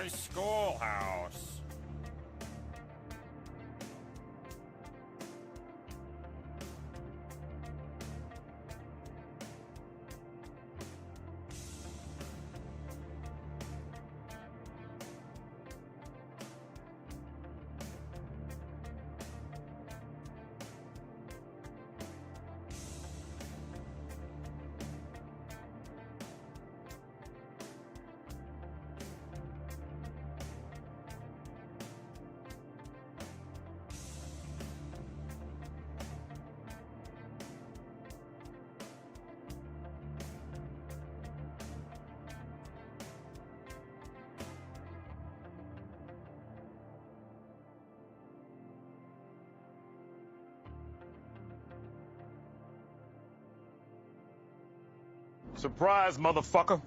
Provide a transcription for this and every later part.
my schoolhouse. Surprise, motherfucker.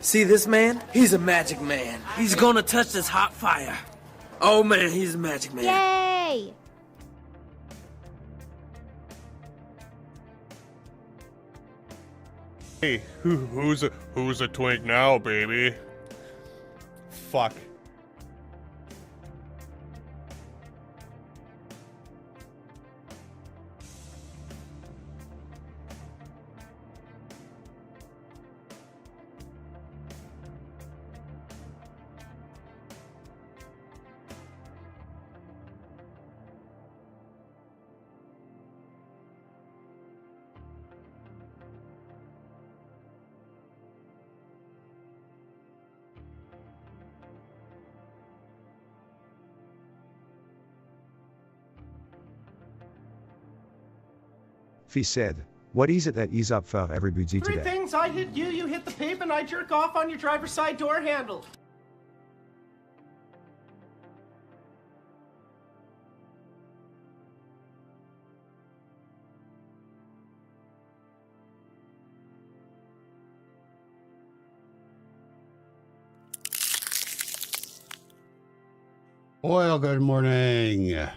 See this man? He's a magic man. He's gonna touch this hot fire. Oh man, he's a magic man. Yay! Hey, who's a twink now, baby? Fuck. He said, what is it that is up for everybody today? Three things. I hit you, you hit the pavement, I jerk off on your driver's side door handle. Well, good morning. How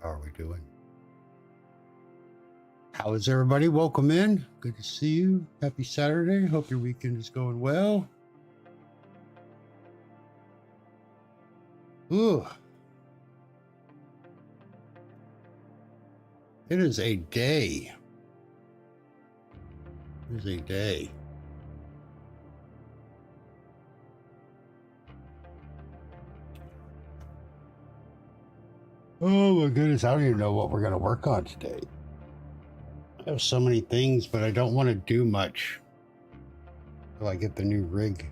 are we doing? How is everybody? Welcome in. Good to see you. Happy Saturday. Hope your weekend is going well. Ooh. It is a day. It is a day. Oh my goodness, I don't even know what we're going to work on today. I have so many things, but I don't want to do much until I get the new rig,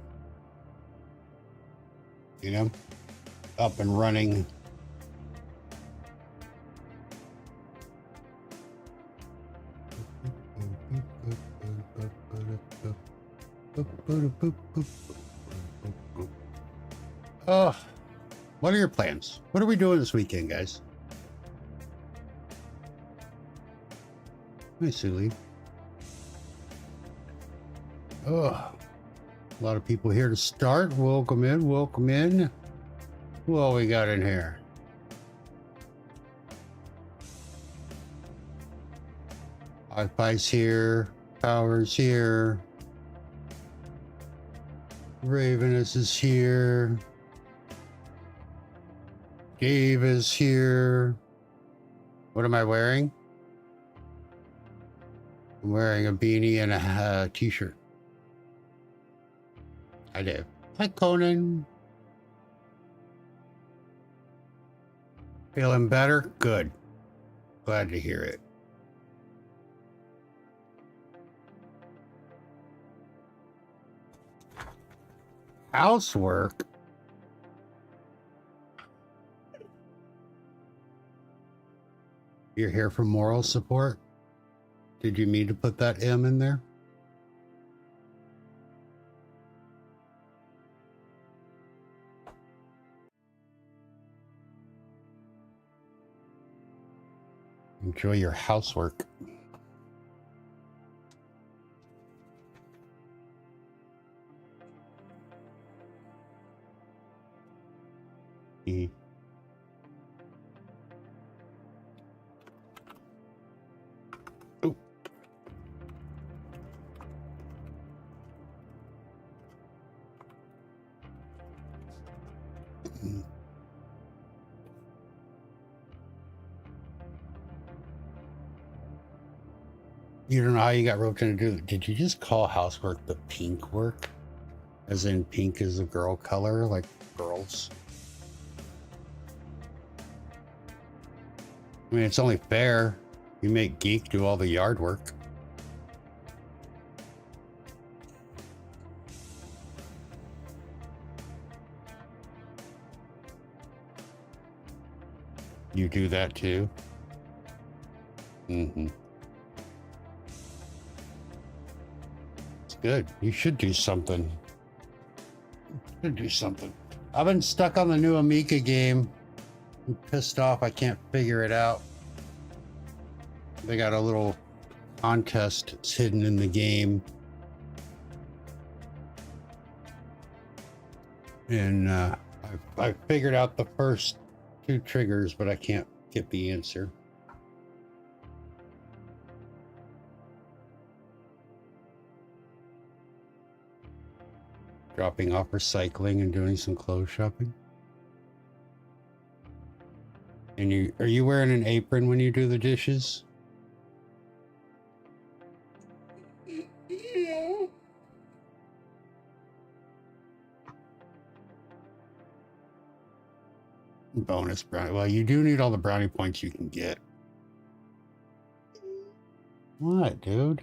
you know, up and running. Oh, what are your plans? What are we doing this weekend, guys? Hi, Sully. Oh, a lot of people here to start. Welcome in, welcome in. Who all we got in here? Wi-Fi's here. Power's here. Ravenous is here. Dave is here. What am I wearing? I'm wearing a beanie and a t-shirt. Hi, Dave. Hi, Conan. Feeling better? Good. Glad to hear it. Housework? You're here for moral support? Did you mean to put that M in there? Enjoy your housework. E. Oh. You don't know how you got roped into do. Did you just call housework the pink work? As in pink is a girl color, like girls? I mean, it's only fair. You make Geek do all the yard work. You do that too? Mm-hmm. It's good. You should do something. You should do something. I've been stuck on the new Amiga game. I'm pissed off I can't figure it out. They got a little contest that's hidden in the game. And I figured out the first 2 triggers, but I can't get the answer. Dropping off recycling and doing some clothes shopping. And are you wearing an apron when you do the dishes? Bonus brownie. Well, you do need all the brownie points you can get. What, dude?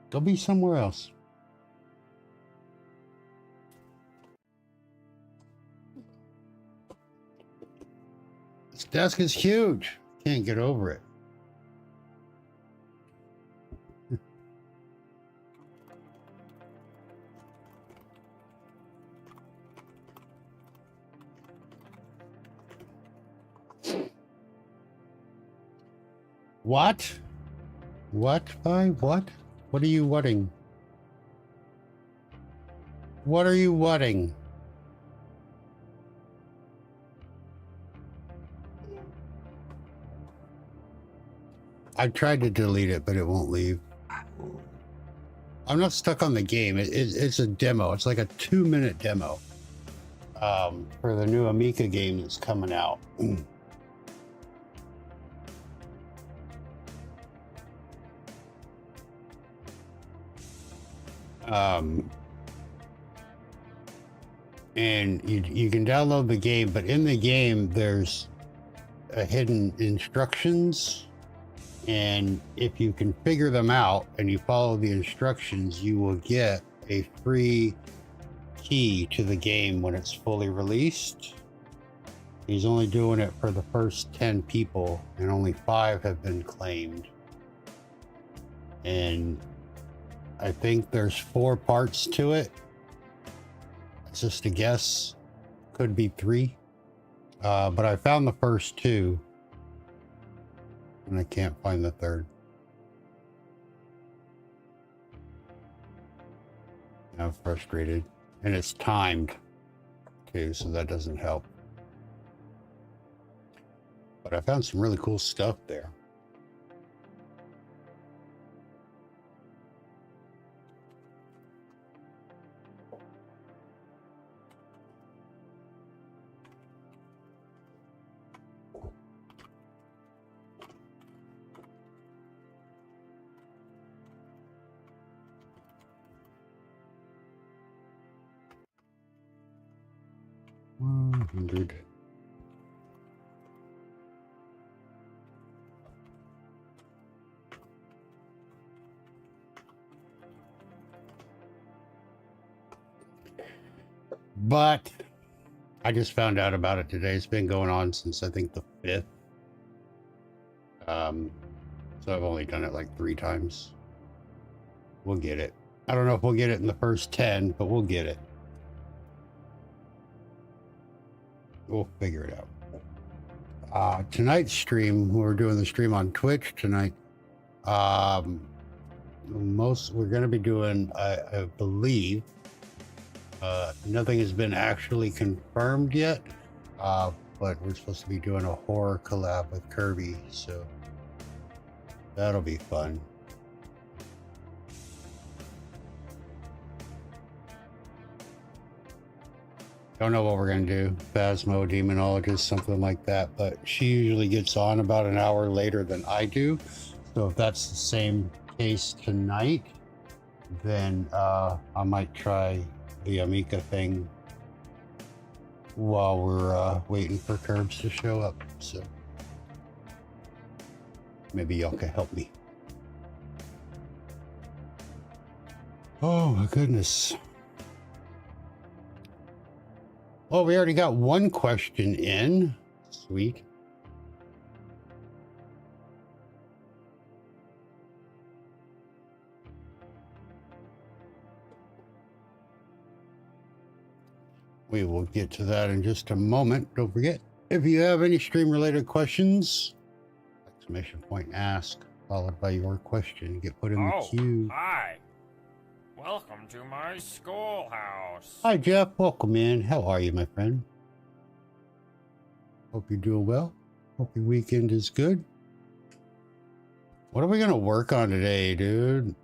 Go be somewhere else. This desk is huge. Can't get over it. What? What? What? What are you whatting? What are you whatting? I tried to delete it, but it won't leave. I'm not stuck on the game. It's a demo. It's like a 2-minute demo for the new Amiga game that's coming out. And you can download the game, but in the game there's a hidden instructions, and if you can figure them out and you follow the instructions, you will get a free key to the game when it's fully released. He's only doing it for the first 10 people, and only 5 have been claimed. And I think there's 4 parts to it. It's just a guess. Could be 3. But I found the first 2. And I can't find the 3rd. I'm frustrated. And it's timed too, so that doesn't help. But I found some really cool stuff there. 100. But I just found out about it today. It's been going on since I think the 5th. So I've only done it like 3 times. We'll get it. I don't know if we'll get it in the first 10, but we'll get it. We'll figure it out. Tonight's stream, we're doing the stream on Twitch tonight. We're going to be doing, I believe, nothing has been actually confirmed yet, but we're supposed to be doing a horror collab with Kirby, so that'll be fun. Don't know what we're gonna do. Phasmo, demonologist, something like that, but she usually gets on about an hour later than I do, so if that's the same case tonight, then I might try the Amica thing while we're waiting for Curbs to show up, so maybe y'all can help me. Oh my goodness. Well, we already got one question in. Sweet. We will get to that in just a moment. Don't forget, if you have any stream related questions, exclamation point ask, followed by your question, get put in the queue. Hi. Welcome to my schoolhouse. Hi, Jeff. Welcome in. How are you, my friend? Hope you're doing well. Hope your weekend is good. What are we going to work on today, dude?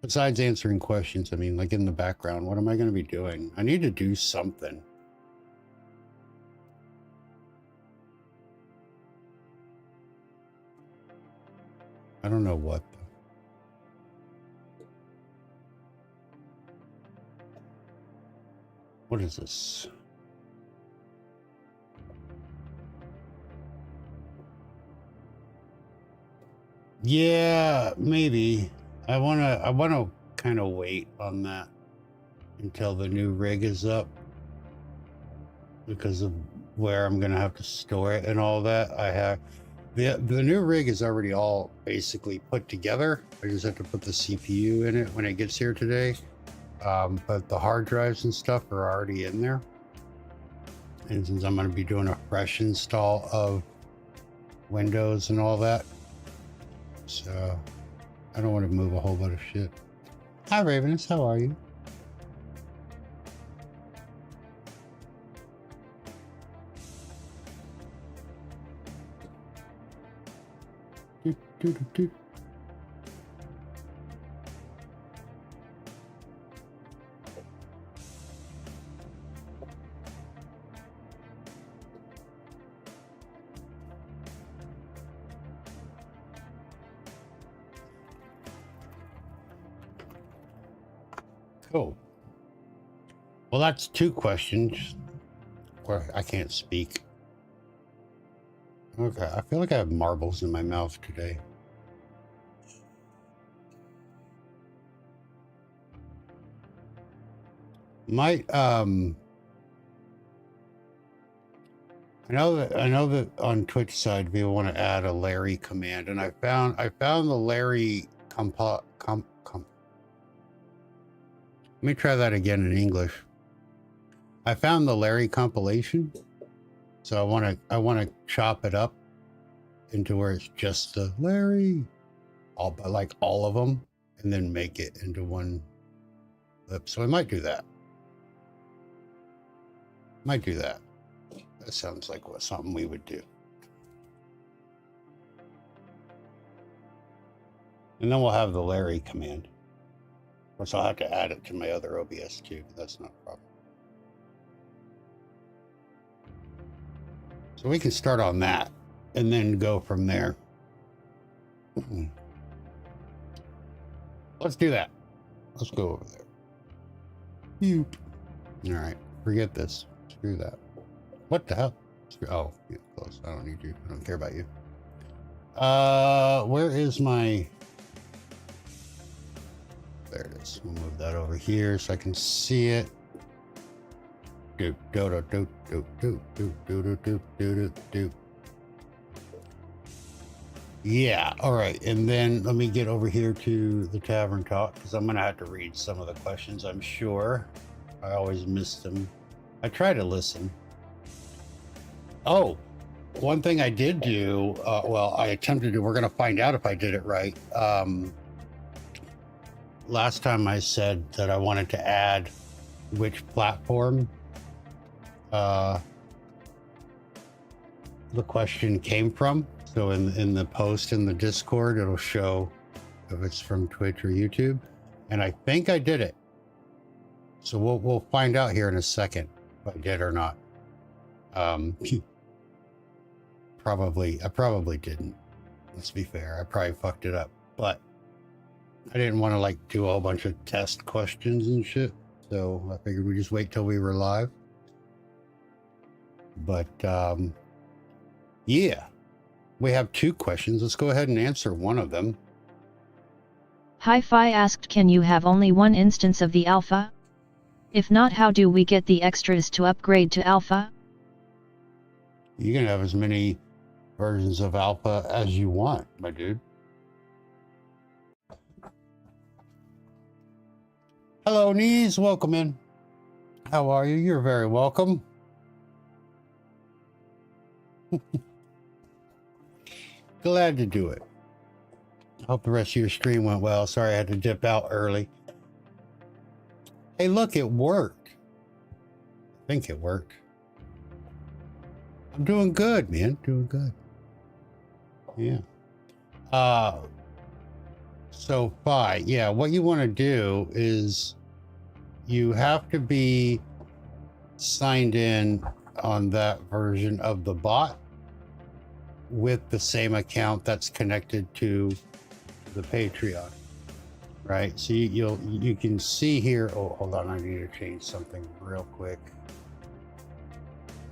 Besides answering questions, I mean, like in the background, what am I going to be doing? I need to do something. I don't know what though. What is this? Yeah, maybe. I wanna kind of wait on that until the new rig is up because of where I'm gonna have to store it and all that. I have the new rig is already all basically put together. I just have to put the CPU in it when it gets here today. But the hard drives and stuff are already in there. And since I'm going to be doing a fresh install of Windows and all that, so I don't want to move a whole bunch of shit. Hi, Ravenous. How are you? Cool. Well, that's 2 questions. Or I can't speak. Okay, I feel like I have marbles in my mouth today. Might I know that on Twitch side we want to add a Larry command, and I found the Larry let me try that again in English. I found the Larry compilation, so I want to chop it up into where it's just the Larry, like all of them, and then make it into one clip. So I might do that. That sounds like something we would do. And then we'll have the Larry command. Of course, I'll have to add it to my other OBS too, but that's not a problem. So we can start on that and then go from there. Let's do that. Let's go over there. All right, forget this. Screw that. What the hell? Oh, yeah, close. I don't need you. I don't care about you. Where is my... There it is. We'll move that over here so I can see it. Do do do do do do do do do do do. Yeah, all right. And then let me get over here to the Tavern Talk because I'm gonna have to read some of the questions, I'm sure. I always miss them. I try to listen. Oh, one thing I did do, well, I attempted to, we're gonna find out if I did it right. Last time I said that I wanted to add which platform the question came from. So in the post in the Discord, it'll show if it's from Twitch or YouTube. And I think I did it. So we'll find out here in a second if I did or not. I probably didn't. Let's be fair. I probably fucked it up. But I didn't want to like do a whole bunch of test questions and shit. So I figured we'd just wait till we were live. But yeah. We have 2 questions. Let's go ahead and answer one of them. Hi-Fi asked, can you have only one instance of the alpha? If not, how do we get the extras to upgrade to alpha? You can have as many versions of alpha as you want, my dude. Hello, Knees. Welcome in. How are you? You're very welcome. Glad to do it. Hope the rest of your stream went well. Sorry I had to dip out early. Hey, look, it worked. I think it worked. I'm doing good, man. Doing good. Yeah. So, Fi, yeah, what you want to do is you have to be signed in on that version of the bot with the same account that's connected to the Patreon, right? So you can see here. Oh, hold on, I need to change something real quick.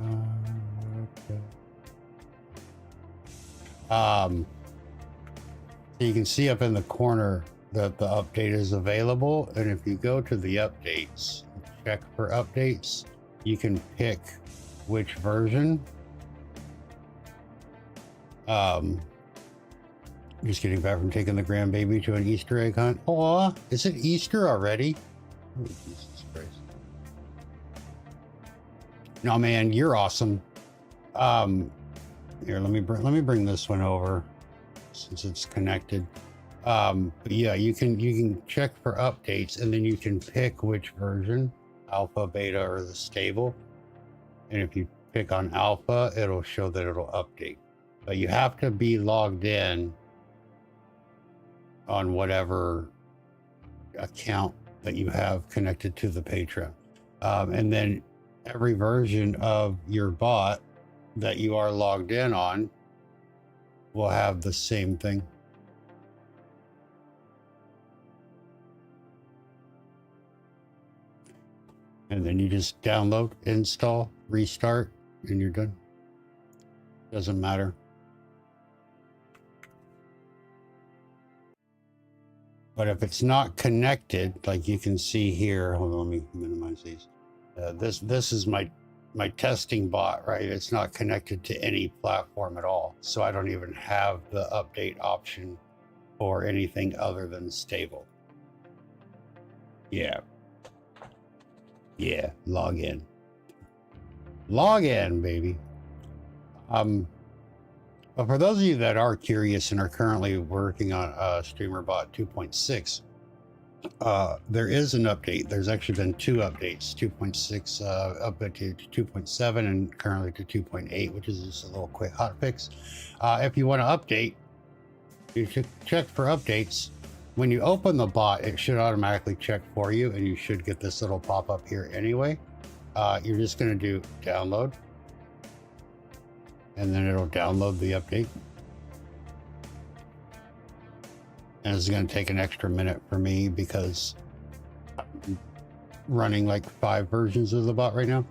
Okay. So you can see up in the corner that the update is available, and if you go to the updates, check for updates, you can pick which version. Just getting back from taking the grandbaby to an Easter egg hunt. Aw, is it Easter already? Oh, Jesus Christ. No, man, you're awesome. Here, let me bring this one over since it's connected. But yeah, you can check for updates, and then you can pick which version, alpha, beta, or the stable. And if you pick on alpha, it'll show that it'll update. But you have to be logged in on whatever account that you have connected to the Patreon. And then every version of your bot that you are logged in on will have the same thing. And then you just download, install, restart, and you're done. Doesn't matter. But if it's not connected, like you can see here, hold on, let me minimize these. This is my testing bot, right? It's not connected to any platform at all. So I don't even have the update option for anything other than stable. Yeah. Yeah, log in. Log in, baby. But for those of you that are curious and are currently working on StreamerBot 2.6, there is an update. There's actually been 2 updates, 2.6 up to 2.7 and currently to 2.8, which is just a little quick hot fix. If you want to update, you should check for updates. When you open the bot, it should automatically check for you, and you should get this little pop-up here anyway. You're just going to do download, and then it'll download the update. And it's going to take an extra minute for me because running like 5 versions of the bot right now.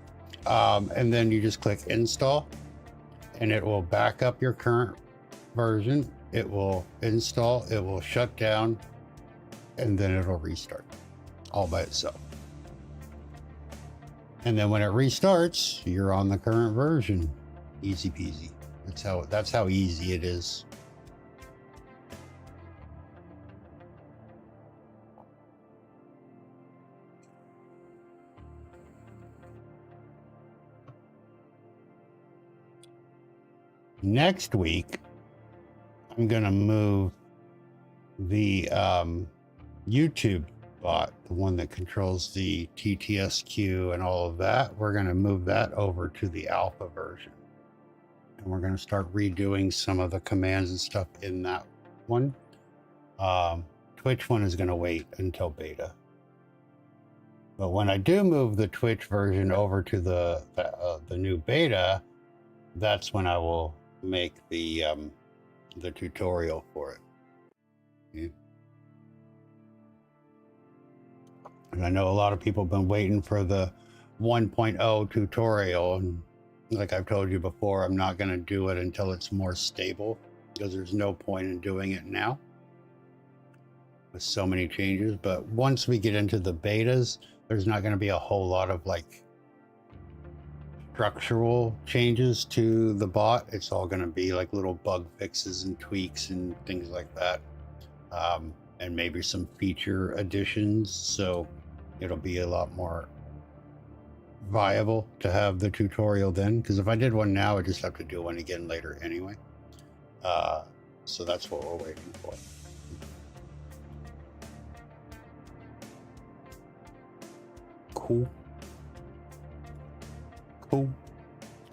And then you just click install, and it will back up your current version. It will install, it will shut down, and then it'll restart all by itself. And then when it restarts, you're on the current version. Easy peasy. That's how easy it is. Next week, I'm gonna move the YouTube bot, the one that controls the TTS queue and all of that. We're gonna move that over to the alpha version. And we're gonna start redoing some of the commands and stuff in that one. Twitch one is gonna wait until beta. But when I do move the Twitch version over to the new beta, that's when I will make the tutorial for it. Yeah. And I know a lot of people have been waiting for the 1.0 tutorial, and like I've told you before, I'm not going to do it until it's more stable, because there's no point in doing it now with so many changes. But once we get into the betas, there's not going to be a whole lot of like structural changes to the bot. It's all going to be like little bug fixes and tweaks and things like that, and maybe some feature additions. So it'll be a lot more viable to have the tutorial then, because if I did one now, I just have to do one again later anyway. So that's what we're waiting for. Cool.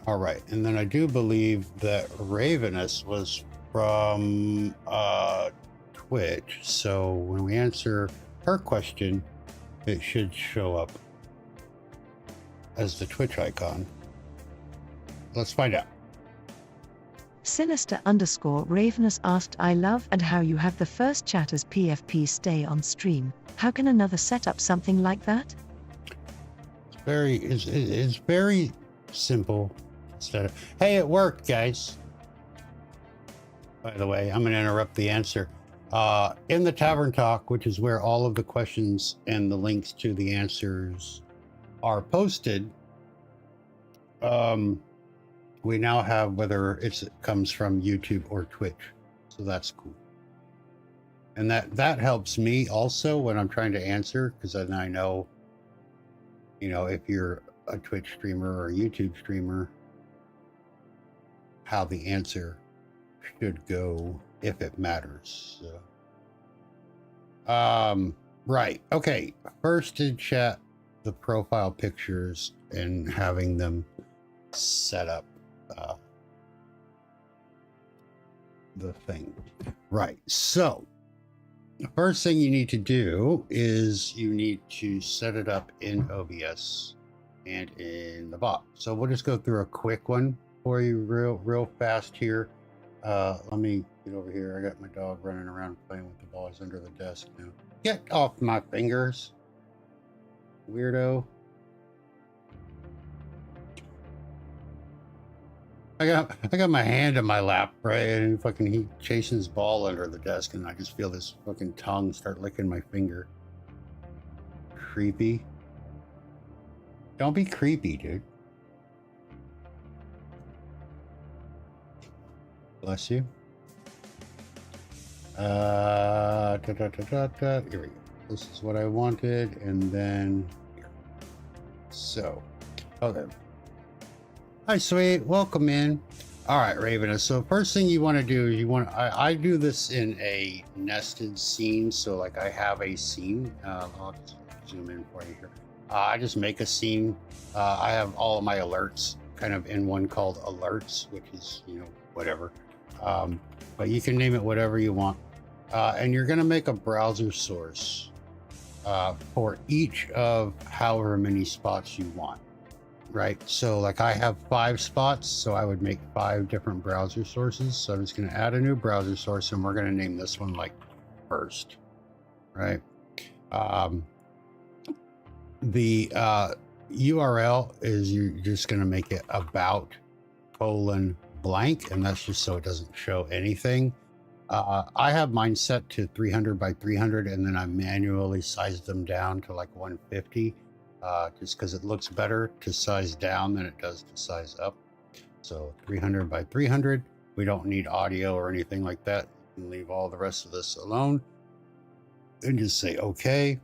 All right, and then I do believe that Ravenous was from Twitch, so when we answer her question, it should show up as the Twitch icon. Let's find out. Sinister_Ravenous asked, I love and how you have the first chat as PFP stay on stream. How can another set up something like that? It's very simple. Instead of, hey, it worked, guys. By the way, I'm going to interrupt the answer. In the Tavern Talk, which is where all of the questions and the links to the answers are posted, we now have whether it comes from YouTube or Twitch. So that's cool. And that helps me also when I'm trying to answer, because then I know, if you're a Twitch streamer or a YouTube streamer, how the answer should go if it matters. So, right. Okay. First in chat, the profile pictures and having them set up the thing. Right. So the first thing you need to do is you need to set it up in OBS and in the bot. So we'll just go through a quick one for you real fast here. Let me get over here. I got my dog running around playing with the balls under the desk now. Get off my fingers, weirdo. I got my hand in my lap, right? And fucking he chasing his ball under the desk, and I just feel this fucking tongue start licking my finger. Creepy. Don't be creepy, dude. Bless you. Here we go. This is what I wanted, and then here. So, okay. Hi, sweet. Welcome in. All right, Ravenous. So first thing you want to do is I do this in a nested scene. So like I have a scene. I'll just zoom in for you here. I just make a scene. I have all of my alerts kind of in one called alerts, which is, whatever. But you can name it whatever you want. And you're going to make a browser source for each of however many spots you want. Right, so like I have 5 spots, so I would make 5 different browser sources. So I'm just going to add a new browser source, and we're going to name this one like first, right? The URL is you're just going to make it about :blank, and that's just so it doesn't show anything. I have mine set to 300 by 300, and then I manually size them down to like 150, just because it looks better to size down than it does to size up. So 300 by 300. We don't need audio or anything like that. You can leave all the rest of this alone and just say okay.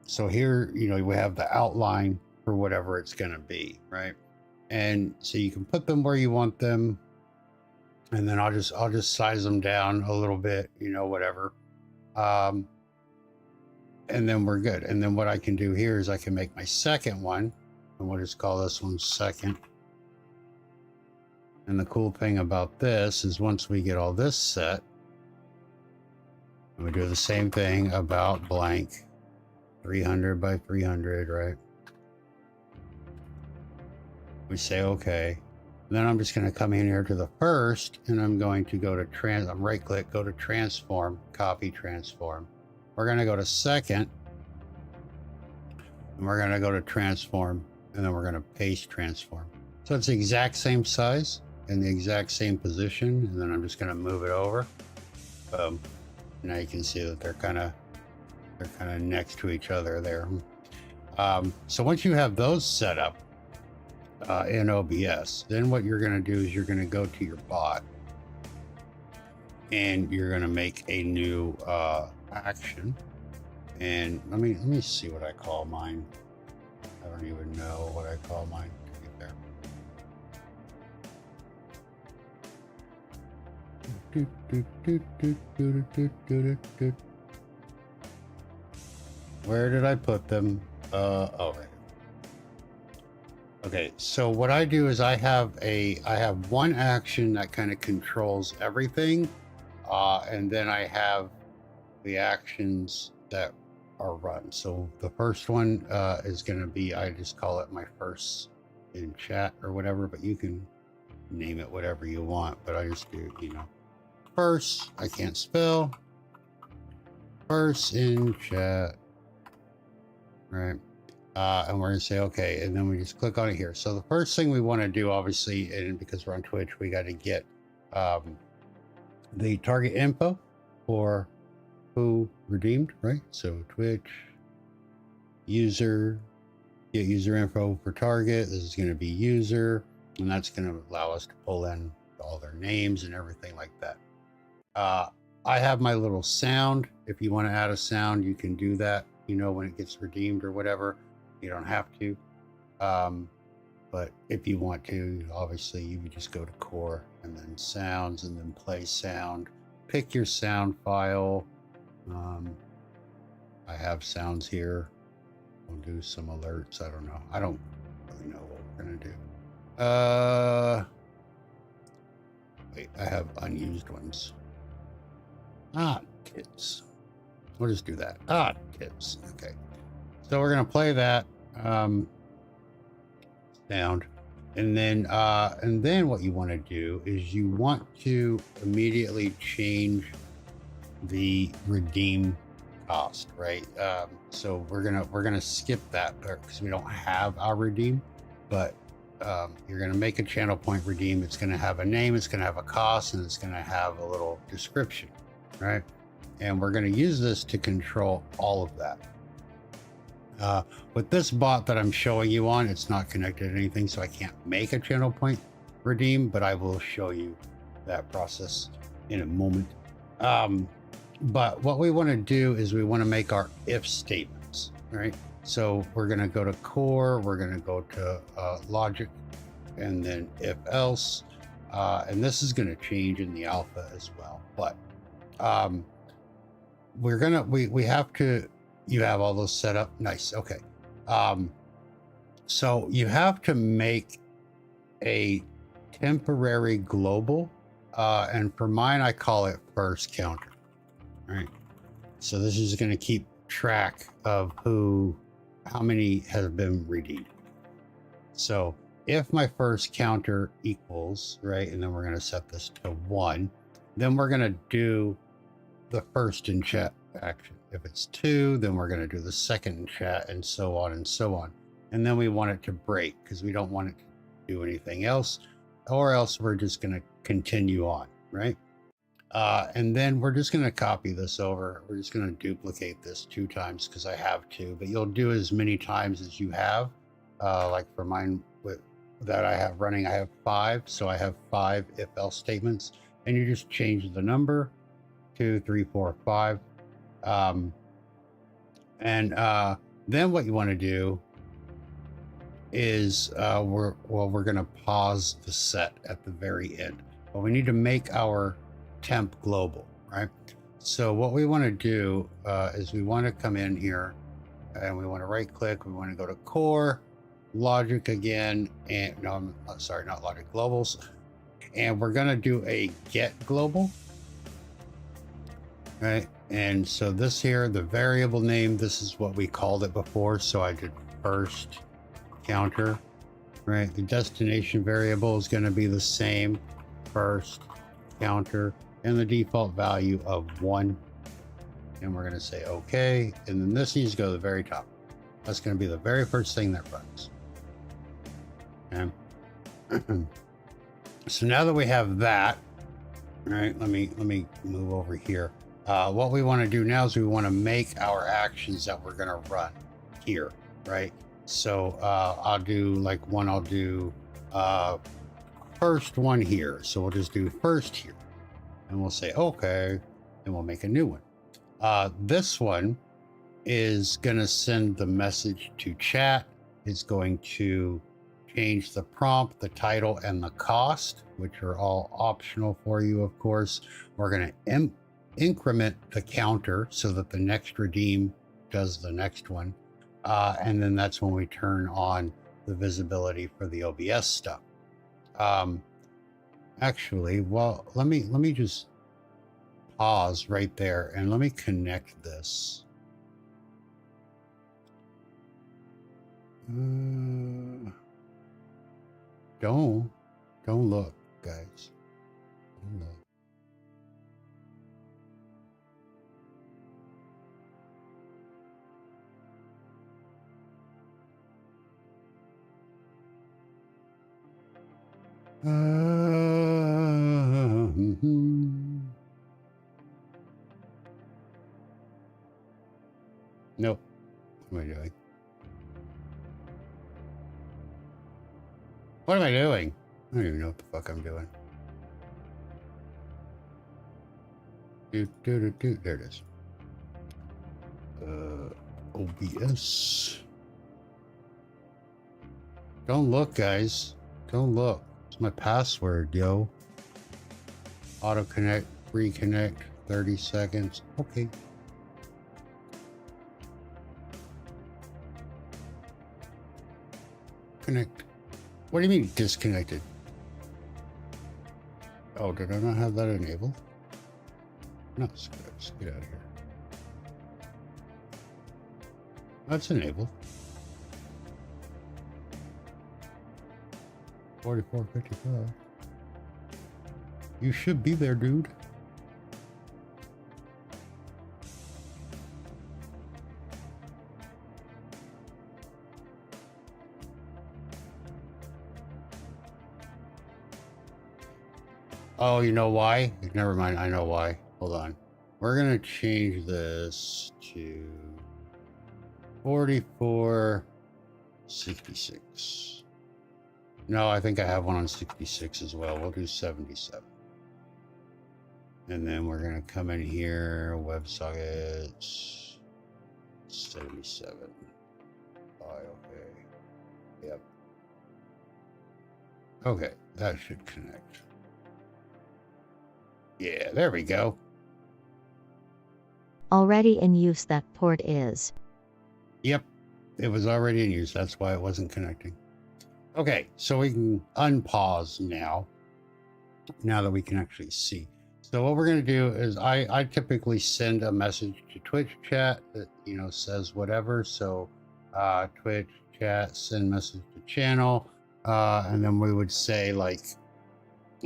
So here, we have the outline for whatever it's going to be, right? And so you can put them where you want them, and then I'll just size them down a little bit, whatever. And then we're good. And then what I can do here is I can make my second one, and we'll just call this one second. And the cool thing about this is once we get all this set, we do the same thing about blank, 300 by 300, right? We say okay. And then I'm just going to come in here to the first, and I'm going to go to I'm right click, go to transform, copy transform. We're going to go to second, and we're going to go to transform, and then we're going to paste transform. So it's the exact same size and the exact same position, and then I'm just going to move it over. Now you can see that they're kind of next to each other there. So once you have those set up in OBS, then what you're going to do is you're going to go to your bot, and you're going to make a new action. And let me see what I call mine. I don't even know what I call mine. To be fair. Where did I put them? Oh, right. Okay, so what I do is I have one action that kind of controls everything, and then I have the actions that are run. So the first one is going to be, I just call it my first in chat or whatever, but you can name it whatever you want. But I just do, first. I can't spell. First in chat, right? And we're going to say, okay, and then we just click on it here. So the first thing we want to do, obviously, and because we're on Twitch, we got to get the target info for who redeemed, right? So Twitch, user, get user info for target. This is going to be user, and that's going to allow us to pull in all their names and everything like that. I have my little sound. If you want to add a sound, you can do that, when it gets redeemed or whatever. You don't have to. But if you want to, obviously you would just go to core and then sounds and then play sound. Pick your sound file. I have sounds here. We'll do some alerts. I don't know. I don't really know what we're going to do. Wait, I have unused ones. Kids. We'll just do that. Kids. Okay. So we're going to play that sound. And then what you want to do is you want to immediately change the redeem cost, right? So we're gonna skip that because we don't have our redeem, but you're gonna make a channel point redeem. It's gonna have a name, it's gonna have a cost, and it's gonna have a little description, right? And we're gonna use this to control all of that. With this bot that I'm showing you on, it's not connected to anything, so I can't make a channel point redeem, but I will show you that process in a moment. But what we want to do is we want to make our if statements, right? So we're going to go to core, we're going to go to logic, and then if else, and this is going to change in the alpha as well. But we have to. You have all those set up. Nice. Okay. So you have to make a temporary global, and for mine, I call it first counter. All right. So this is going to keep track of how many have been redeemed. So if my first counter equals, right, and then we're going to set this to 1, then we're going to do the first in chat action. If it's 2, then we're going to do the second chat, and so on and so on. And then we want it to break because we don't want it to do anything else, or else we're just going to continue on, right? And then we're just going to copy this over. We're just going to duplicate this 2 times because I have to, but you'll do as many times as you have. Like for mine that I have running, I have 5. So I have 5 if else statements, and you just change the number 2, 3, 4, 5. Then what you want to do is we're going to pause the set at the very end, but we need to make our temp global, right? So what we want to do is we want to come in here and we want to right click. We want to go to core logic again, and no, I'm sorry, not logic, globals, and we're going to do a get global, right? And so this here, the variable name, this is what we called it before, so I did first counter, right? The destination variable is going to be the same, first counter, and the default value of 1. And we're going to say okay, and then this needs to go to the very top. That's going to be the very first thing that runs. Okay. So now that we have that, right, let me move over here. What we want to do now is we want to make our actions that we're going to run here, right? So I'll do like one, I'll do first one here. So we'll just do first here, and we'll say okay, and we'll make a new one. This one is going to send the message to chat. It's going to change the prompt, the title, and the cost, which are all optional for you, of course. We're going to increment the counter so that the next redeem does the next one. And then that's when we turn on the visibility for the OBS stuff. Actually, well, let me just pause right there and let me connect this. Don't look, guys. Don't look. Nope. What am I doing? What am I doing? I don't even know what the fuck I'm doing. There it is. OBS. Don't look, guys. Don't look. It's my password, yo. Auto connect, reconnect, 30 seconds. Okay. Connect. What do you mean disconnected? Oh, did I not have that enabled? No, let's get out of here. That's enabled. 44:55. You should be there, dude. Oh, you know why? Never mind. I know why. Hold on. We're going to change this to 44:66. No, I think I have one on 66 as well. We'll do 77. And then we're going to come in here, WebSockets 77. Okay. Yep. Okay, that should connect. Yeah, there we go. Already in use, that port is. Yep, it was already in use. That's why it wasn't connecting. Okay, so we can unpause now that we can actually see. So what we're going to do is I typically send a message to Twitch chat that, you know, says whatever. So Twitch chat, send message to channel. And then we would say like,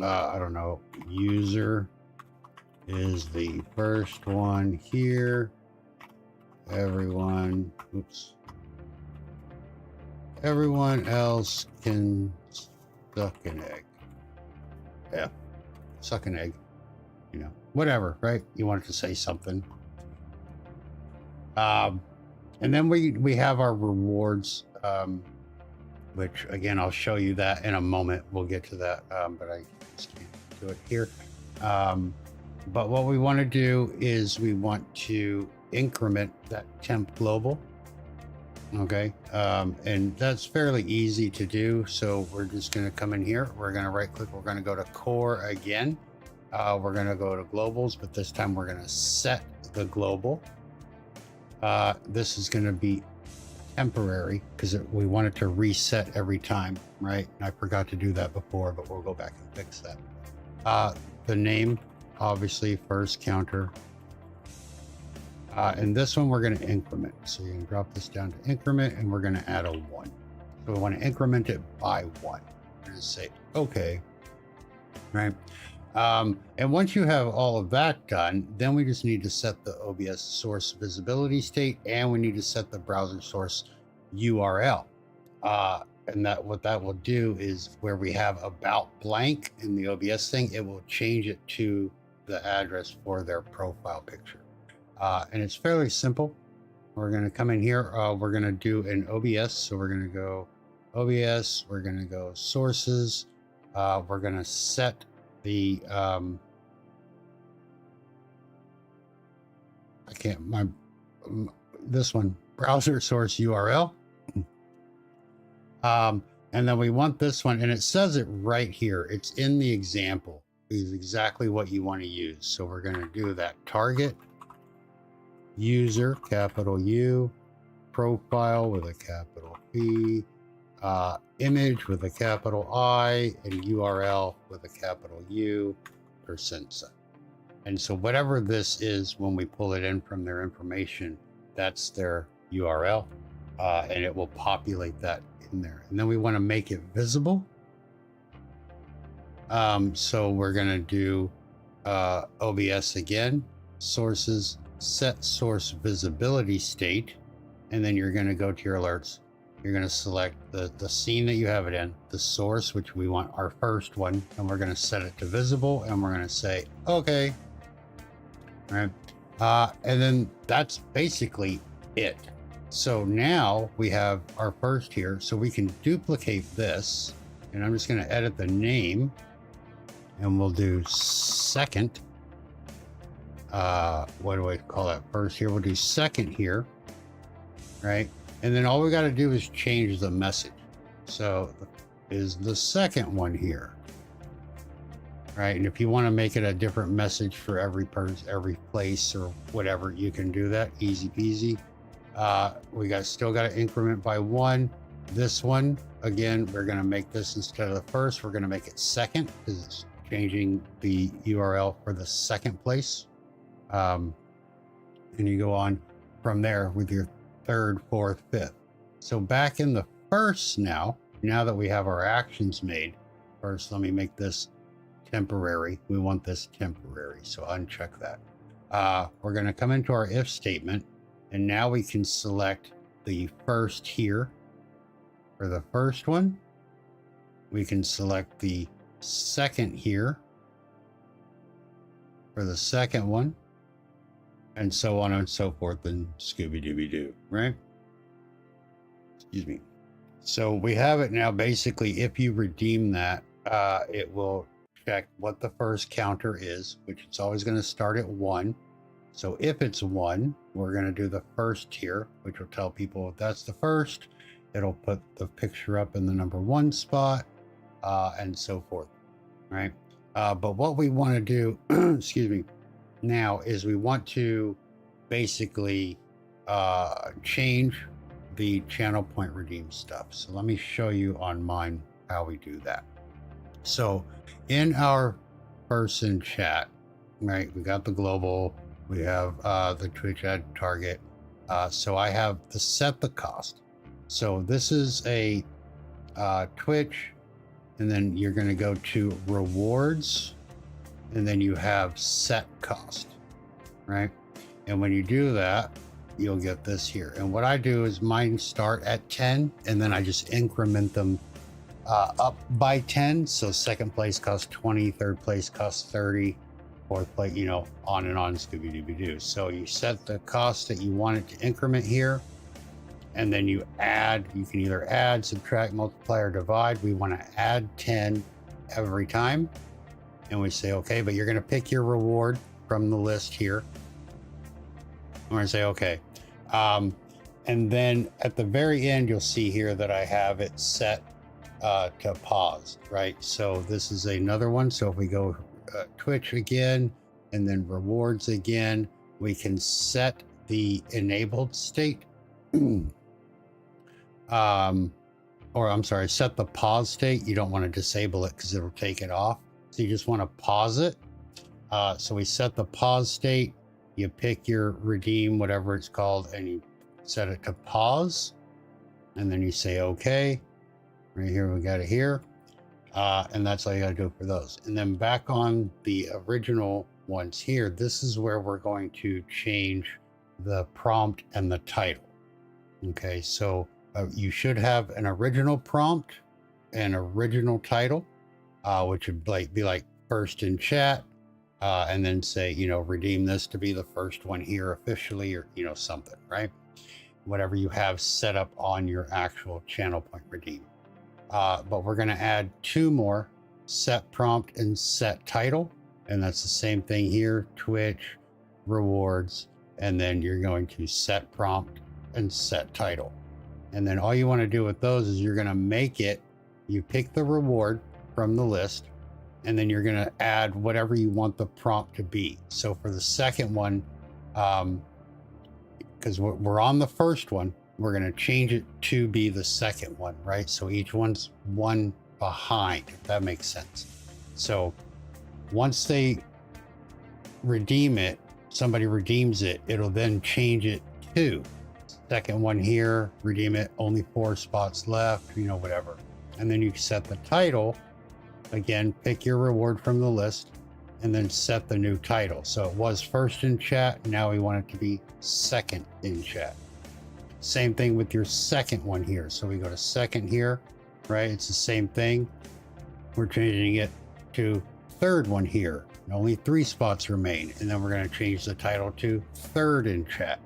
I don't know, user is the first one here. everyone, oops. Everyone else can suck an egg. Yeah, suck an egg. You know, whatever, right? You wanted to say something. And then we have our rewards, which again, I'll show you that in a moment. We'll get to that, but I just can't do it here. But what we want to do is we want to increment that temp global. Okay, and that's fairly easy to do. So we're just going to come in here. We're going to right click. We're going to go to core again. We're going to go to globals, but this time we're going to set the global. This is going to be temporary because we want it to reset every time, right? And I forgot to do that before, but we'll go back and fix that. The name, obviously, first counter. And this one we're going to increment. So you can drop this down to increment, and we're going to add a 1. So we want to increment it by 1. We're going to say, okay, right? And once you have all of that done, then we just need to set the OBS source visibility state, and we need to set the browser source URL. And that what that will do is where we have about blank in the OBS thing, it will change it to the address for their profile picture. And it's fairly simple. We're going to come in here. We're going to do an OBS. So we're going to go OBS. We're going to go sources. We're going to set the this one, browser source URL. And then we want this one, and it says it right here. It's in the example. It's exactly what you want to use. So we're going to do that target user, capital U, profile with a capital P, image with a capital I, and URL with a capital U, %. And so whatever this is, when we pull it in from their information, that's their URL, and it will populate that in there. And then we want to make it visible. So we're going to do OBS again, sources, set source visibility state, and then you're going to go to your alerts. You're going to select the scene that you have it in, the source, which we want our first one, and we're going to set it to visible, and we're going to say, okay. All right. And then that's basically it. So now we have our first here, so we can duplicate this, and I'm just going to edit the name, and we'll do second. What do I call that? First here, we'll do second here, right? And then all we got to do is change the message. So is the second one here, right? And if you want to make it a different message for every person, every place, or whatever, you can do that. Easy peasy. We still got to increment by 1. This one, again, we're going to make this instead of the first. We're going to make it second because it's changing the URL for the second place. And you go on from there with your third, fourth, fifth. So back in the first now that we have our actions made, first let me make this temporary. We want this temporary, so uncheck that. We're going to come into our if statement, and now we can select the first here for the first one. We can select the second here for the second one, and so on and so forth, and Scooby-Dooby-Doo, right? Excuse me. So we have it now. Basically, if you redeem that, it will check what the first counter is, which it's always going to start at 1. So if it's 1, we're going to do the first here, which will tell people that's the first. It'll put the picture up in the number 1 spot, and so forth, right? But what we want to do, excuse me, now is we want to basically change the channel point redeem stuff. So let me show you on mine how we do that. So in our person chat, right, we got the global, we have the Twitch ad target. So I have to set the cost. So this is a Twitch, and then you're going to go to rewards, and then you have set cost, right? And when you do that, you'll get this here. And what I do is mine start at 10, and then I just increment them up by 10. So second place costs 20, third place costs 30, fourth place, you know, on and on, Scooby-Dooby-Doo. So you set the cost that you want it to increment here, and then you add. You can either add, subtract, multiply, or divide. We want to add 10 every time. And we say, okay, but you're going to pick your reward from the list here. We're going to say, okay. And then at the very end, you'll see here that I have it set to pause, right? So this is another one. So if we go Twitch again, and then rewards again, we can set the enabled state. Or I'm sorry, set the pause state. You don't want to disable it because it'll take it off. So you just want to pause it. So we set the pause state. You pick your redeem, whatever it's called, and you set it to pause. And then you say, okay. Right here, we got it here. And that's all you got to do for those. And then back on the original ones here, this is where we're going to change the prompt and the title. Okay, so you should have an original prompt and original title, which would be like first in chat, and then say, you know, redeem this to be the first one here officially, or, you know, something, right? Whatever you have set up on your actual channel point redeem. But we're going to add 2 more, set prompt and set title. And that's the same thing here, Twitch, rewards, and then you're going to set prompt and set title. And then all you want to do with those is you're going to make it, you pick the reward from the list, and then you're going to add whatever you want the prompt to be. So for the second one, because we're on the first one, we're going to change it to be the second one, right? So each one's one behind, if that makes sense. So once they redeem it, somebody redeems it, it'll then change it to second one here, redeem it, only 4 spots left, you know, whatever. And then you set the title. Again, pick your reward from the list and then set the new title. So it was first in chat. Now we want it to be second in chat. Same thing with your second one here. So we go to second here, right? It's the same thing. We're changing it to third one here. And only 3 spots remain. And then we're going to change the title to third in chat,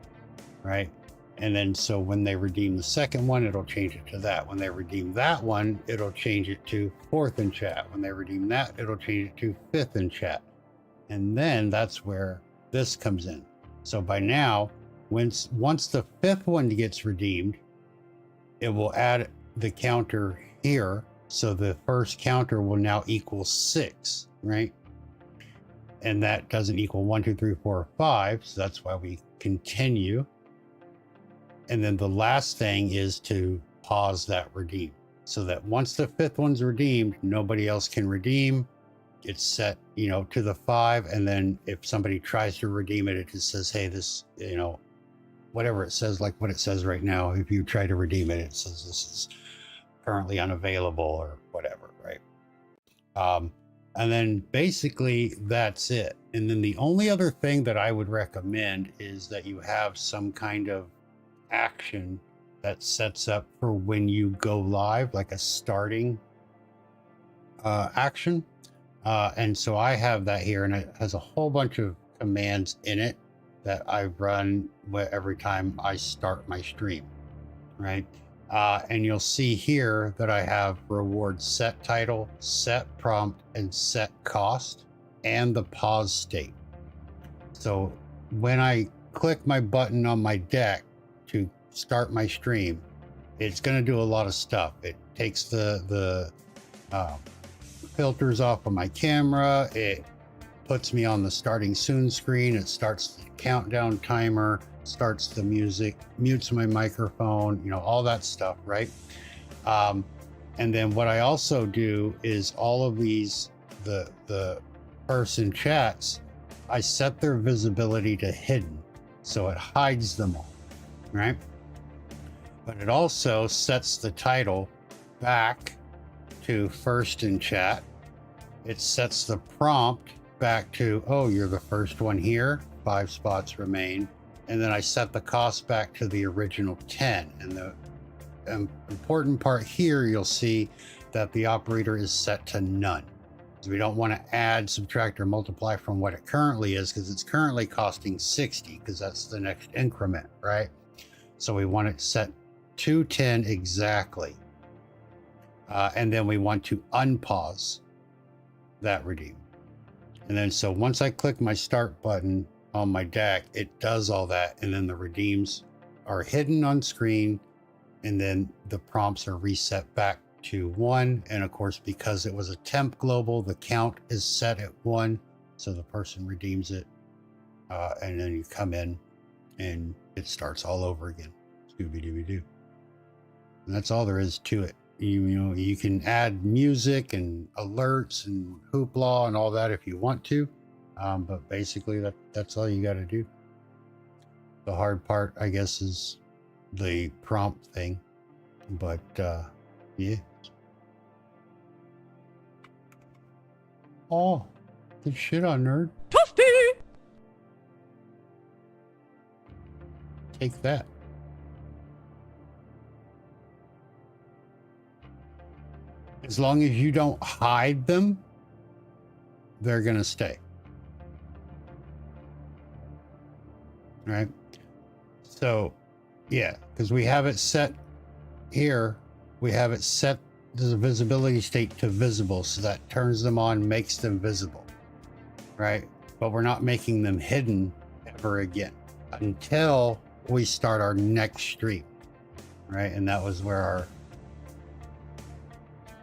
right? And then so when they redeem the second one, it'll change it to that. When they redeem that one, it'll change it to fourth in chat. When they redeem that, it'll change it to fifth in chat. And then that's where this comes in. So by now, once the 5th one gets redeemed, it will add the counter here. So the first counter will now equal 6, right? And that doesn't equal 1, 2, 3, 4, 5. So that's why we continue. And then the last thing is to pause that redeem, so that once the 5th one's redeemed, nobody else can redeem. It's set, you know, to the 5. And then if somebody tries to redeem it, it just says, hey, this, you know, whatever it says, like what it says right now. If you try to redeem it, it says this is currently unavailable or whatever, right? And then basically that's it. And then the only other thing that I would recommend is that you have some kind of action that sets up for when you go live, like a starting action. And so I have that here, and it has a whole bunch of commands in it that I run every time I start my stream, right? And you'll see here that I have reward set title, set prompt, and set cost, and the pause state. So when I click my button on my deck to start my stream, it's going to do a lot of stuff. It takes the filters off of my camera. It puts me on the starting soon screen. It starts the countdown timer, starts the music, mutes my microphone, you know, all that stuff, right? And then what I also do is all of these, the person chats, I set their visibility to hidden, so it hides them all, right? But it also sets the title back to first in chat. It sets the prompt back to, oh, you're the first one here, 5 spots remain. and then I set the cost back to the original 10. And the important part here, you'll see that the operator is set to none. So we don't want to add, subtract, or multiply from what it currently is, because it's currently costing 60, because that's the next increment, right? So we want it set to 10 exactly. And then we want to unpause that redeem. And then so once I click my start button on my deck, it does all that. And then the redeems are hidden on screen. And then the prompts are reset back to 1. And of course, because it was a temp global, the count is set at 1. So the person redeems it. And then you come in and it starts all over again. Scooby-Dooby-Doo. And that's all there is to it. You know, you can add music and alerts and hoopla and all that if you want to. But basically that's all you got to do. The hard part, I guess, is the prompt thing. But yeah. Oh, good shit on nerd. Toasty! Take that. As long as you don't hide them, they're going to stay. Right? So, yeah, because we have it set here. We have it set the visibility state to visible. So that turns them on, makes them visible. Right? But we're not making them hidden ever again until we start our next stream. Right? And that was where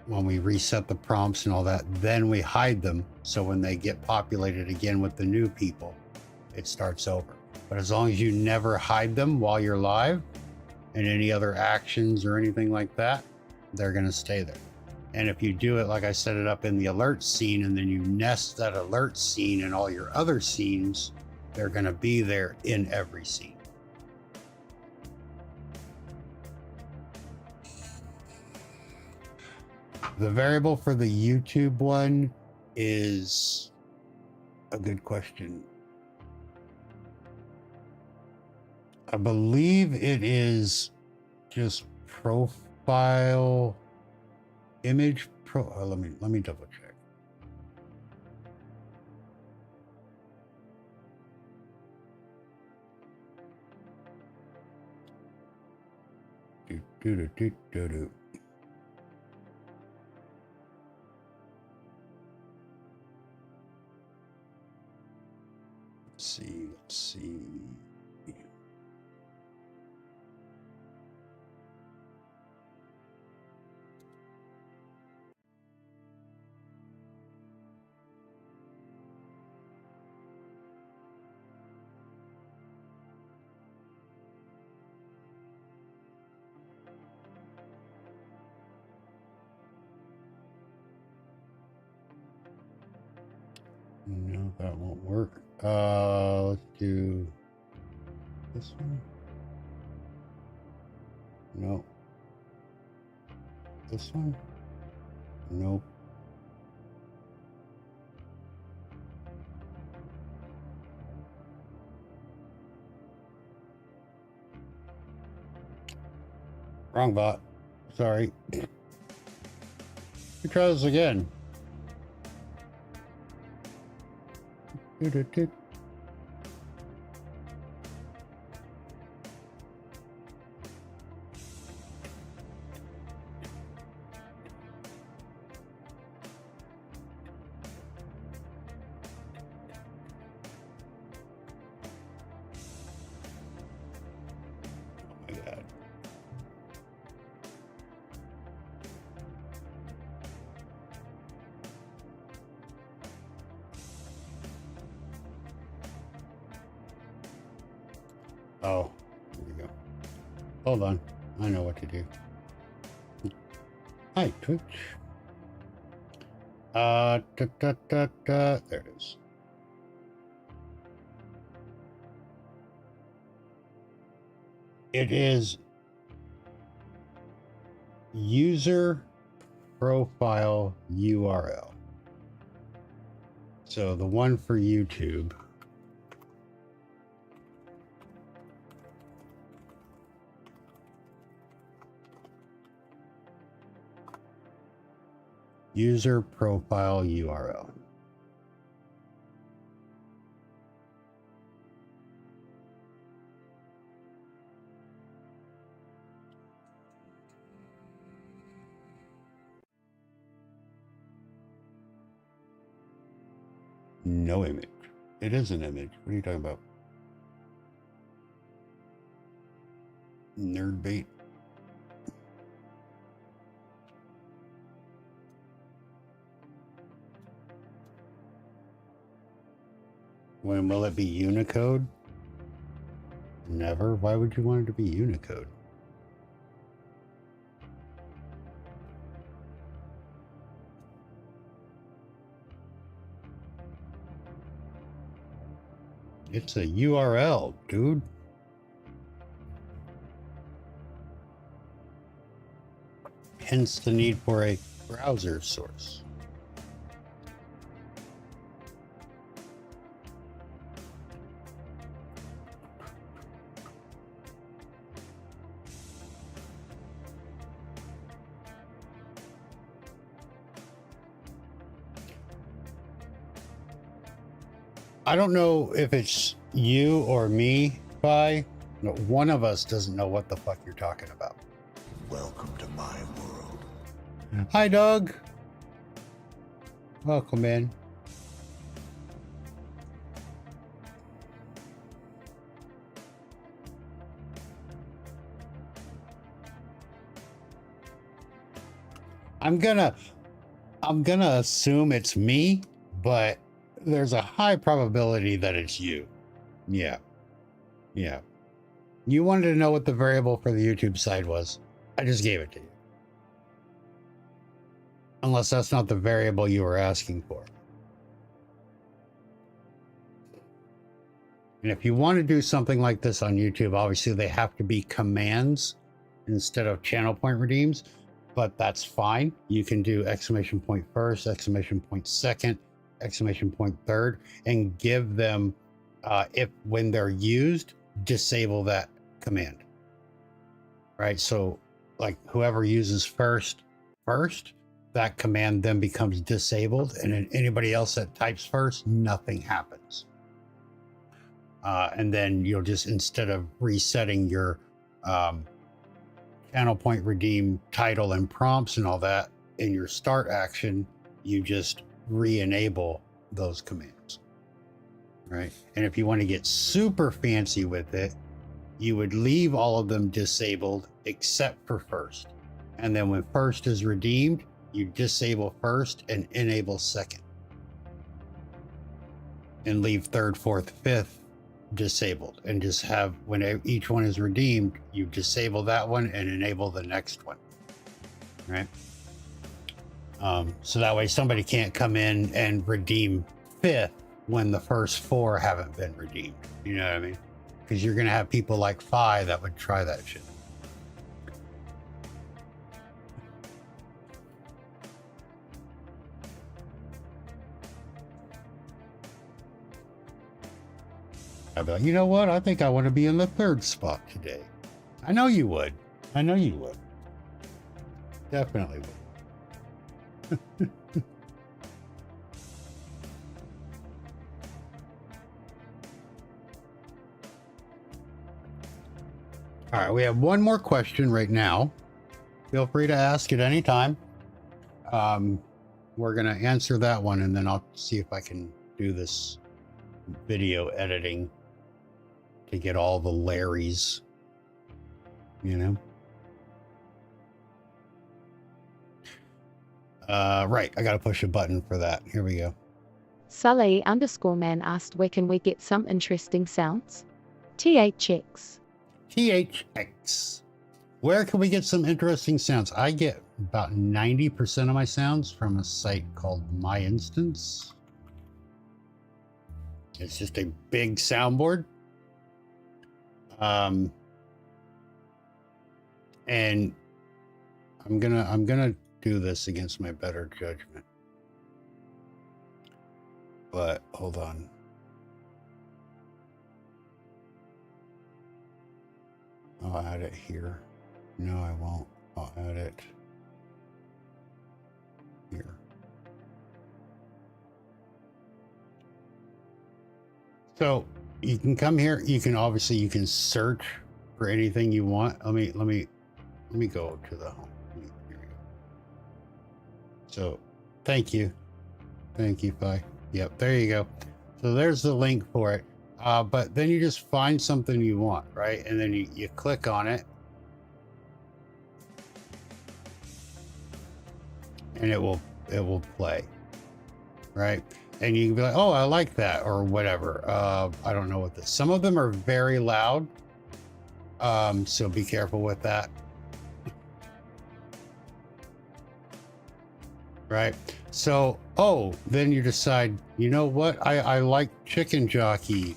when we reset the prompts and all that, then we hide them. So when they get populated again with the new people, it starts over. But as long as you never hide them while you're live and any other actions or anything like that, they're going to stay there. And if you do it, like I set it up in the alert scene, and then you nest that alert scene in all your other scenes, they're going to be there in every scene. The variable for the YouTube one is a good question. I believe it is just profile image let me double check. Do. Let's see. No, that won't work. Let's do this one. No. This one? Nope. Wrong bot. Sorry. We try this again. Oh, there we go. Hold on. I know what to do. Hi, Twitch. There it is. It is user profile URL. So the one for YouTube User profile URL. No image. It is an image. What are you talking about? Nerd bait. When will it be Unicode? Never. Why would you want it to be Unicode? It's a URL, dude. Hence the need for a browser source. I don't know if it's you or me, Fi. No, one of us doesn't know what the fuck you're talking about. Welcome to my world. Hi, Doug. Welcome in. I'm gonna assume it's me, but there's a high probability that it's you. Yeah. Yeah. You wanted to know what the variable for the YouTube side was. I just gave it to you. Unless that's not the variable you were asking for. And if you want to do something like this on YouTube, obviously they have to be commands instead of channel point redeems, but that's fine. You can do exclamation point first, exclamation point second, exclamation point third, and give them, if when they're used, disable that command. Right? So like whoever uses first, that command then becomes disabled, and then anybody else that types first, nothing happens. And then you'll just, instead of resetting your channel point redeem title and prompts and all that in your start action, you just re-enable those commands, right? And if you want to get super fancy with it, you would leave all of them disabled except for first. And then when first is redeemed, you disable first and enable second. And leave third, fourth, fifth disabled, and just have, when each one is redeemed, you disable that one and enable the next one, right? So that way somebody can't come in and redeem fifth when the first four haven't been redeemed. You know what I mean? Because you're going to have people like Fi that would try that shit. I'd be like, you know what? I think I want to be in the third spot today. I know you would. I know you would. Definitely would. All right, we have one more question right now. Feel free to ask at any time. We're going to answer that one, and then I'll see if I can do this video editing to get all the Larrys, you know? Right, I got to push a button for that. Here we go. Sully_man asked, where can we get some interesting sounds? THX. THX. Where can we get some interesting sounds? I get about 90% of my sounds from a site called My Instance. It's just a big soundboard. And I'm gonna do this against my better judgment. But hold on. I'll add it here. No, I won't. I'll add it here. So you can come here. You can obviously you can search for anything you want. Let me go to the home. Here we go. So thank you, bye. Yep, there you go. So there's the link for it. But then you just find something you want, right? And then you click on it, and it will play, right? And you can be like, oh, I like that, or whatever. I don't know what this. Some of them are very loud, so be careful with that. Right? So, oh, then you decide, you know what? I like chicken jockey,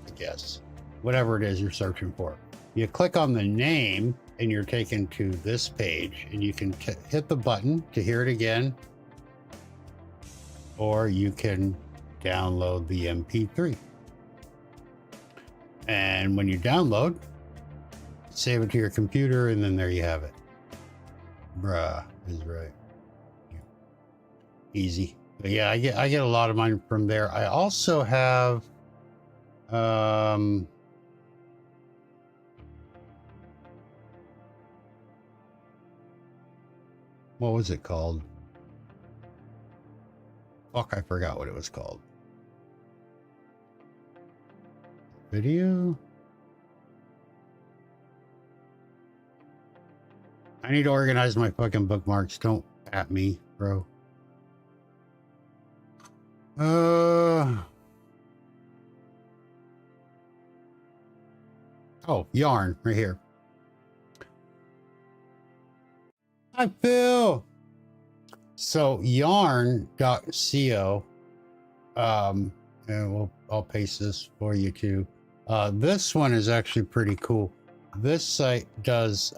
I guess. Whatever it is you're searching for. You click on the name, and you're taken to this page, and you can hit the button to hear it again. Or you can download the MP3. And when you download, save it to your computer, and then there you have it. Bruh is right. Easy. But yeah, I get a lot of mine from there. I also have what was it called? Fuck, I forgot what it was called. Video? I need to organize my fucking bookmarks. Don't at me, bro. Oh, yarn right here. Hi, Phil. So yarn.co, and I'll paste this for you too. This one is actually pretty cool. This site does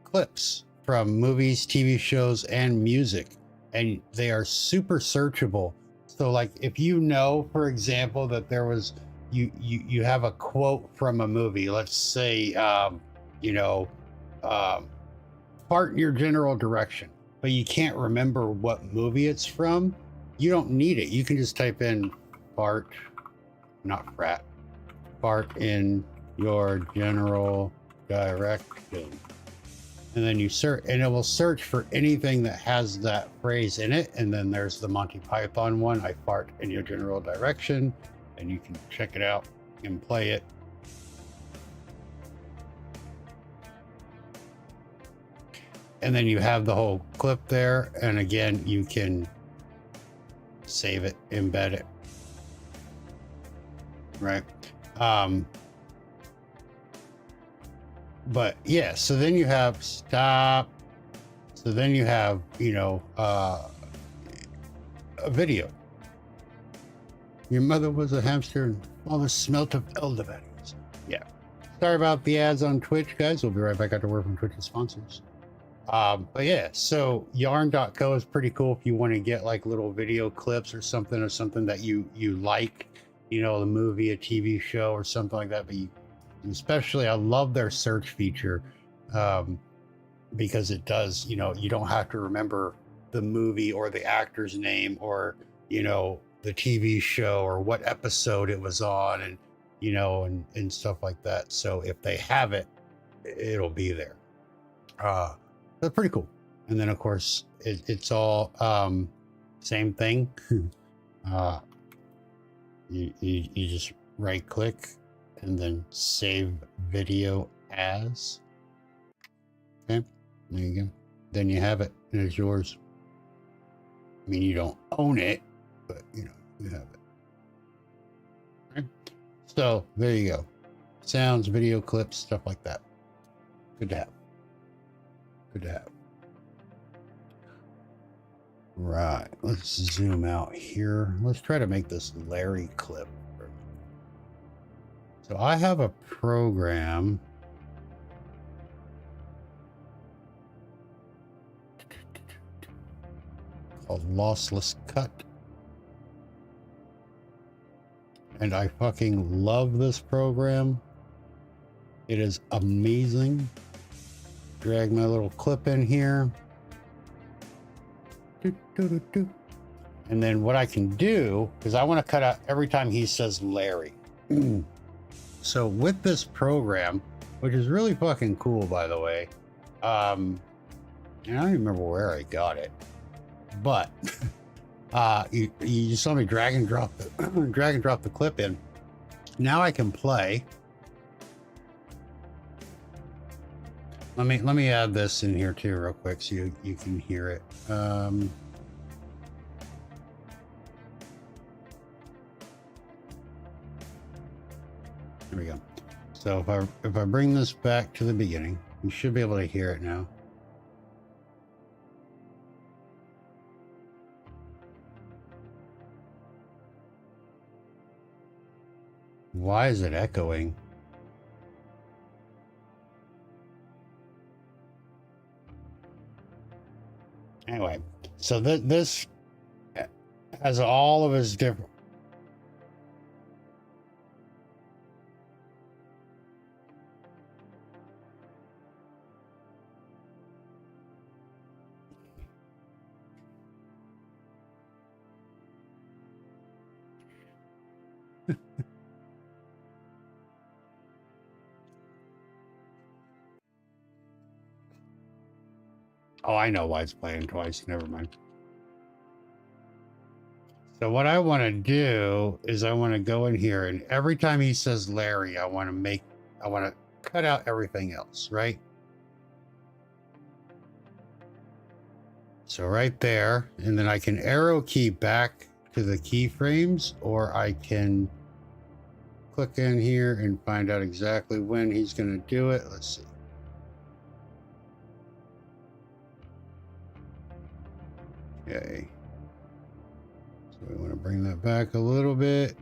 clips from movies, TV shows, and music, and they are super searchable. So like if you know, for example, that there was you have a quote from a movie, let's say fart in your general direction, but you can't remember what movie it's from, you don't need it. You can just type in fart, not frat, fart in your general direction. And then you search, and it will search for anything that has that phrase in it. And then there's the Monty Python one, I fart in your general direction, and you can check it out and play it. And then you have the whole clip there. And again, you can save it, embed it. Right. But yeah, so then you have stop. So then you have, a video. Your mother was a hamster and father smelt of elderberries. Yeah. Sorry about the ads on Twitch, guys. We'll be right back after word from Twitch sponsors. But yeah, so yarn.co is pretty cool if you want to get like little video clips or something that you like, the movie, a TV show or something like that. But especially I love their search feature, because it does, you don't have to remember the movie or the actor's name or, the TV show or what episode it was on, and, and stuff like that. So if they have it, it'll be there. That's pretty cool. And then of course it's all same thing. You just right click and then save video as. Okay, there you go. Then you have it and it's yours. I mean, you don't own it, but you have it. Okay. So there you go. Sounds, video clips, stuff like that. Good to have. Good to have. Right, let's zoom out here. Let's try to make this Larry clip. So I have a program called Lossless Cut. And I fucking love this program. It is amazing. Drag my little clip in here. And then what I can do is I want to cut out every time he says Larry. So with this program, which is really fucking cool, by the way, and I don't even remember where I got it, but you just let me drag and drop the clip in. Now I can play. Let me add this in here too real quick so you can hear it. Here we go. So if I bring this back to the beginning, you should be able to hear it now. Why is it echoing? Anyway, so this has all of his different. Oh, I know why it's playing twice. Never mind. So what I want to do is I want to go in here, and every time he says Larry, I want to cut out everything else, right? So right there, and then I can arrow key back to the keyframes, or I can click in here and find out exactly when he's going to do it. Let's see. Okay. So we want to bring that back a little bit.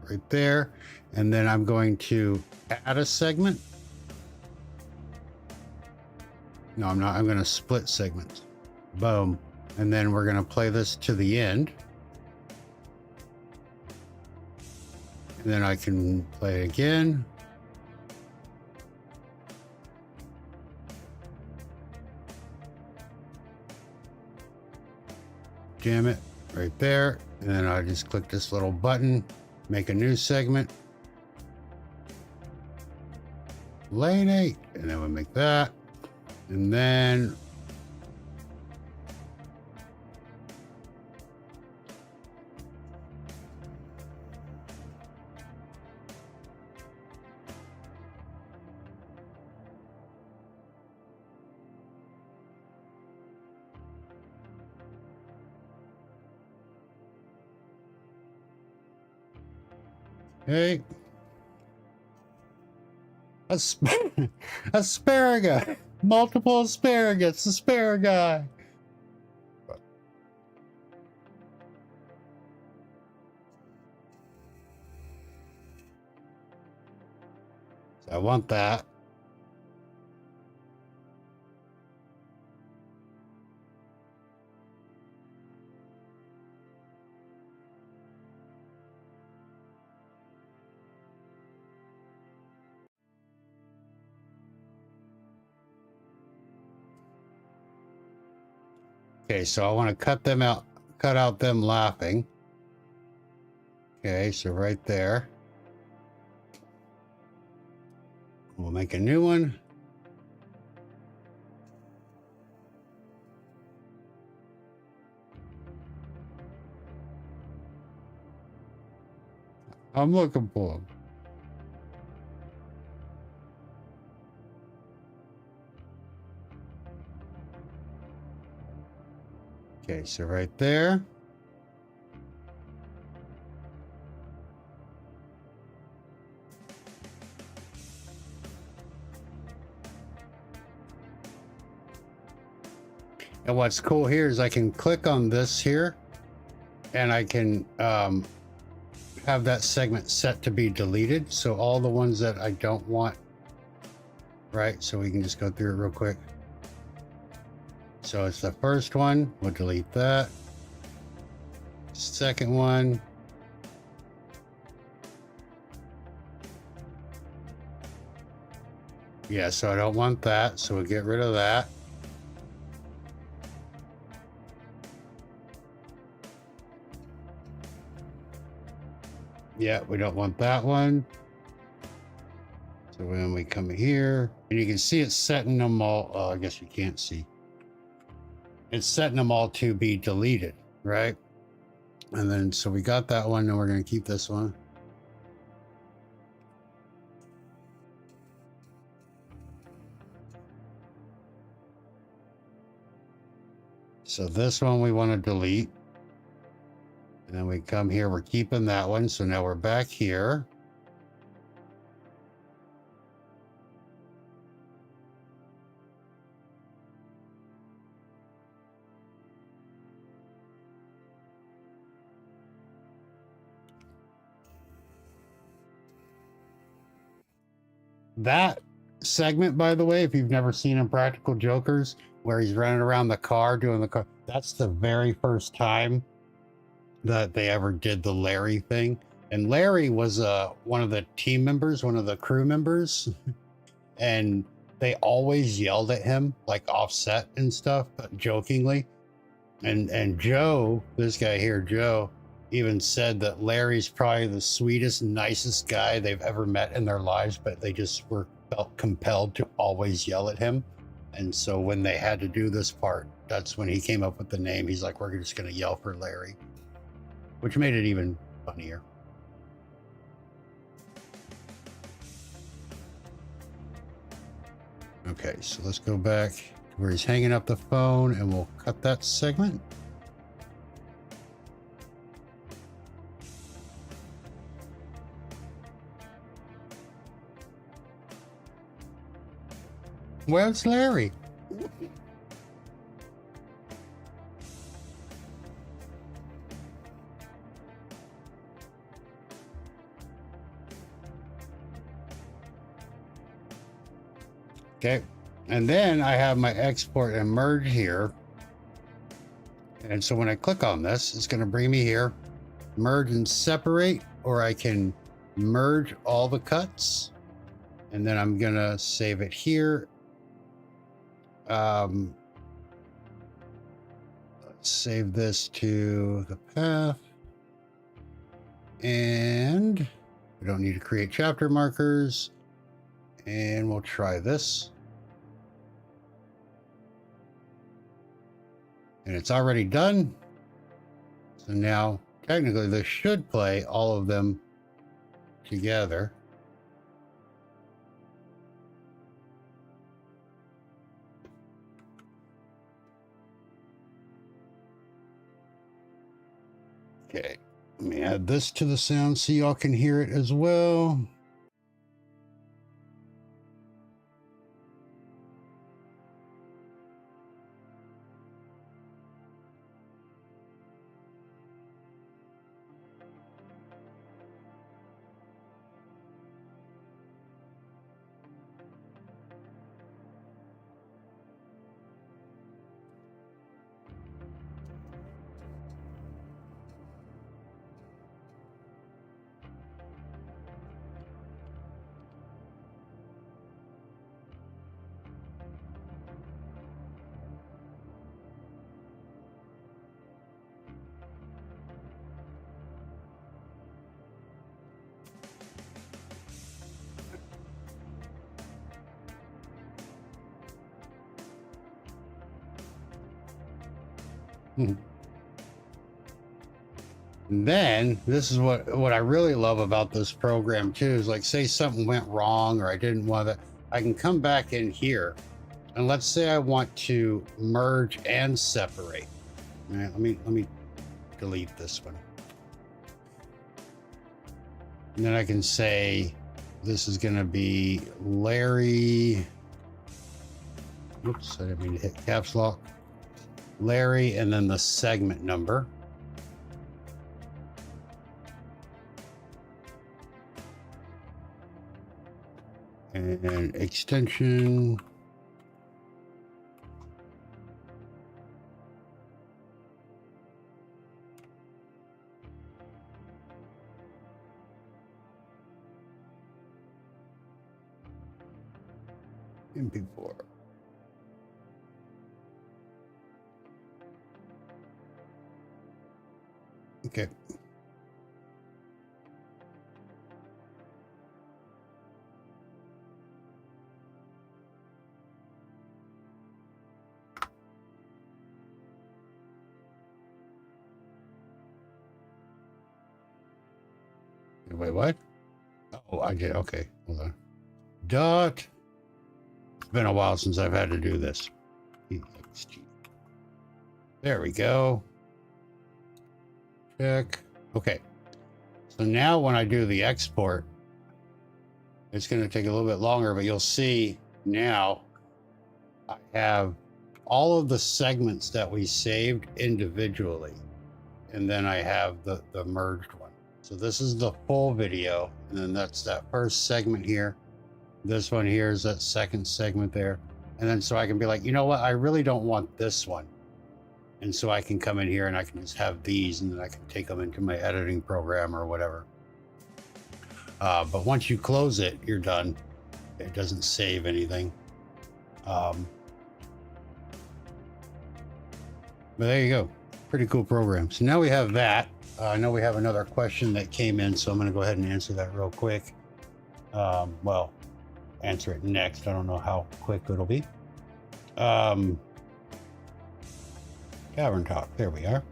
Right there. And then I'm going to add a segment. No, I'm not. I'm going to split segments. Boom. And then we're going to play this to the end. And then I can play it again. Jam it right there, and then I just click this little button, make a new segment, lane 8, and then we'll make that, and then hey, asparagus, multiple asparagus, asparagus. So I want that. Okay, so I want to cut out them laughing. Okay, so right there. We'll make a new one. I'm looking for them. Okay, so right there. And what's cool here is I can click on this here and I can have that segment set to be deleted. So all the ones that I don't want, right? So we can just go through it real quick. So it's the first one, we'll delete that. Second one. Yeah, so I don't want that, so we'll get rid of that. Yeah, we don't want that one. So when we come here, and you can see it's setting them all, I guess you can't see. It's setting them all to be deleted, right? And then, so we got that one, and we're going to keep this one. So this one we want to delete. And then we come here, we're keeping that one. So now we're back here. That segment, by the way, if you've never seen Impractical Jokers, where he's running around the car doing the car, that's the very first time that they ever did the Larry thing. And Larry was one of the team members, one of the crew members, and they always yelled at him, like offset and stuff, but jokingly. And Joe, this guy here, Joe, even said that Larry's probably the sweetest, nicest guy they've ever met in their lives, but they just felt compelled to always yell at him. And so when they had to do this part, that's when he came up with the name. He's like, we're just going to yell for Larry, which made it even funnier. Okay, so let's go back to where he's hanging up the phone, and we'll cut that segment. Where's Larry? Okay, and then I have my export and merge here. And so when I click on this, it's going to bring me here, merge and separate, or I can merge all the cuts. And then I'm going to save it here. Let's save this to the path. And we don't need to create chapter markers. And we'll try this. And it's already done. So now, technically, this should play all of them together. Okay, let me add this to the sound so y'all can hear it as well. Then this is what I really love about this program too, is like, say something went wrong or I didn't want to, I can come back in here and let's say I want to merge and separate. All right, let me delete this one. And then I can say this is going to be Larry. Oops, I didn't mean to hit caps lock. Larry, and then the segment number. And extension. MP4. Okay. Wait, what? Oh, I did. Okay, hold on. Dot. It's been a while since I've had to do this. There we go. Check. Okay. So now when I do the export, it's going to take a little bit longer, but you'll see now I have all of the segments that we saved individually. And then I have the merged one. So this is the full video. And then that's that first segment here. This one here is that second segment there. And then so I can be like, you know what? I really don't want this one. And so I can come in here and I can just have these, and then I can take them into my editing program or whatever. But once you close it, you're done. It doesn't save anything. But there you go. Pretty cool program. So now we have that. I know we have another question that came in, so I'm going to go ahead and answer that real quick. Well, answer it next. I don't know how quick it'll be. Tavern Talk. There we are.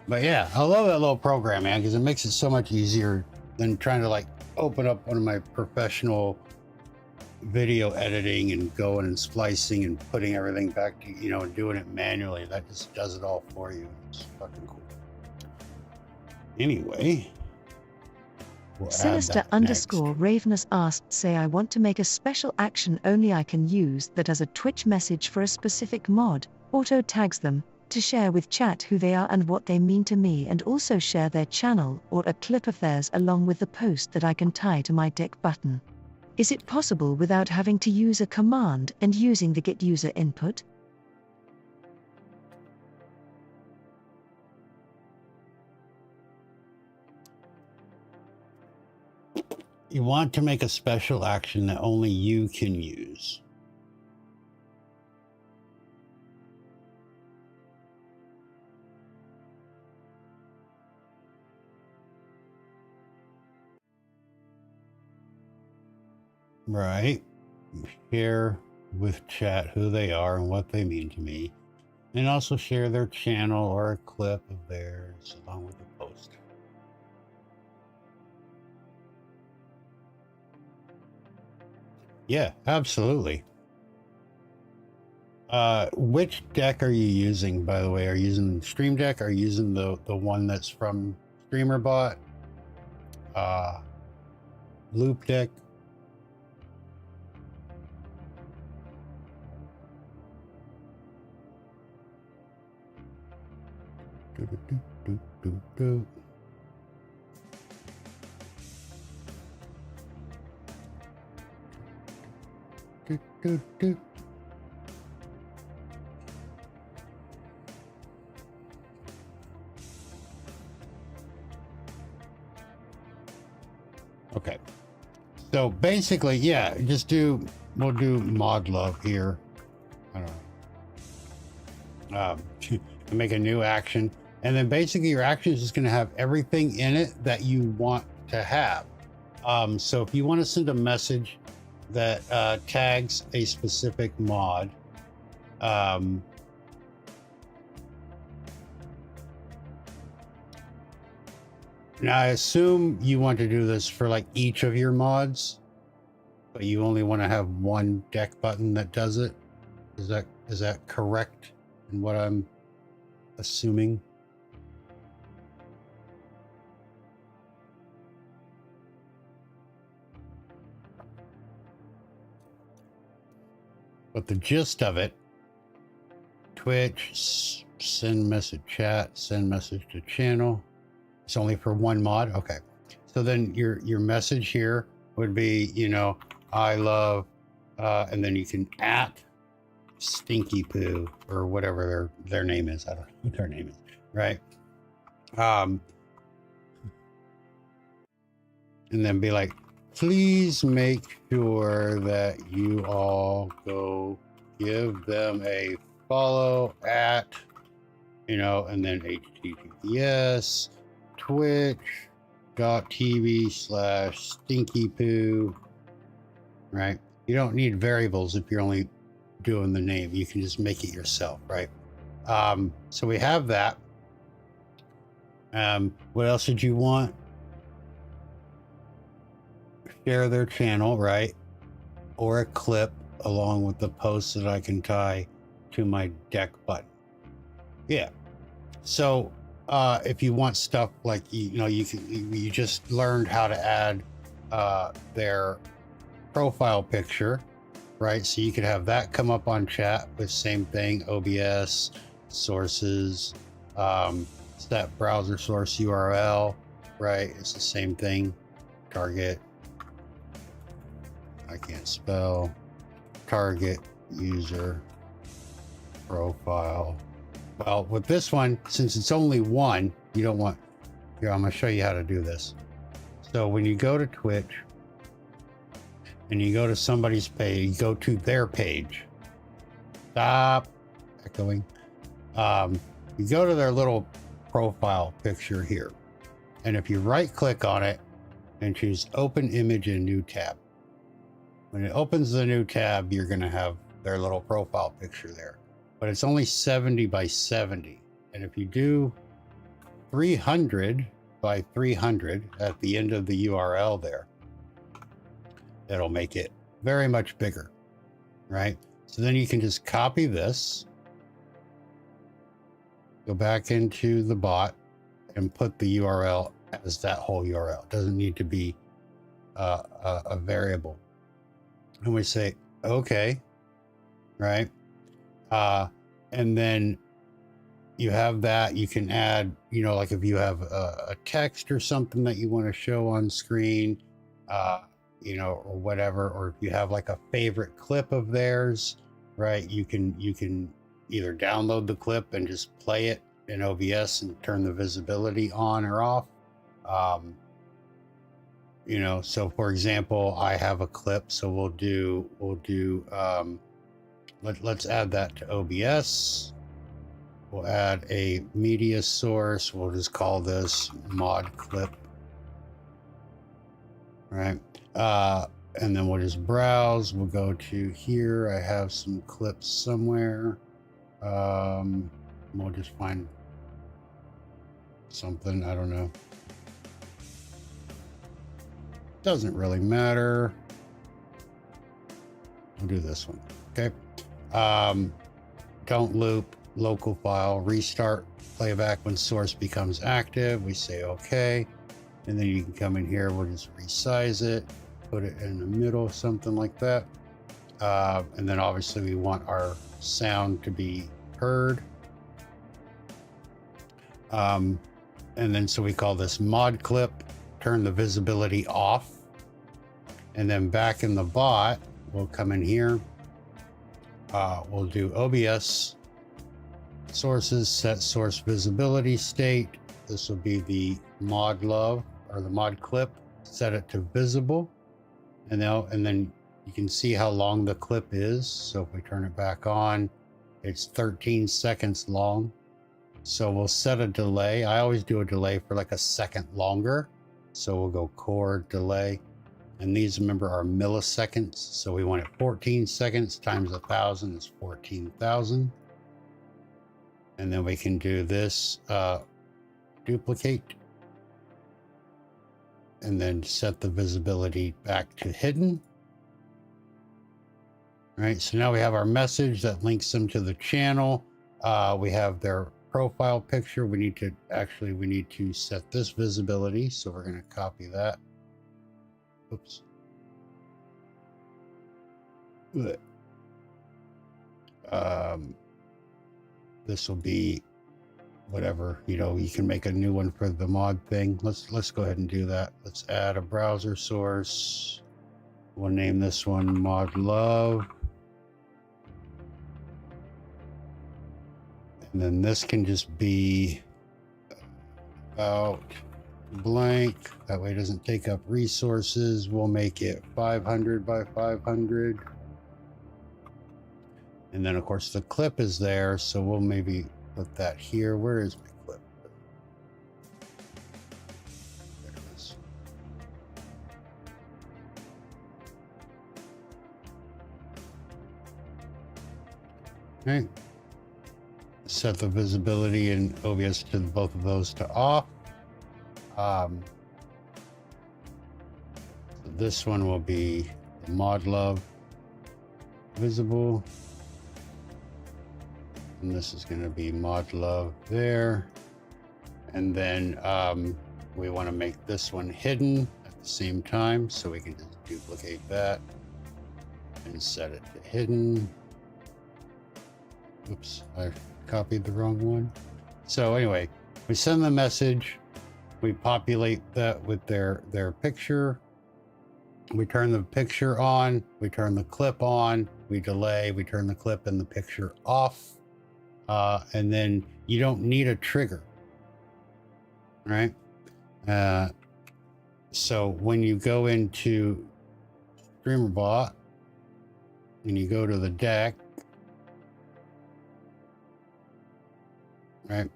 But yeah, I love that little program, man, because it makes it so much easier than trying to like open up one of my professional video editing and going and splicing and putting everything back to, you know, and doing it manually. That just does it all for you. It's fucking cool. Anyway. Sinister _ Ravenous asked, say I want to make a special action only I can use that as a Twitch message for a specific mod, auto tags them, to share with chat who they are and what they mean to me, and also share their channel or a clip of theirs along with the post that I can tie to my deck button. Is it possible without having to use a command and using the get user input? You want to make a special action that only you can use. Right. Share with chat who they are and what they mean to me. And also share their channel or a clip of theirs along with the post. Yeah, absolutely. Which deck are you using, by the way? Are you using Stream Deck? Are you using the one that's from StreamerBot? Loop Deck? Do. Okay. So basically, yeah, we'll do mod love here. I don't know. Make a new action. And then basically your action is just going to have everything in it that you want to have. So if you want to send a message that tags a specific mod, now I assume you want to do this for like each of your mods, but you only want to have one deck button that does it. Is that correct in what I'm assuming? But the gist of it, Twitch, send message chat, send message to channel. It's only for one mod. Okay. So then your message here would be, you know, I love, and then you can at Stinky Poo or whatever their name is. I don't know what their name is. Right. And then be like, please make sure that you all go give them a follow at, you know, and then https twitch.tv/stinkypoo, right? You don't need variables if you're only doing the name. You can just make it yourself, right? So we have that. What else did you want? share their channel, right? Or a clip along with the post that I can tie to my deck button. Yeah. So if you want stuff like, you just learned how to add their profile picture, right? So you could have that come up on chat with same thing, OBS, sources, that browser source URL, right? It's the same thing. Target, I can't spell, target user profile. Well, with this one, since it's only one, you don't want, here, I'm going to show you how to do this. So when you go to Twitch and you go to somebody's page, you go to their page, stop echoing. You go to their little profile picture here. And if you right click on it and choose open image in new tab, when it opens the new tab, you're going to have their little profile picture there, but it's only 70 by 70. And if you do 300 by 300 at the end of the URL there, it'll make it very much bigger, right? So then you can just copy this, go back into the bot and put the URL as that whole URL. It doesn't need to be a variable. And we say, okay, right? And then you have that, you can add, like if you have a text or something that you want to show on screen, or whatever, or if you have like a favorite clip of theirs, right? You can either download the clip and just play it in OBS and turn the visibility on or off. So for example, I have a clip, so let's add that to OBS. We'll add a media source. We'll just call this mod clip. Right. And then we'll just browse. We'll go to here. I have some clips somewhere. We'll just find something. I don't know. Doesn't really matter. We'll do this one. Okay. Don't loop, local file, restart playback when source becomes active. We say okay. And then you can come in here. We'll just resize it, put it in the middle, something like that. And then obviously we want our sound to be heard. And then so we call this mod clip, turn the visibility off. And then back in the bot, we'll come in here. We'll do OBS sources, set source visibility state. This will be the mod love or the mod clip. Set it to visible, and then you can see how long the clip is. So if we turn it back on, it's 13 seconds long. So we'll set a delay. I always do a delay for like a second longer. So we'll go core delay. And these, remember, are milliseconds. So we want it 14 seconds times 1,000 is 14,000. And then we can do this, duplicate. And then set the visibility back to hidden. All right, so now we have our message that links them to the channel. We have their profile picture. We need to set this visibility. So we're going to copy that. Oops. This will be whatever, you can make a new one for the mod thing. Let's go ahead and do that. Let's add a browser source. We'll name this one mod love. And then this can just be about blank. That way it doesn't take up resources. We'll make it 500 by 500. And then of course the clip is there. So we'll maybe put that here. Where is my clip? There it is. Okay. Set the visibility in OBS to both of those to off. this one will be mod love visible. And this is going to be mod love there. And then we want to make this one hidden at the same time. So we can just duplicate that and set it to hidden. Oops, I copied the wrong one. So anyway, we send the message. We populate that with their picture. We turn the picture on. We turn the clip on. We delay. We turn the clip and the picture off. And then you don't need a trigger, right? So when you go into StreamerBot and you go to the deck, right?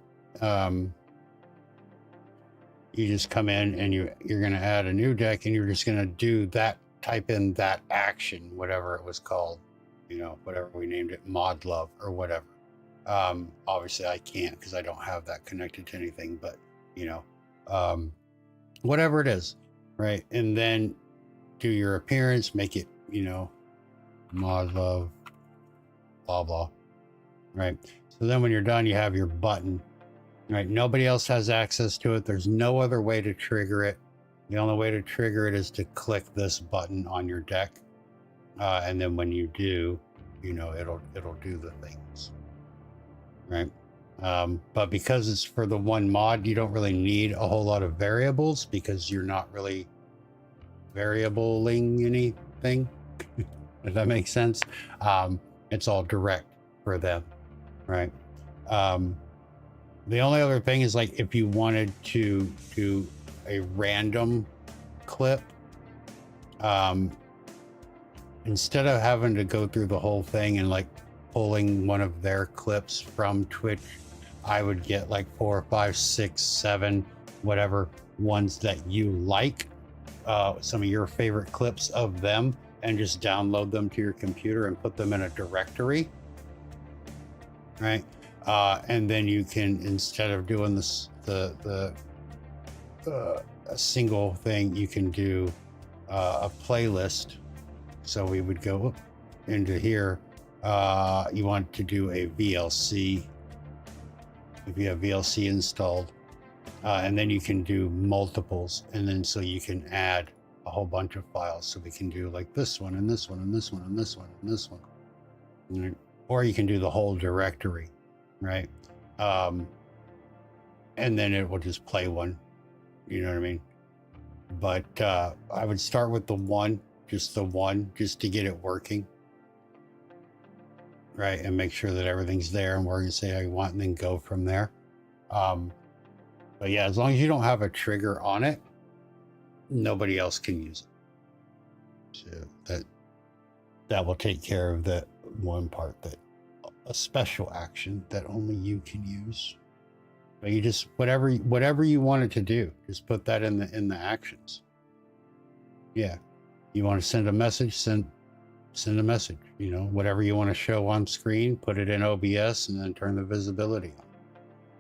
You just come in and you're going to add a new deck, and you're just going to do that, type in that action, whatever it was called, you know, whatever we named it, mod love or whatever. Obviously I can't because I don't have that connected to anything, but you know, whatever it is, right? And then do your appearance, make it, you know, mod love, blah, blah, right? So then when you're done, you have your button, right? Nobody else has access to it. There's no other way to trigger it. The only way to trigger it is to click this button on your deck. And then when you do, you know, it'll do the things, right? But because it's for the one mod, you don't really need a whole lot of variables because you're not really variabling anything. If that makes sense. It's all direct for them, right? The only other thing is, like, if you wanted to do a random clip, instead of having to go through the whole thing and like pulling one of their clips from Twitch, I would get like 4, 5, 6, 7, whatever ones that you like, some of your favorite clips of them, and just download them to your computer and put them in a directory, right? And then you can, instead of doing this, a single thing, you can do a playlist. So we would go into here. You want to do a VLC, if you have VLC installed, and then you can do multiples, and then so you can add a whole bunch of files. So we can do like this one and this one and this one and this one and this one, right? Or you can do the whole directory, right? And then it will just play one, you know what I mean? But I would start with the one, just to get it working, right? And make sure that everything's there and where you say how you want, and then go from there. But yeah, as long as you don't have a trigger on it, nobody else can use it. So that will take care of that one part, that a special action that only you can use. But you just, whatever you want it to do, just put that in the actions. Yeah. You want to send a message, send a message, you know, whatever you want to show on screen, put it in OBS and then turn the visibility on.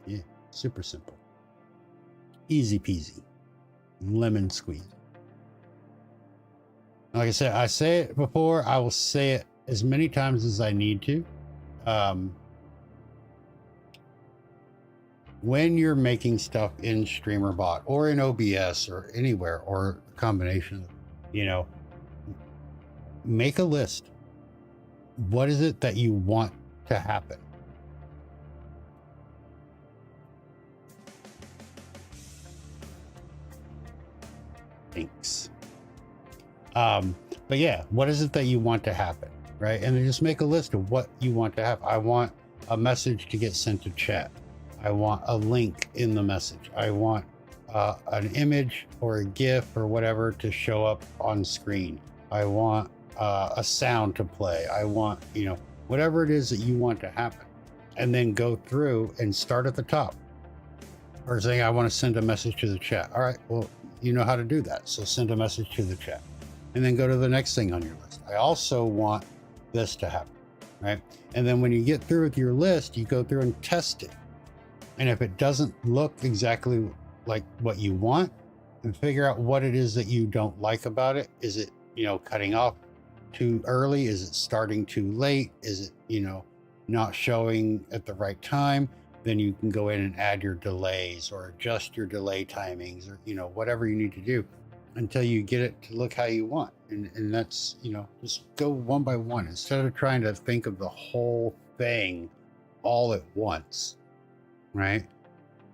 Yeah. Super simple. Easy peasy. Lemon squeeze. Like I said, I say it before, I will say it as many times as I need to. When you're making stuff in StreamerBot or in OBS or anywhere, or a combination, you know, make a list. What is it that you want to happen? Thanks. But yeah, what is it that you want to happen, right? And then just make a list of what you want to have. I want a message to get sent to chat. I want a link in the message. I want an image or a GIF or whatever to show up on screen. I want a sound to play. I want, you know, whatever it is that you want to happen. And then go through and start at the top. Or saying, I want to send a message to the chat. All right, well, you know how to do that. So send a message to the chat. And then go to the next thing on your list. I also want this to happen, right? And then when you get through with your list, you go through and test it. And if it doesn't look exactly like what you want, and figure out what it is that you don't like about it. Is it, cutting off too early? Is it starting too late? Is it, not showing at the right time? Then you can go in and add your delays or adjust your delay timings or, whatever you need to do until you get it to look how you want. And that's, just go one by one instead of trying to think of the whole thing all at once, right?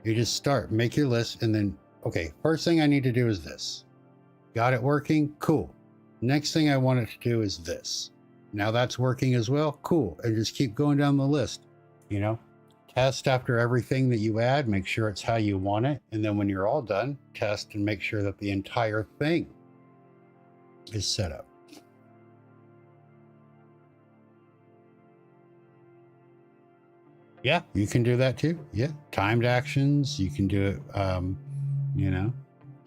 You just start, make your list, and then, okay, first thing I need to do is this. Got it working? Cool. Next thing I want it to do is this. Now that's working as well? Cool. And just keep going down the list, Test after everything that you add, make sure it's how you want it. And then when you're all done, test and make sure that the entire thing is set up. Yeah, you can do that too. Yeah, timed actions, you can do it, and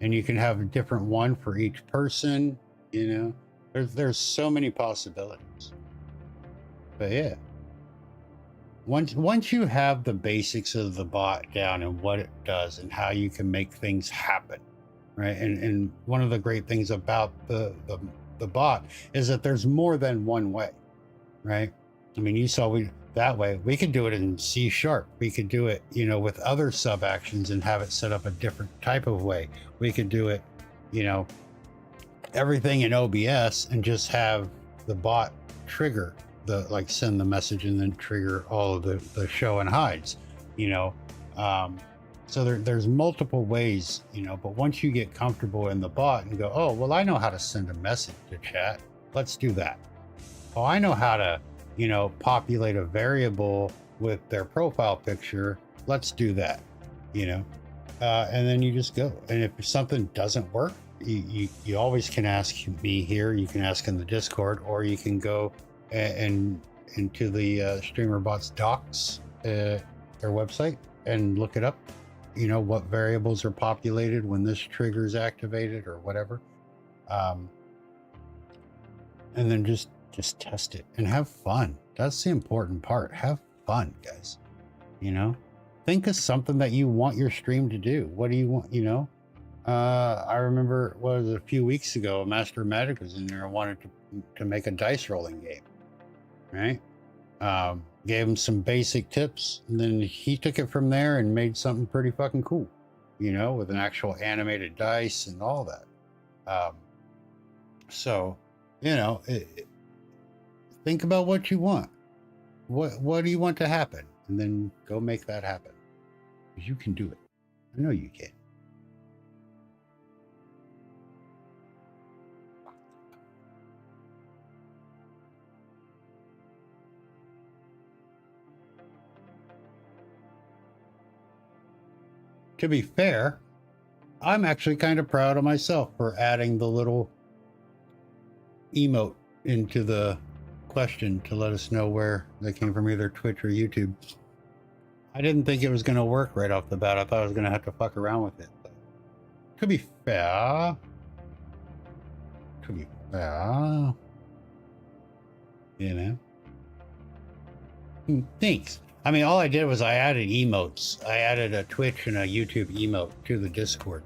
you can have a different one for each person, There's so many possibilities. But yeah. Once you have the basics of the bot down and what it does and how you can make things happen, right? And one of the great things about the bot is that there's more than one way, right? I mean, you saw we could do it in C#. We could do it, with other sub actions and have it set up a different type of way. We could do it, everything in OBS and just have the bot trigger send the message and then trigger all of the show and hides, so there's multiple ways, but once you get comfortable in the bot and go, oh, well, I know how to send a message to chat. Let's do that. Oh, I know how to, populate a variable with their profile picture. Let's do that, and then you just go. And if something doesn't work, you always can ask me here. You can ask in the Discord, or you can go and into the StreamerBots docs, their website, and look it up. What variables are populated when this trigger is activated or whatever, and then just test it and have fun. That's the important part. Have fun, guys. Think of something that you want your stream to do. What do you want? I remember a few weeks ago, Master Magic was in there and wanted to make a dice rolling game. Right? Gave him some basic tips, and then he took it from there and made something pretty fucking cool, with an actual animated dice and all that. So, think about what you want. What do you want to happen? And then go make that happen. Because you can do it. I know you can. To be fair, I'm actually kind of proud of myself for adding the little emote into the question to let us know where they came from, either Twitch or YouTube. I didn't think it was going to work right off the bat. I thought I was going to have to fuck around with it. But to be fair, thanks. I mean, all I did was I added emotes. I added a Twitch and a YouTube emote to the Discord,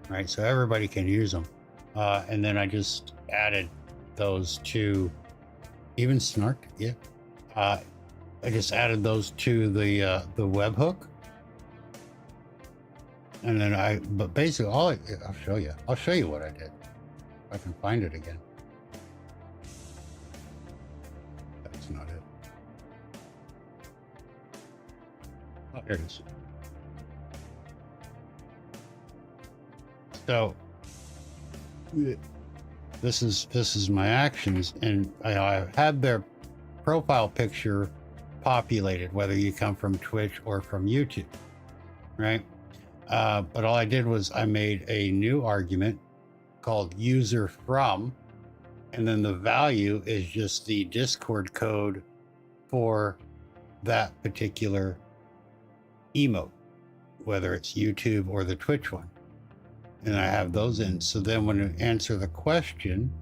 right? So everybody can use them. And then I just added those to, even Snark, yeah. I just added those to the webhook. And then but basically I'll show you what I did. If I can find it again. That's not it. Oh, here it is. So this is my actions, and I had their profile picture populated, whether you come from Twitch or from YouTube, right? But all I did was I made a new argument called user from, and then the value is just the Discord code for that particular emote, whether it's YouTube or the Twitch one. And I have those in. So then when you answer the question,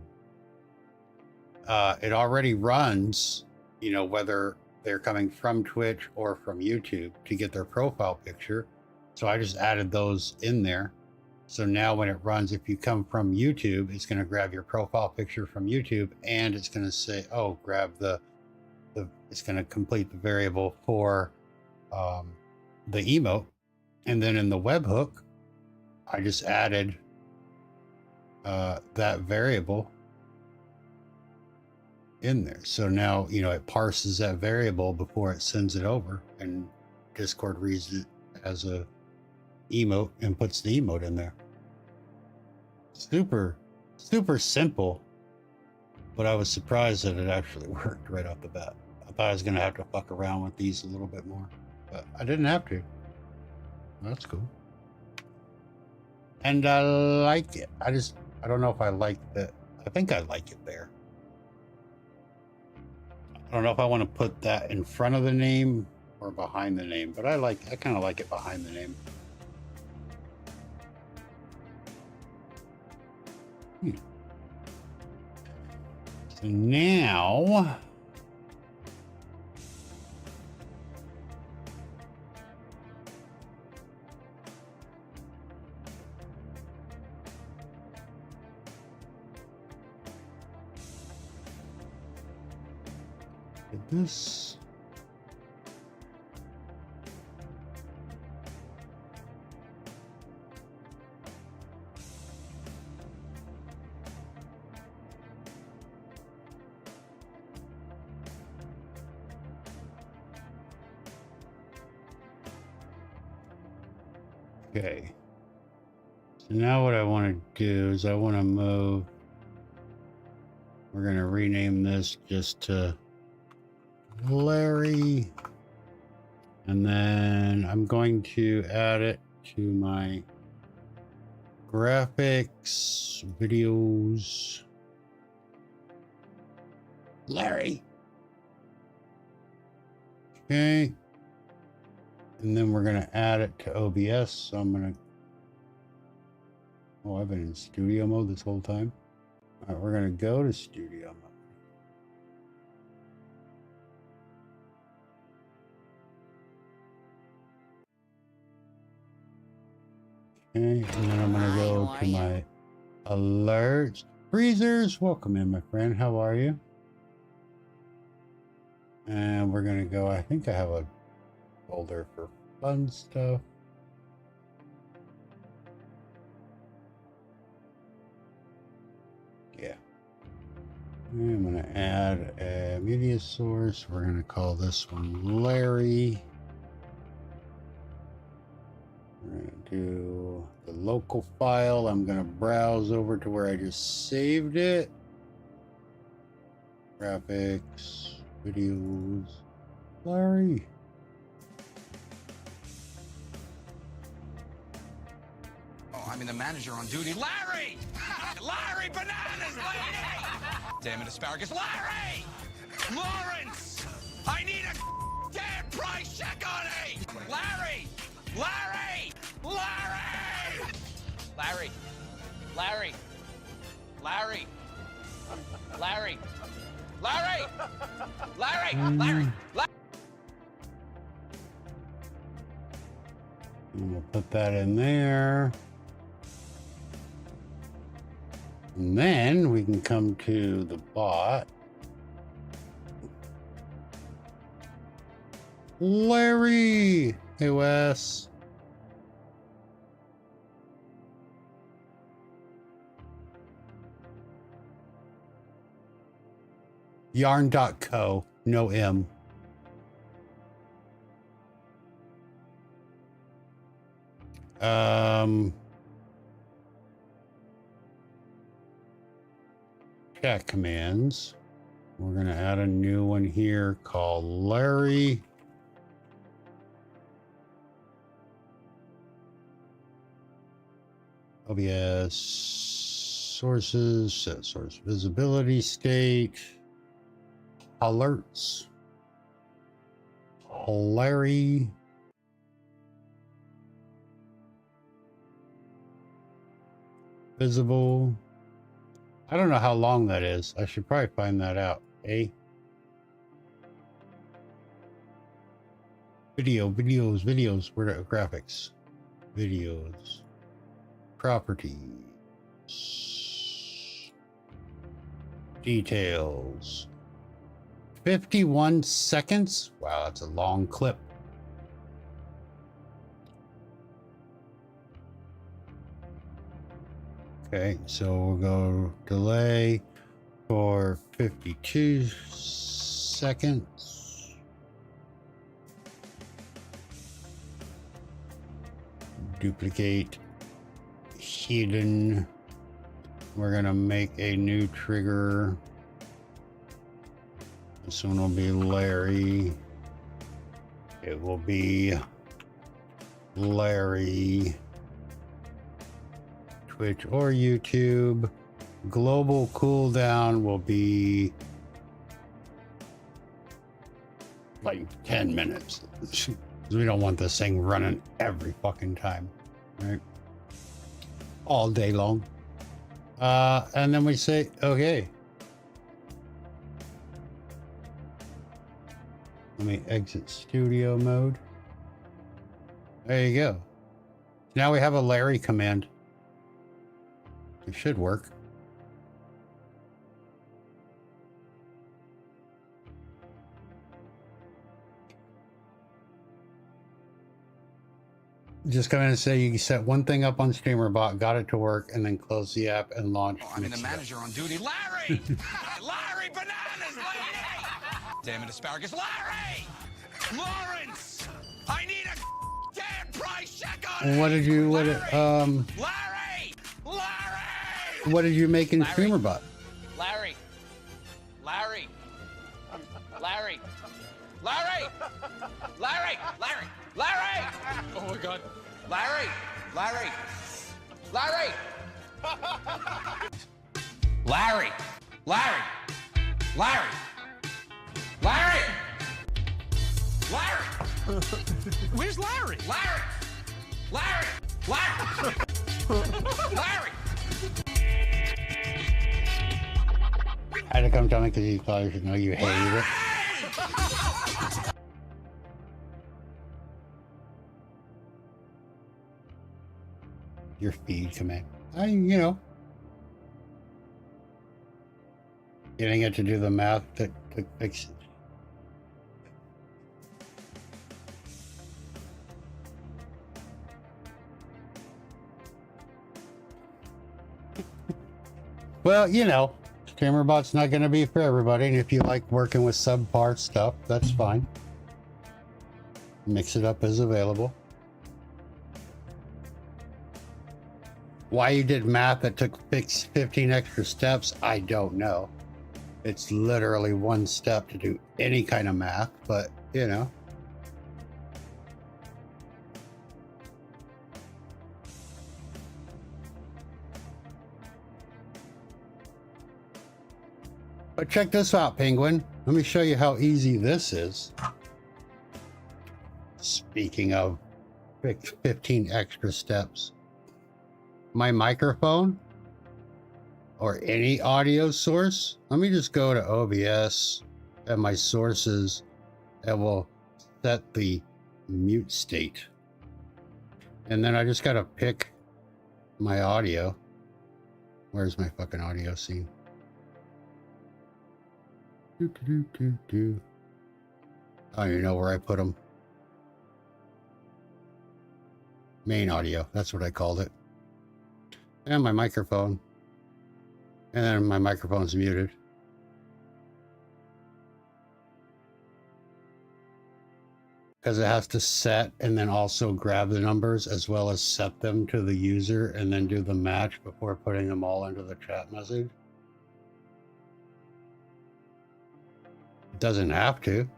it already runs, whether they're coming from Twitch or from YouTube to get their profile picture. So I just added those in there. So now when it runs, if you come from YouTube, it's going to grab your profile picture from YouTube, and it's going to say, oh, grab it's going to complete the variable for the emote. And then in the webhook, I just added that variable in there. So now, it parses that variable before it sends it over, and Discord reads it as a emote and puts the emote in there. Super simple, but I was surprised that it actually worked right off the bat. I thought I was going to have to fuck around with these a little bit more, but I didn't have to. That's cool. And I like it. I don't know if I like that. I think I like it there. I don't know if I want to put that in front of the name or behind the name, but I kind of like it behind the name. So now this. Okay. So now what I want to do is I want to move. We're going to rename this just to Larry. And then I'm going to add it to my graphics, videos. Larry. Okay. And then we're going to add it to OBS. So I'm going to... Oh, I've been in studio mode this whole time. All right, we're going to go to studio mode. Okay, and then I'm going to go to my alerts. Freezers, welcome in, my friend. How are you? And we're going to go, I think I have a folder for fun stuff. Yeah. I'm going to add a media source. We're going to call this one Larry. We're going to do the local file. I'm going to browse over to where I just saved it. Graphics, videos, Larry. I'm the manager on duty. Larry! Larry, bananas, lady! Damn it, asparagus. Larry! Lawrence! I need a damn price check on it! Larry! Larry! Larry! Larry! Larry! Larry! Larry! Larry! Larry! Larry! And we'll put that in there. And then we can come to the bot. Larry! Hey, Wes. Yarn.co, no M. Chat commands. We're going to add a new one here called Larry. OBS sources, set source visibility state, alerts, Larry. Visible. I don't know how long that is. I should probably find that out. Videos. Where are graphics? Videos. properties, details. 51 seconds. Wow, that's a long clip. Okay, so we'll go delay for 52 seconds. Duplicate hidden. We're gonna make a new trigger. This one will be Larry. It will be Larry. Twitch or YouTube. Global cooldown will be like 10 minutes. We don't want this thing running every fucking time, right? All day long. And then we say, okay. Let me exit studio mode. There you go. Now we have a Larry command. It should work. Just come in and say you set one thing up on StreamerBot, got it to work, and then close the app and launch. Oh, I mean, the manager on duty, Larry! Larry Bananas, lady! Damn it, asparagus, Larry! Lawrence! I need a damn price check on it! What did you, Larry! Larry! What did you make in StreamerBot? Larry! Larry! Larry! Larry! Larry! Larry! Larry! Oh my God! Larry! Larry! Larry! Larry! Larry! Larry! Larry! Larry! Where's Larry? Larry! Larry! Larry! Larry! I had to come tell me because you thought you know you hated it. Your feed command. You know. Getting it to do the math to fix it. Well, you know, StreamerBot's not going to be for everybody, and if you like working with subpar stuff, that's fine. Mix it up is available. Why you did math that took 15 extra steps, I don't know. It's literally one step to do any kind of math, but you know. But check this out, Penguin. Let me show you how easy this is. Speaking of 15 extra steps. My microphone or any audio source, let me just go to OBS and my sources and we'll set the mute state. And then I just gotta pick my audio. Where's my fucking audio scene? I don't even know where I put them. Main audio, that's what I called it. And my microphone. And then my microphone's muted. Because it has to set and then also grab the numbers as well as set them to the user and then do the match before putting them all into the chat message. It doesn't have to.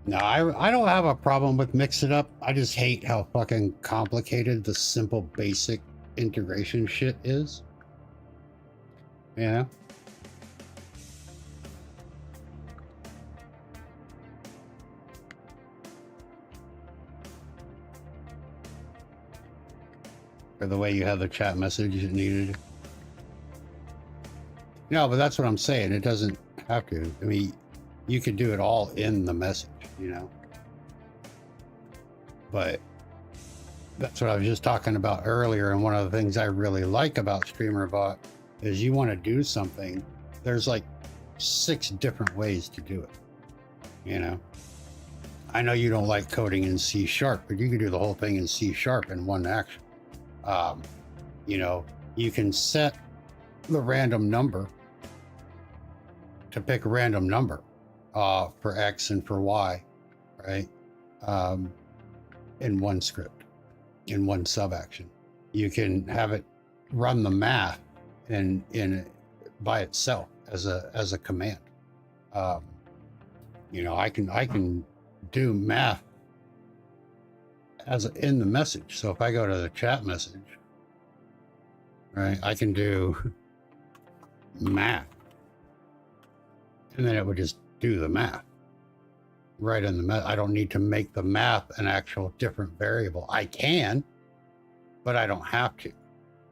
No, I don't have a problem with mix it up. I just hate how fucking complicated the simple basic integration shit is. You know? or the way you have the chat message needed. No, but that's what I'm saying. It doesn't have to. I mean, you could do it all in the message, you know. But that's what I was just talking about earlier. And one of the things I really like about StreamerBot is you want to do something. There's like 6 different ways to do it, you know. I know you don't like coding in C#, but you can do the whole thing in C# in one action. You know, you can set the random number to pick a random number for X and for Y, right? In one script, in one sub action. You can have it run the math in by itself as a command. You know, I can do math in the message. So if I go to the chat message, right, I can do math, and then it would just do the math right in the math. I don't need to make the math an actual different variable. I can, but I don't have to,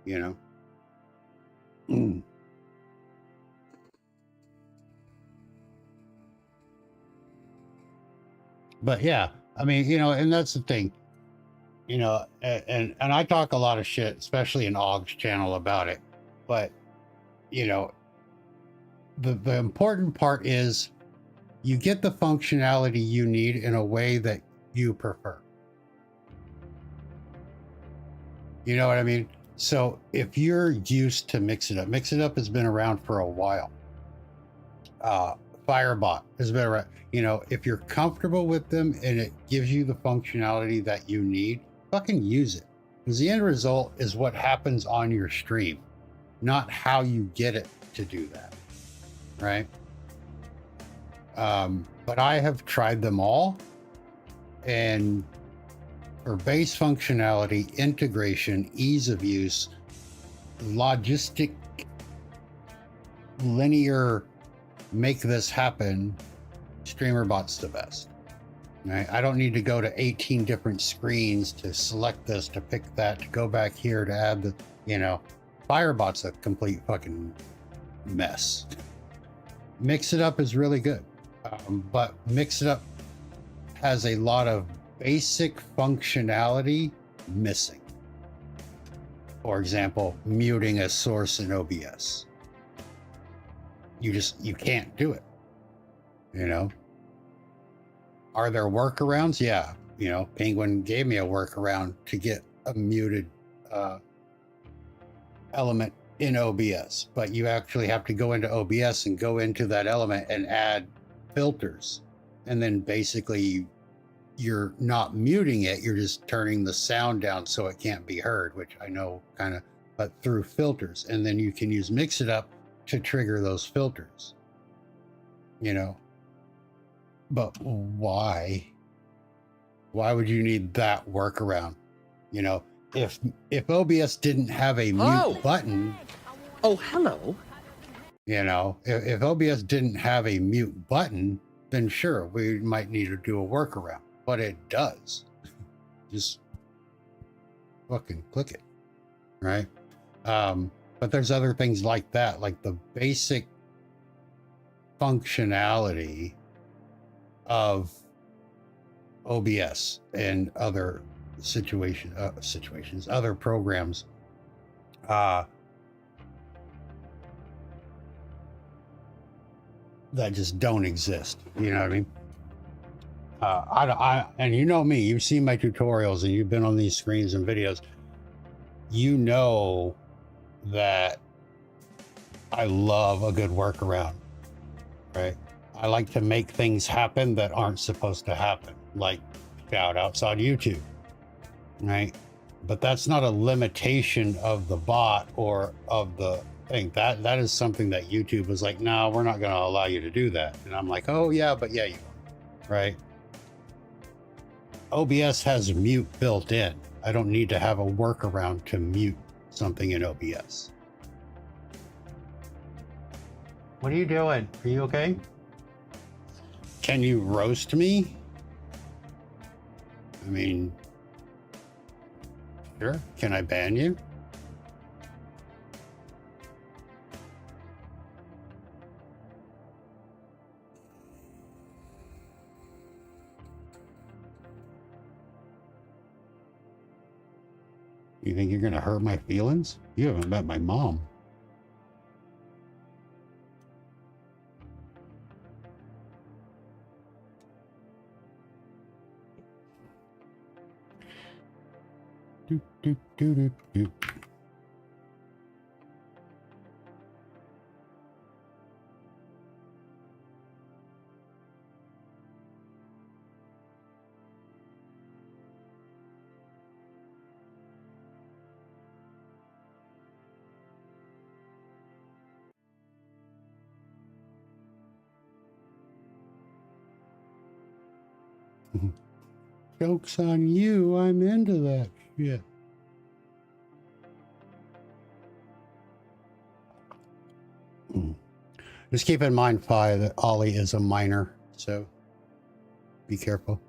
you know. But yeah, I mean, you know, and that's the thing, you know, and I talk a lot of shit, especially in Og's channel about it. But, you know, the important part is you get the functionality you need in a way that you prefer. You know what I mean? So if you're used to Mix It Up has been around for a while. Firebot has been around. You know, if you're comfortable with them and it gives you the functionality that you need, fucking use it. Because the end result is what happens on your stream, not how you get it to do that, right? But I have tried them all, and for base functionality, integration, ease of use, logistic, linear, make this happen, StreamerBot's the best. Right? I don't need to go to 18 different screens to select this, to pick that, to go back here to add the, you know, Firebot's a complete fucking mess. Mix It Up is really good, but Mix It Up has a lot of basic functionality missing. For example, muting a source in OBS. You can't do it, you know. Are there workarounds? Yeah, you know, Penguin gave me a workaround to get a muted element in OBS, but you actually have to go into OBS and go into that element and add filters, and then basically you're not muting it, you're just turning the sound down so it can't be heard, which I know kind of, but through filters, and then you can use Mix It Up to trigger those filters, you know. But why would you need that workaround? You know, if OBS didn't have a mute button. Oh, hello. You know, if OBS didn't have a mute button, then sure, we might need to do a workaround, but it does. Just fucking click it, right? But there's other things like that, like the basic functionality of OBS and other situations, other programs, that just don't exist. You know what I mean? And you know me, you've seen my tutorials and you've been on these screens and videos. You know that I love a good workaround, right? I like to make things happen that aren't supposed to happen, like shout outs on YouTube, right? But that's not a limitation of the bot or of the thing. That is something that YouTube was like, no, we're not going to allow you to do that. And I'm like, oh yeah, but yeah, you are, right? OBS has mute built in. I don't need to have a workaround to mute something in OBS. What are you doing? Are you okay? Can you roast me? I mean, Sure. Can I ban you? You think you're gonna hurt my feelings? You haven't met my mom. Do, do, do, do, do. Joke's on you, I'm into that shit. Just keep in mind, Fi, that Ollie is a minor, so be careful.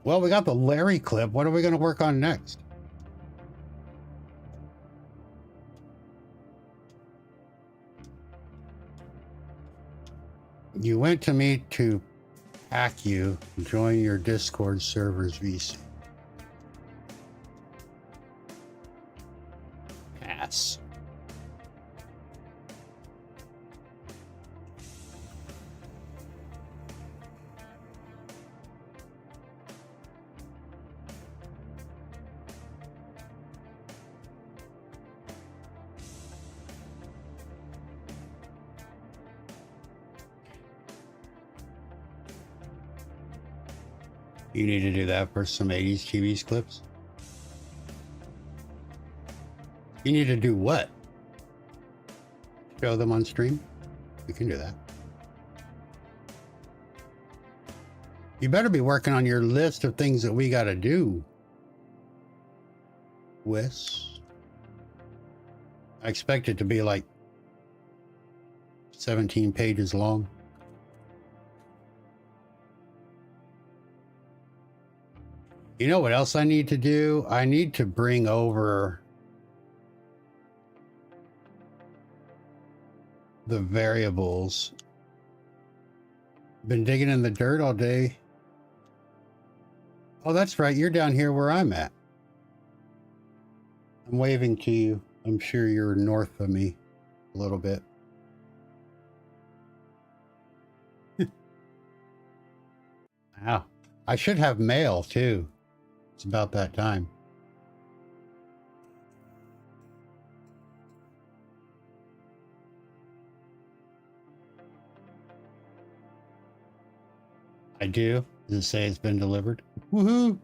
Well, we got the Larry clip. What are we going to work on next? You went to me to hack you, join your Discord server's VC. Pass. You need to do that for some 80s TVs clips? You need to do what? Show them on stream? We can do that. You better be working on your list of things that we gotta do. Wes. I expect it to be like 17 pages long. You know what else I need to do? I need to bring over the variables. Been digging in the dirt all day. Oh, that's right. You're down here where I'm at. I'm waving to you. I'm sure you're north of me a little bit. Wow. I should have mail too. It's about that time. I do. Does it say it's been delivered? Woohoo!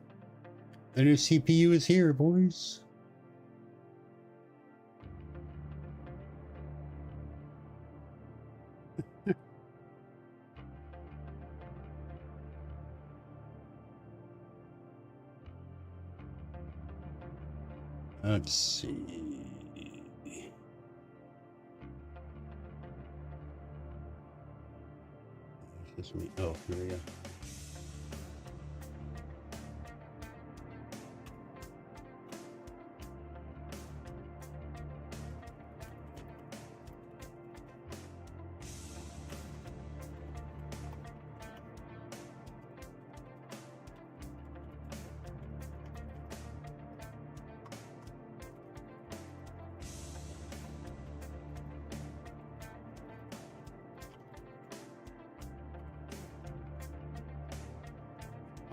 The new CPU is here, boys. Let's see. Is this me? Oh, here we go.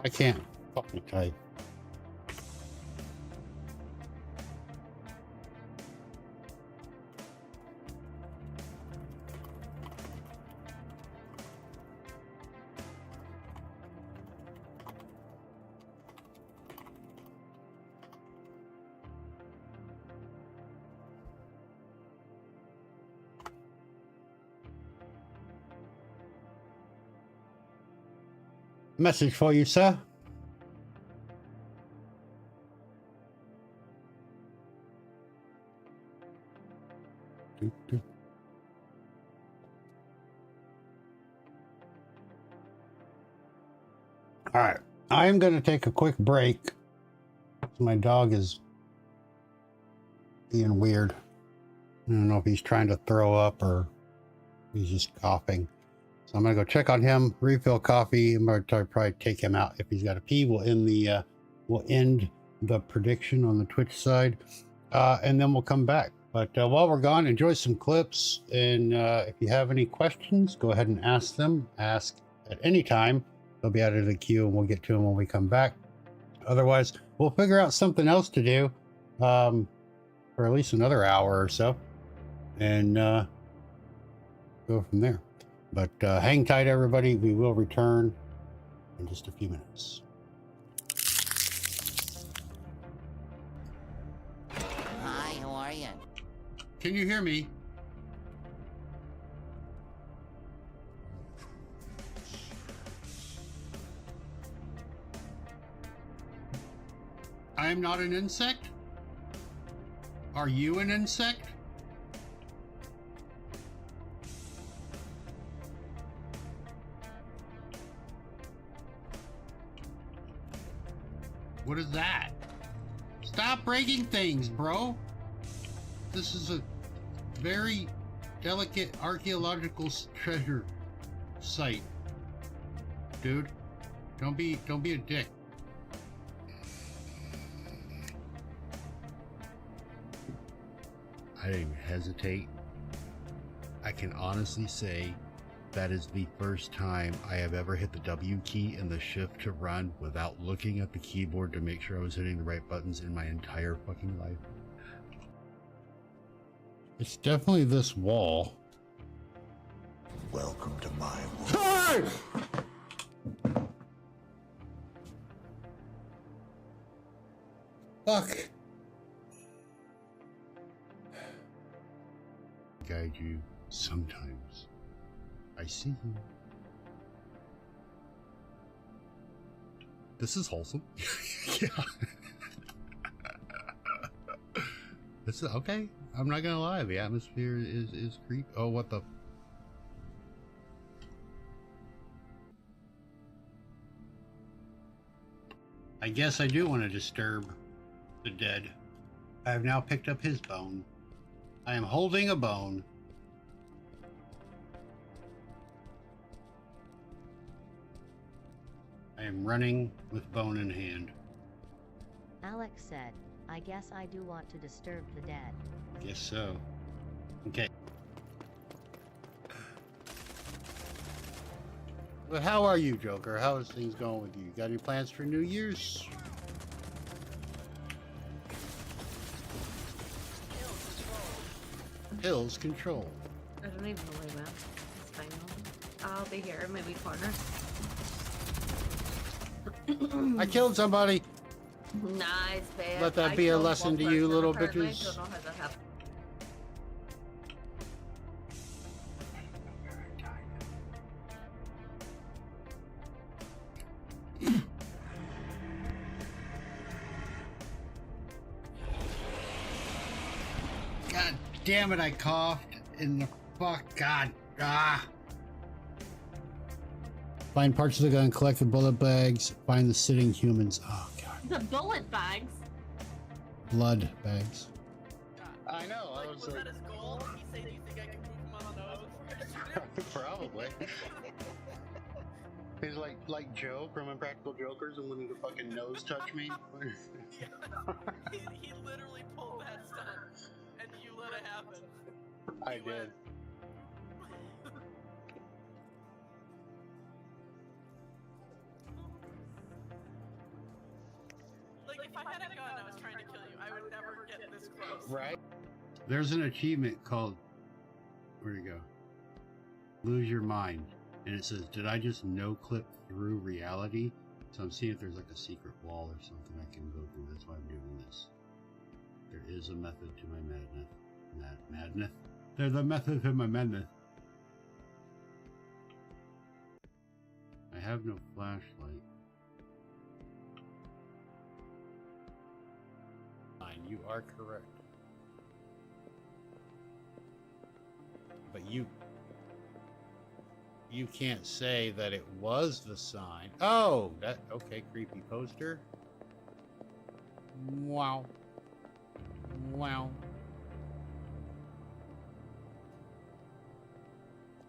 I can't fucking type. Message for you, sir. Alright, I'm going to take a quick break. My dog is being weird. I don't know if he's trying to throw up or he's just coughing. So I'm going to go check on him, refill coffee. I'm going to probably take him out if he's got a pee. We'll end the prediction on the Twitch side, and then we'll come back. But while we're gone, enjoy some clips. And if you have any questions, go ahead and ask them. Ask at any time. They'll be added to the queue, and we'll get to them when we come back. Otherwise, we'll figure out something else to do for at least another hour or so, and go from there. But hang tight, everybody. We will return in just a few minutes. Hi, how are you? Can you hear me? I am not an insect? Are you an insect? What is that? Stop breaking things, bro. This is a very delicate archaeological treasure site. Dude, don't be a dick. I didn't even hesitate. I can honestly say that is the first time I have ever hit the W key and the shift to run without looking at the keyboard to make sure I was hitting the right buttons in my entire fucking life. It's definitely this wall. Welcome to my world. Fuck. Guide you sometimes. I see you. This is wholesome. Yeah. This is okay. I'm not gonna lie. The atmosphere is creepy. Oh, what the? I guess I do want to disturb the dead. I have now picked up his bone. I am holding a bone. I am running with bone in hand. Alex said, I guess I do want to disturb the dead. Guess so. Okay. But how are you, Joker? How is things going with you? Got any plans for New Year's? Hills control. I don't even know where I'm at. It's fine. I'll be here, maybe corner. I killed somebody. Nice, babe. Let that be a lesson to you, little bitches. Don't know how that happened. God damn it, I coughed in the fuck. God. Ah. Find parts of the gun, collect the bullet bags, find the sitting humans. Oh, God. The bullet bags? Blood bags. I know. I was that his goal? He said, "Do you think I can move him on the nose?" Probably. He's like Joe from Impractical Jokers and wanted to fucking nose touch me. he literally pulled that stunt, and you let it happen. I did. Like, if I had a gun I was trying to kill you, I would never get this close. Right? There's an achievement called, where'd it go? Lose Your Mind. And it says, did I just no-clip through reality? So I'm seeing if there's like a secret wall or something I can go through. That's why I'm doing this. There is a method to my madness. Madness? There's a method to my madness. I have no flashlight. Fine, you are correct. But you... you can't say that it was the sign. Oh, that okay, creepy poster. Wow. Wow.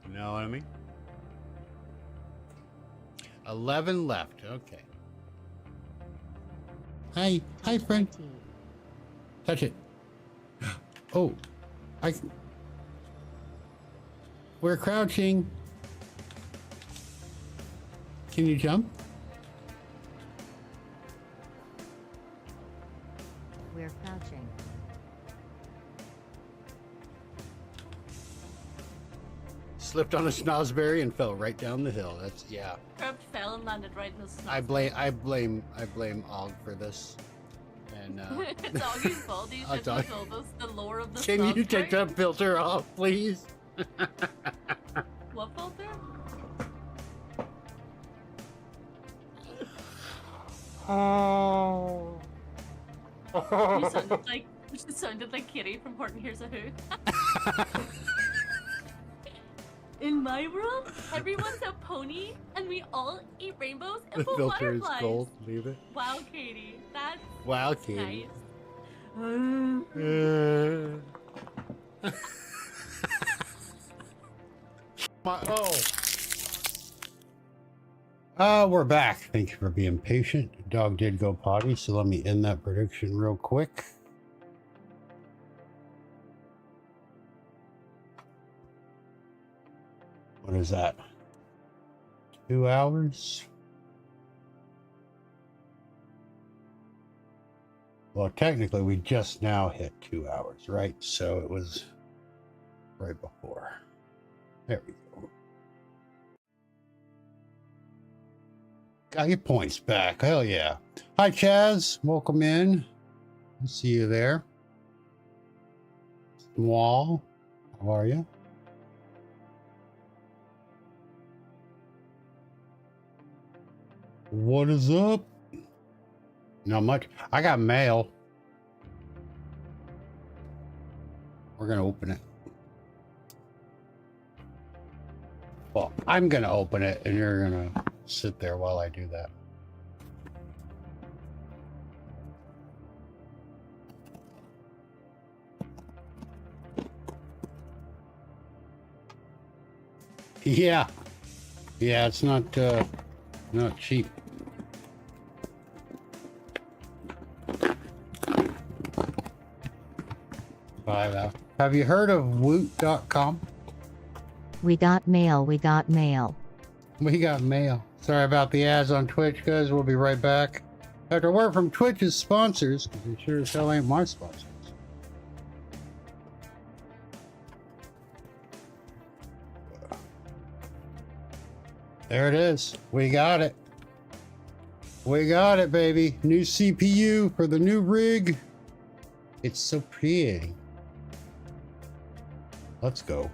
You know what I mean? 11 left. Okay. Hi. Hi, friend. Touch it. Oh. We're crouching. Can you jump? We're crouching. Slipped on a snozberry and fell right down the hill. That's yeah. Herb fell and landed right in the snow. I blame Og for this. And it's Augie's fault. He should have told us the lore of the Can you take that filter off, please? What filter? Oh. You sounded like Kitty from Horton Hears a Who. In my world, everyone's a pony, and we all eat rainbows and The pull filter is fireflies. gold. Leave it. Wow, Katie, that's Wow, Katie. nice. We're back. Thank you for being patient. Dog did go potty, so let me end that prediction real quick. What is that? 2 hours? Well, technically, we just now hit 2 hours, right? So it was right before. There we go. Got your points back. Hell yeah. Hi, Chaz. Welcome in. See you there. Wall. How are you? What is up? Not much. I got mail. We're going to open it. Well, I'm going to open it and you're going to sit there while I do that. Yeah. Yeah, it's not cheap. Have you heard of woot.com? We got mail, we got mail. We got mail. Sorry about the ads on Twitch, guys. We'll be right back. After word from Twitch's sponsors, because they sure as hell ain't my sponsors. There it is. We got it. We got it, baby. New CPU for the new rig. It's so pretty. Let's go.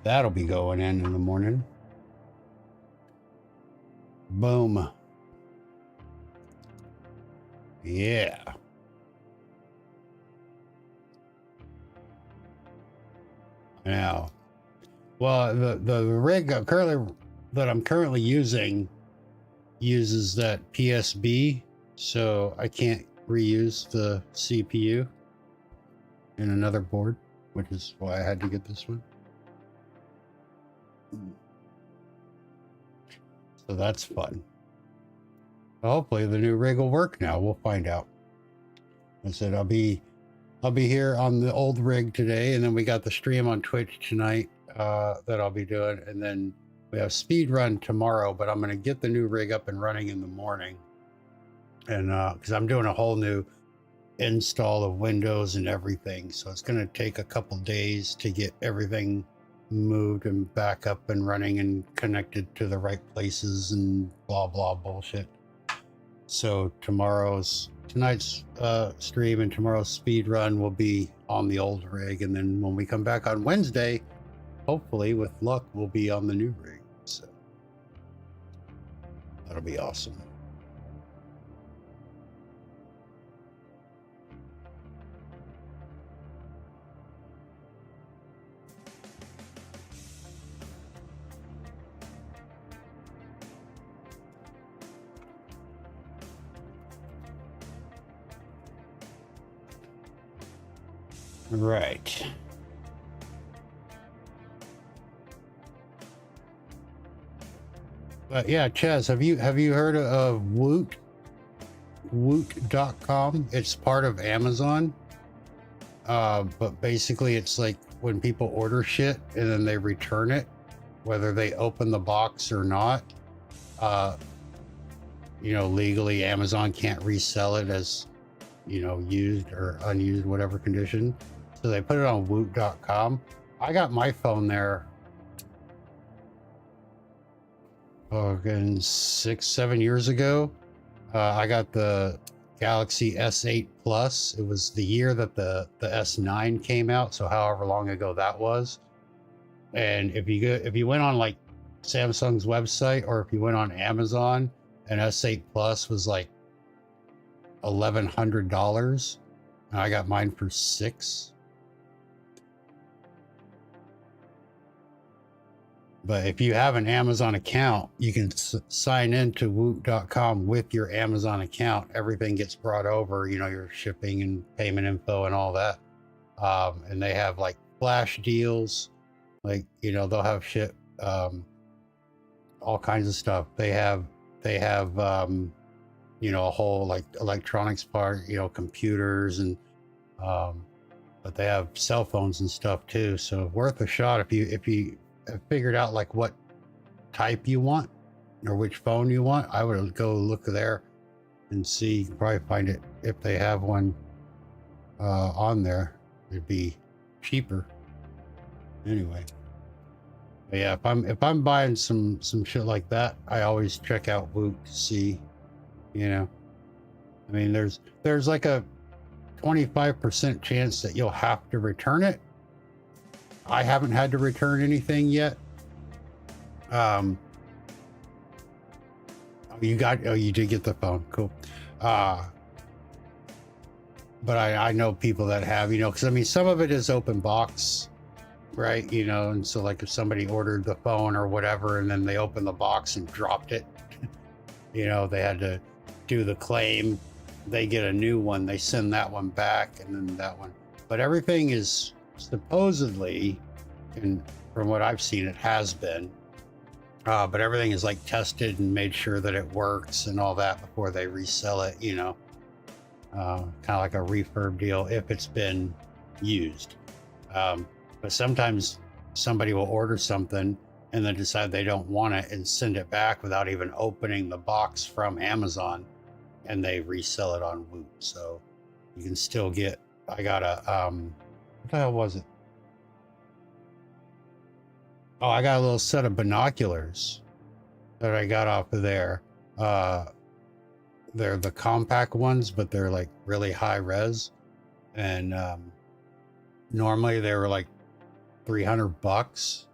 That'll be going in the morning. Boom. Yeah. Now, well, the rig that I'm currently using uses that PSB, so I can't reuse the CPU in another board, which is why I had to get this one. So that's fun. Hopefully the new rig will work now. We'll find out. I said I'll be here on the old rig today, and then we got the stream on Twitch tonight that I'll be doing, and then we have speed run tomorrow, but I'm going to get the new rig up and running in the morning. And because I'm doing a whole new install of Windows and everything, so it's going to take a couple days to get everything moved and back up and running and connected to the right places and blah blah bullshit. So tonight's stream and tomorrow's speed run will be on the old rig, and then when we come back on Wednesday, hopefully with luck, we'll be on the new rig. So that'll be awesome. Right. But yeah, Chaz, have you heard of Woot? Woot.com? It's part of Amazon. But basically it's like when people order shit and then they return it, whether they open the box or not, you know, legally Amazon can't resell it as, you know, used or unused, whatever condition. So they put it on Woot.com. I got my phone there again 6-7 years ago. I got the Galaxy S8 Plus. It was the year that the S9 came out, so however long ago that was. And if you went on like Samsung's website or if you went on Amazon, an S8 Plus was like $1,100, and I got mine for $6. But if you have an Amazon account, you can sign into Woot.com with your Amazon account. Everything gets brought over, you know, your shipping and payment info and all that. And they have like flash deals, like, you know, they'll have shit, all kinds of stuff. They have, you know, a whole like electronics part, you know, computers and, but they have cell phones and stuff too. So worth a shot if you have figured out like what type you want or which phone you want. I would go look there and see. You can probably find it if they have one on there. It'd be cheaper anyway. But yeah, if I'm buying some shit like that, I always check out Woot to see, you know. I mean, there's like a 25% chance that you'll have to return it. I haven't had to return anything yet. You did get the phone. Cool. But I know people that have, you know, because I mean, some of it is open box, right? You know, and so like if somebody ordered the phone or whatever, and then they opened the box and dropped it, you know, they had to do the claim. They get a new one, they send that one back, and then that one. But everything is supposedly, and from what I've seen, it has been. But everything is like tested and made sure that it works and all that before they resell it, you know. Kind of like a refurb deal if it's been used. But sometimes somebody will order something and then decide they don't want it and send it back without even opening the box from Amazon, and they resell it on Woot. So you can still get, I got a, what the hell was it? Oh, I got a little set of binoculars that I got off of there. They're the compact ones, but they're like really high res. And normally they were like $300.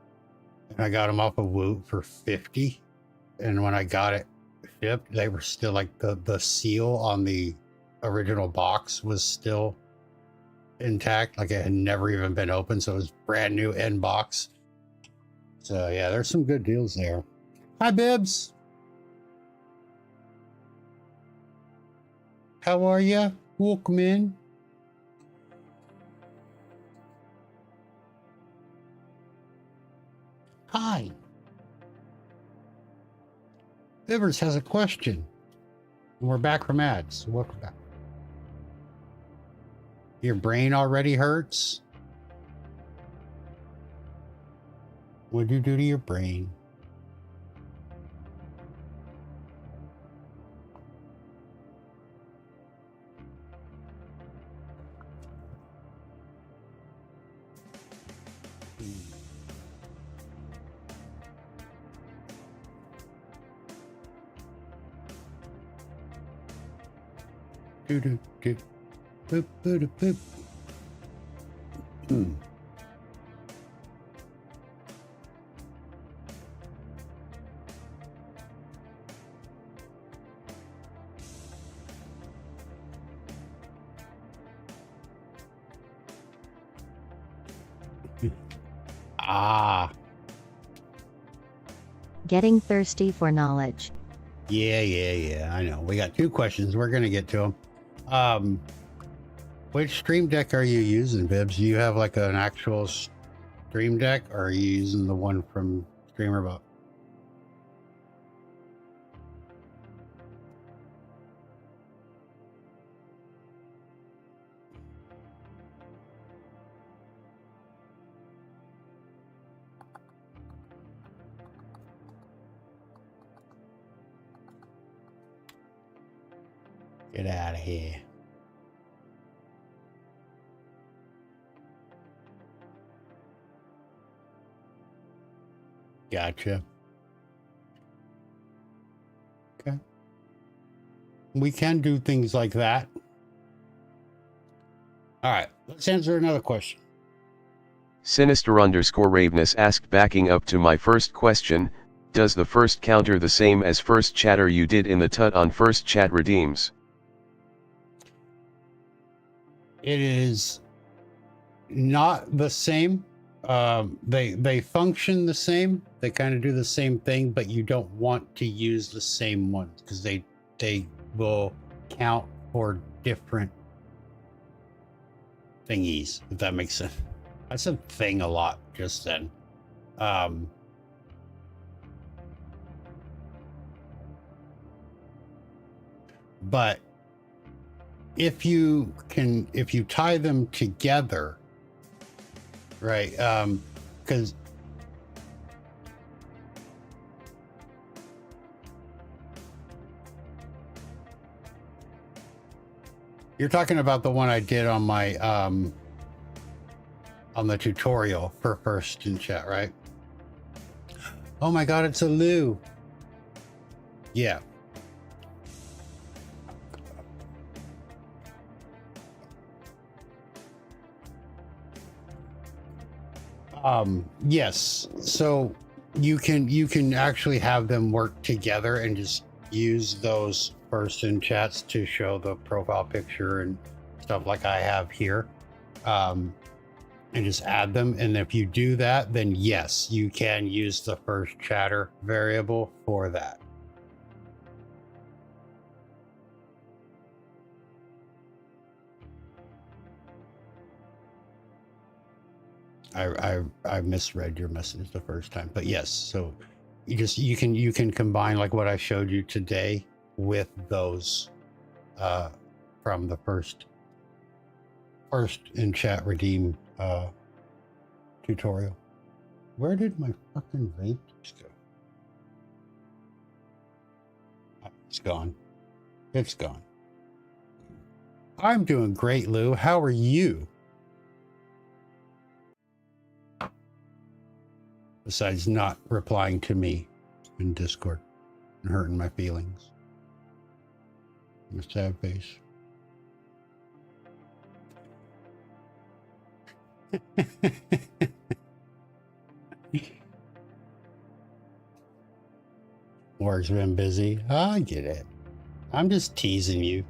And I got them off of Woot for $50. And when I got it shipped, they were still like the seal on the original box was still intact. Like it had never even been opened. So it was brand new in box. So yeah, there's some good deals there. Hi, Bibbs. How are ya? Welcome in. Hi. Bibbers has a question. And we're back from ads. Welcome back. Your brain already hurts? What'd you do to your brain? Do do do. Boop boop boop. Ah. Getting thirsty for knowledge. Yeah. I know. We got two questions. We're gonna get to them. Which stream deck are you using, Bibs? Do you have like an actual stream deck, or are you using the one from StreamerBot? Get out of here. Gotcha. Okay. We can do things like that. All right, let's answer another question. Sinister_Ravenous asked, backing up to my first question, does the first counter the same as first chatter you did in the tut on first chat redeems? It is not the same. They function the same. They kind of do the same thing, but you don't want to use the same ones because they will count for different thingies, if that makes sense. I said thing a lot just then. But if you tie them together, right? Because you're talking about the one I did on my on the tutorial for first in chat, right? Oh my god, it's a Lou. Yeah. Yes. So you can actually have them work together and just use those first in chats to show the profile picture and stuff like I have here. And just add them. And if you do that, then yes, you can use the first chatter variable for that. I misread your message the first time, but yes. So you can combine like what I showed you today with those from the first in chat redeem tutorial. Where did my fucking vape just go? It's gone. It's gone. I'm doing great, Lou. How are you? Besides not replying to me in Discord and hurting my feelings. I'm a sad face. Work's been busy. I get it. I'm just teasing you.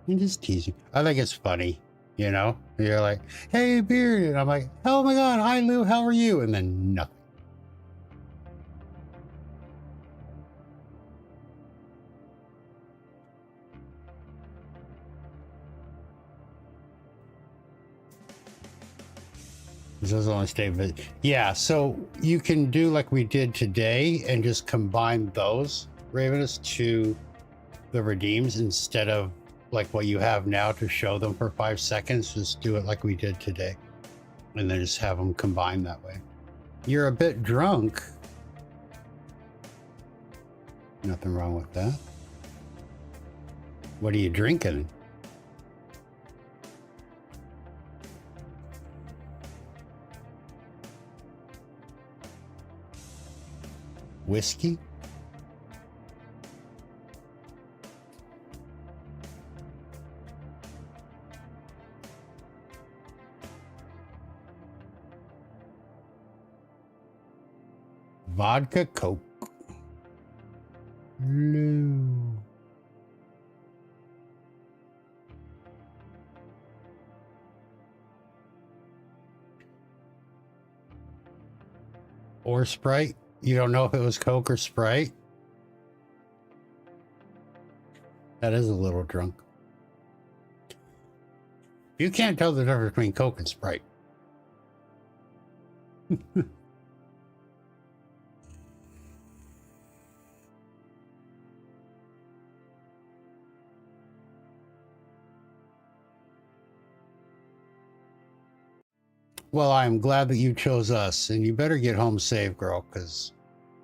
I'm just teasing. I think it's funny, you know? You're like, hey, Beard. And I'm like, oh my god, hi, Lou, how are you? And then nothing. This doesn't only stay, but yeah, so you can do like we did today and just combine those Ravenous to the redeems instead of like what you have now to show them for 5 seconds. Just do it like we did today and then just have them combined that way. You're a bit drunk. Nothing wrong with that. What are you drinking? Whiskey? Vodka Coke. No. Or Sprite? You don't know if it was Coke or Sprite? That is a little drunk. You can't tell the difference between Coke and Sprite. Well, I'm glad that you chose us, and you better get home safe, girl, because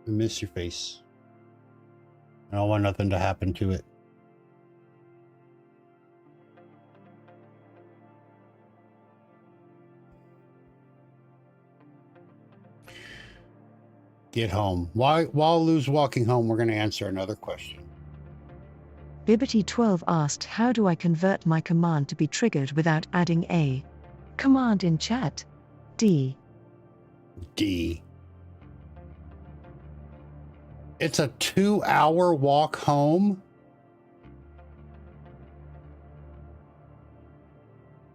I miss your face. I don't want nothing to happen to it. Get home. While Lou's walking home, we're going to answer another question. Bibbity12 asked, how do I convert my command to be triggered without adding a command in chat? D. It's a 2-hour walk home?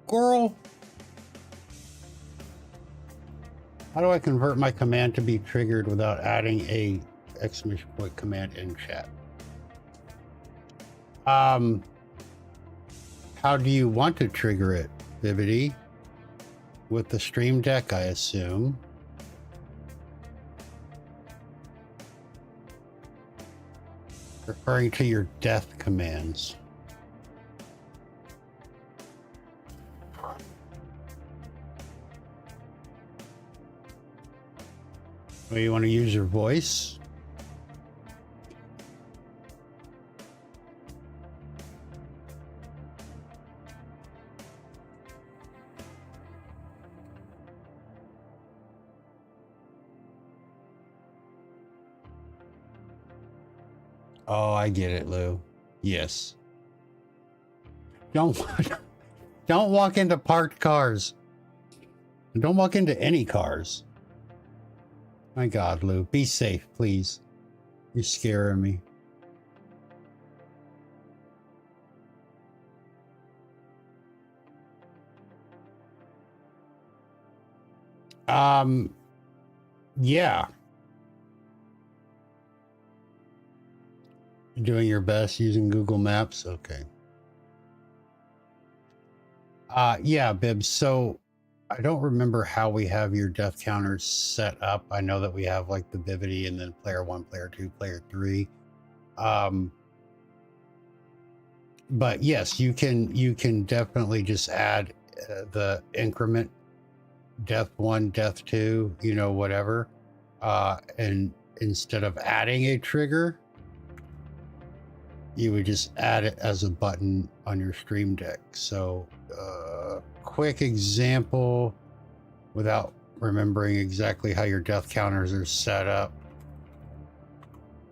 Girl. How do I convert my command to be triggered without adding a exclamation point command in chat? How do you want to trigger it, Bibbity? With the Stream Deck, I assume. Referring to your death commands. Well, you want to use your voice? Oh, I get it, Lou. Yes. Don't walk into parked cars. Don't walk into any cars. My God, Lou, be safe, please. You're scaring me. Yeah. Doing your best using Google Maps? Okay. Yeah, Bibbs. So I don't remember how we have your death counters set up. I know that we have like the Bibbity and then player 1, player 2, player 3. But yes, you can definitely just add the increment death 1, death 2, you know, whatever. And instead of adding a trigger, you would just add it as a button on your Stream Deck. So quick example without remembering exactly how your death counters are set up.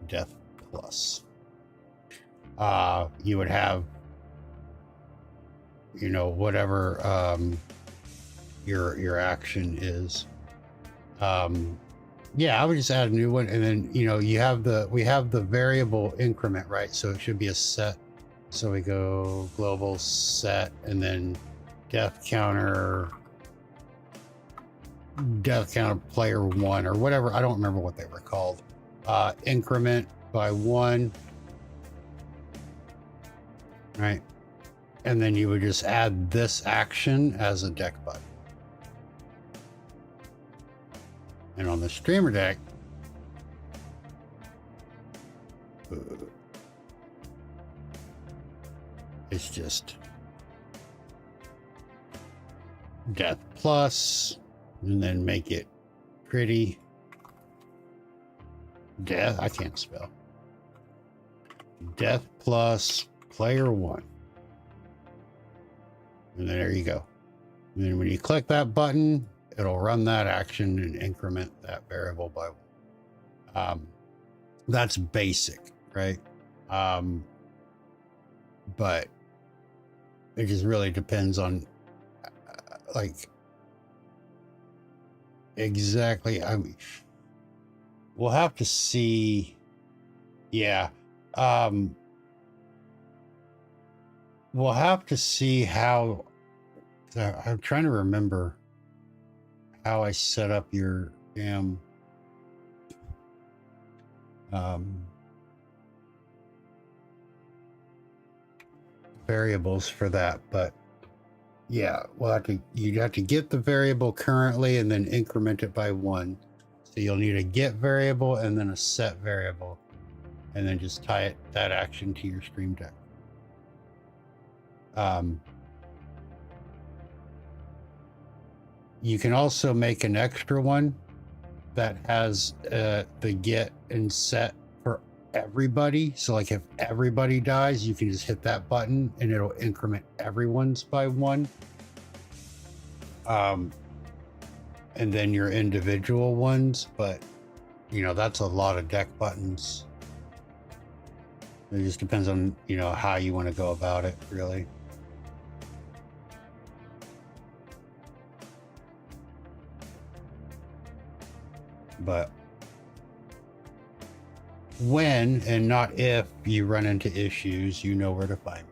Death plus. You would have, you know, whatever your action is. Yeah, I would just add a new one, and then, you know, we have the variable increment, right? So it should be a set. So we go global set, and then death counter player 1 or whatever. I don't remember what they were called. Increment by 1, right? And then you would just add this action as a deck button. And on the Streamer Deck, it's just death plus, and then make it pretty. Death, I can't spell. Death plus player 1. And there you go. And then when you click that button, it'll run that action and increment that variable by 1. That's basic, right? But it just really depends on like exactly. I mean, we'll have to see. Yeah. We'll have to see how. I'm trying to remember how I set up your damn variables for that, but Yeah, you'd have to get the variable currently and then increment it by 1. So you'll need a get variable and then a set variable, and then just tie that action to your Stream Deck. You can also make an extra one that has the get and set for everybody. So like if everybody dies, you can just hit that button and it'll increment everyone's by 1. And then your individual ones, but you know, that's a lot of deck buttons. It just depends on, you know, how you want to go about it, really. But when and not if you run into issues, you know where to find me.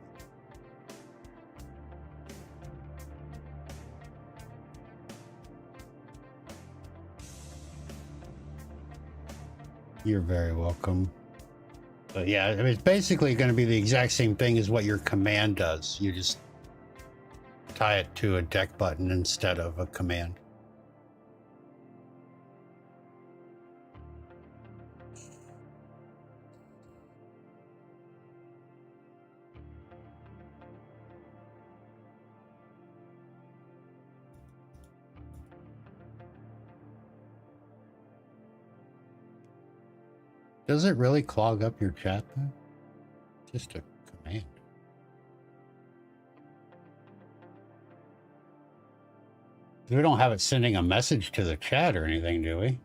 You're very welcome. But yeah, I mean, it's basically going to be the exact same thing as what your command does. You just tie it to a deck button instead of a command. Does it really clog up your chat though? Just a command. We don't have it sending a message to the chat or anything, do we?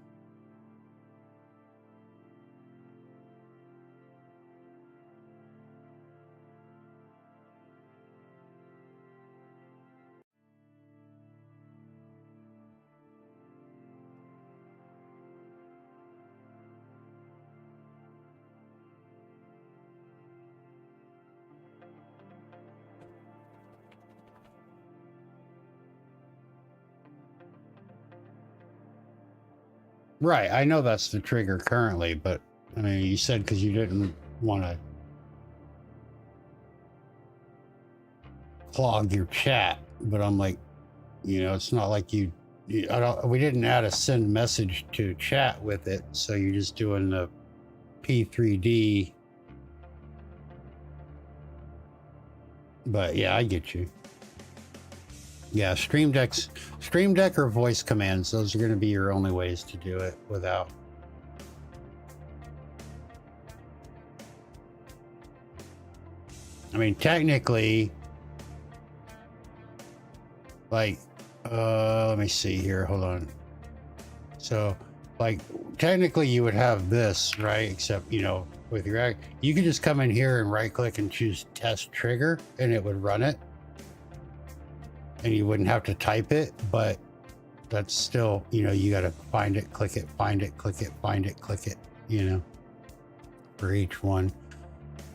Right, I know that's the trigger currently, but I mean, you said because you didn't want to clog your chat, but I'm like, you know, it's not like we didn't add a send message to chat with it, so you're just doing the P3D. But yeah, I get you. Yeah, Stream Deck or voice commands, those are going to be your only ways to do it without. I mean, technically, like, let me see here, hold on. So, like, technically you would have this, right? Except, you know, with your, you could just come in here and right click and choose test trigger and it would run it. And you wouldn't have to type it, but that's still, you know, you got to find it, click it, find it, click it, find it, click it, you know, for each one.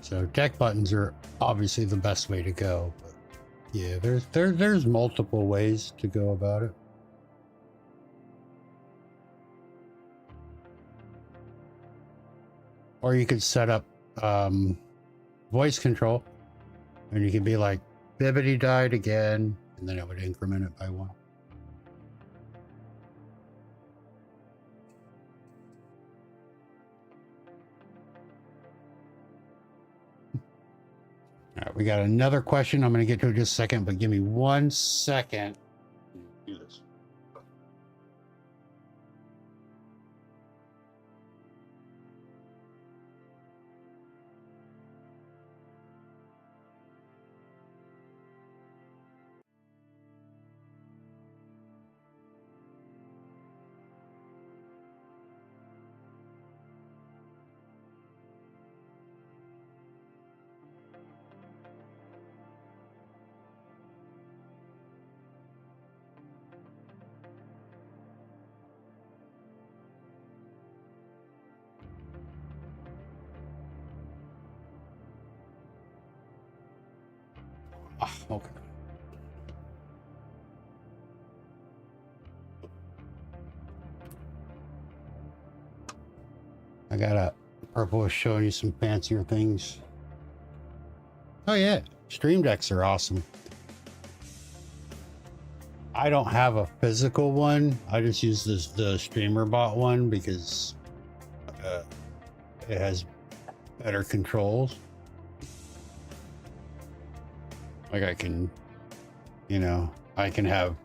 So deck buttons are obviously the best way to go. But yeah, there's multiple ways to go about it. Or you could set up voice control, and you could be like, Bibbidi died again. And then it would increment it by 1. All right, we got another question. I'm going to get to it in just a second, but give me 1 second. Do this. Okay. I got a purple showing you some fancier things. Oh yeah, Stream Decks are awesome. I don't have a physical one. I just use the streamer bot one because it has better controls. Like I can, I can have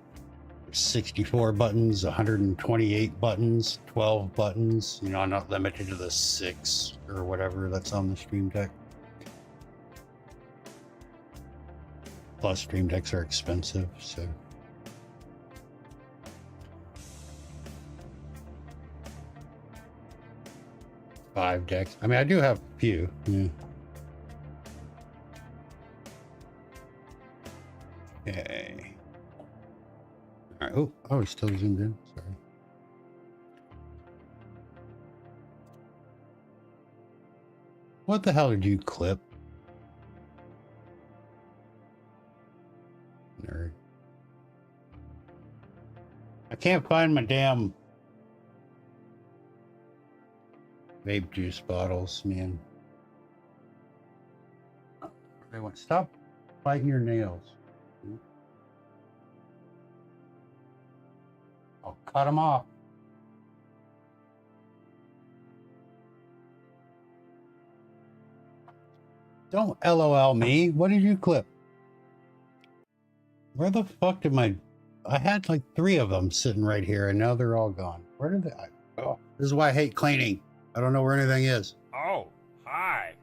64 buttons, 128 buttons, 12 buttons. I'm not limited to the 6 or whatever that's on the Stream Deck. Plus, Stream Decks are expensive, so. Five decks. I mean, I do have a few. Yeah. Okay. All right. Oh, it's still zoomed in. Sorry. What the hell did you clip? Nerd. I can't find my damn vape juice bottles, man. They want stop biting your nails. I'll cut them off. Don't LOL me. What did you clip? Where the fuck did I had like 3 of them sitting right here and now they're all gone. Where did they? Oh, this is why I hate cleaning. I don't know where anything is. Oh, hi.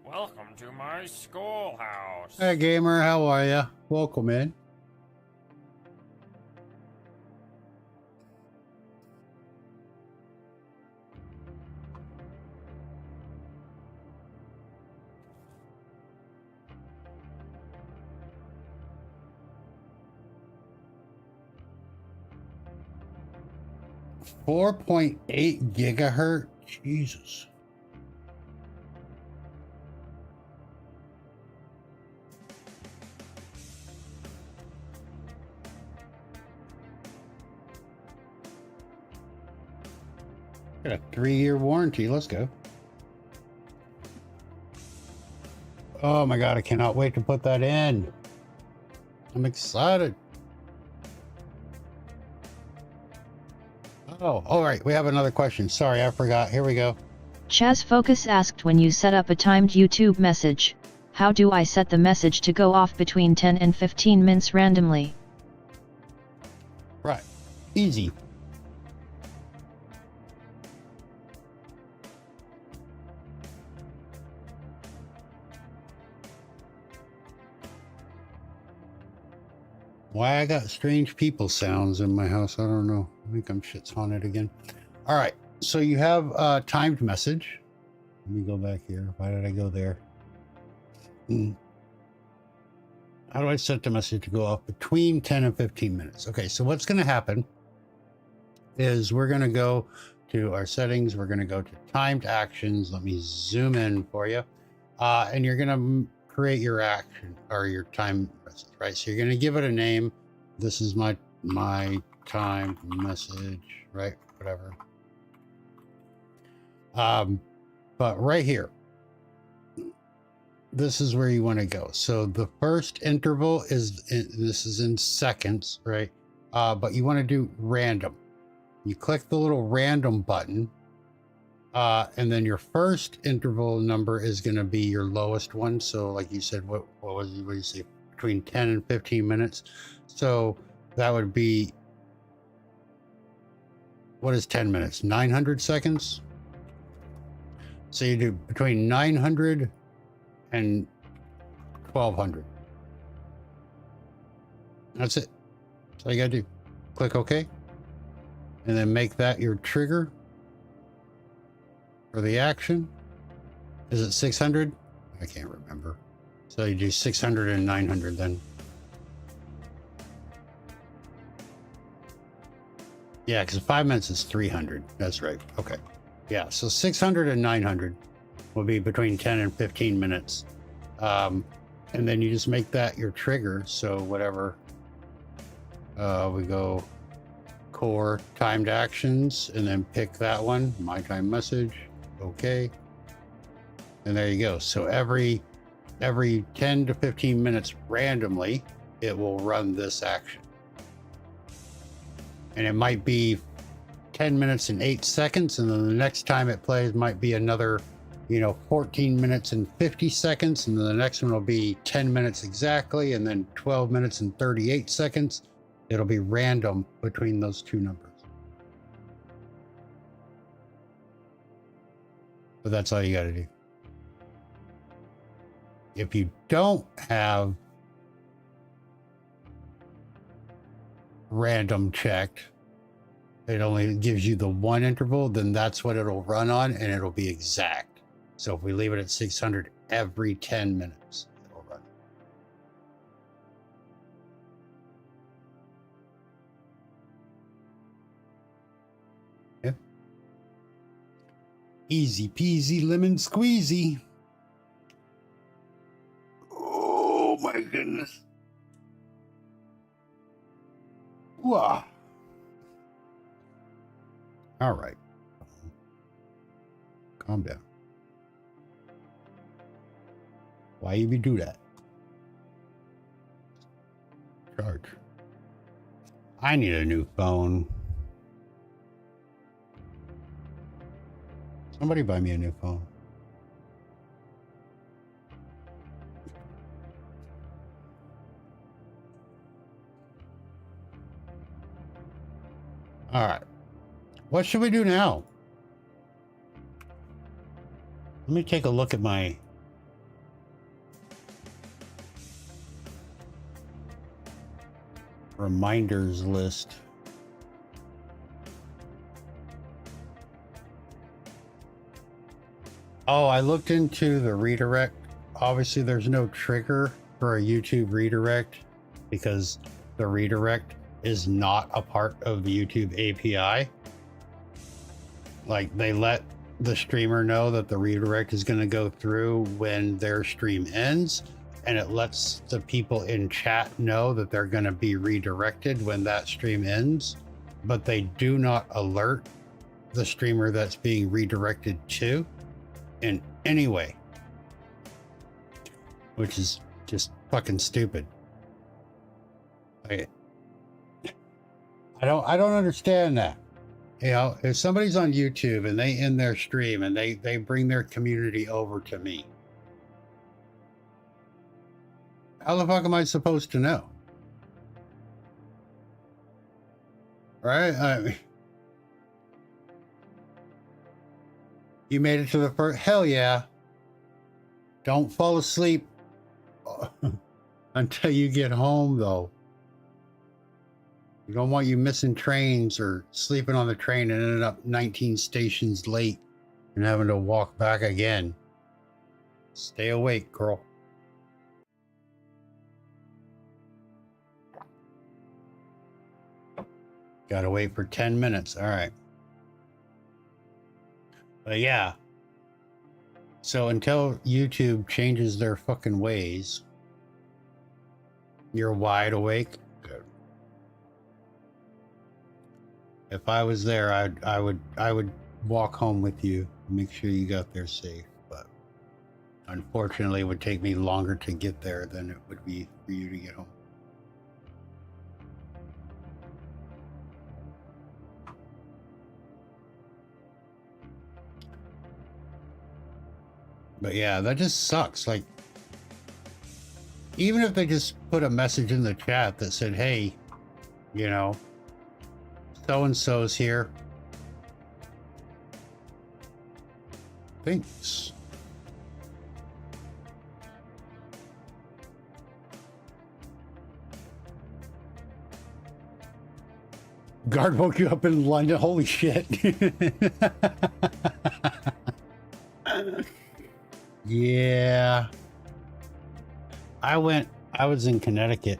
Welcome to my schoolhouse. Hey gamer, how are ya? Welcome in. .8 gigahertz. Jesus. Got a 3-year warranty. Let's go. Oh my god, I cannot wait to put that in. I'm excited. Oh, all right. We have another question. Sorry, I forgot. Here we go. Chaz Focus asked, when you set up a timed YouTube message, how do I set the message to go off between 10 and 15 minutes randomly? Right. Easy. Why I got strange people sounds in my house, I don't know. I think I'm shit's haunted again. All right, so you have a timed message. Let me go back here. Why did I go there? How do I set the message to go off between 10 and 15 minutes? Okay, so what's going to happen is we're going to go to our settings. We're going to go to timed actions. Let me zoom in for you. And you're going to create your action or your time message, right? So you're going to give it a name. This is my time message, right? Whatever. But right here, this is where you want to go. So the first interval this is in seconds, right? But you want to do random. You click the little random button. And then your first interval number is going to be your lowest one. So like you said, what do you say? Between 10 and 15 minutes. So that would be, what is 10 minutes? 900 seconds. So you do between 900 and 1200. That's it. That's all you gotta do. Click OK. And then make that your trigger for the action. Is it 600? I can't remember. So you do 600 and 900 then. Yeah, because 5 minutes is 300. That's right. Okay. Yeah, so 600 and 900 will be between 10 and 15 minutes. And then you just make that your trigger. So whatever, we go core timed actions and then pick that one, my time message. Okay. And there you go. So every 10 to 15 minutes randomly, it will run this action. And it might be 10 minutes and 8 seconds, and then the next time it plays might be another, 14 minutes and 50 seconds, and then the next one will be 10 minutes exactly, and then 12 minutes and 38 seconds. It'll be random between those two numbers. But that's all you got to do. If you don't have random checked, it only gives you the one interval, then that's what it'll run on, and it'll be exact. So if we leave it at 600 every 10 minutes, it'll run. Yeah. Easy peasy lemon squeezy. Oh my goodness. Wow. All right. Calm down. Why you do that? Charge. I need a new phone. Somebody buy me a new phone. All right. What should we do now? Let me take a look at my reminders list. Oh, I looked into the redirect. Obviously, there's no trigger for a YouTube redirect because the redirect is not a part of the YouTube API. Like, they let the streamer know that the redirect is going to go through when their stream ends, and it lets the people in chat know that they're going to be redirected when that stream ends, but they do not alert the streamer that's being redirected to in any way, which is just fucking stupid. I don't understand that. If somebody's on YouTube and they end their stream and they bring their community over to me, how the fuck am I supposed to know? Right? I mean, you made it to the first. Hell yeah. Don't fall asleep until you get home, though. We don't want you missing trains or sleeping on the train and ending up 19 stations late and having to walk back again. Stay awake, girl. Gotta wait for 10 minutes. All right. But yeah. So until YouTube changes their fucking ways, you're wide awake. Good. If I was there, I would walk home with you, make sure you got there safe. But unfortunately, it would take me longer to get there than it would be for you to get home. But yeah, that just sucks. Like, even if they just put a message in the chat that said, hey, so-and-so's here. Thanks. Guard woke you up in London. Holy shit. Yeah. I was in Connecticut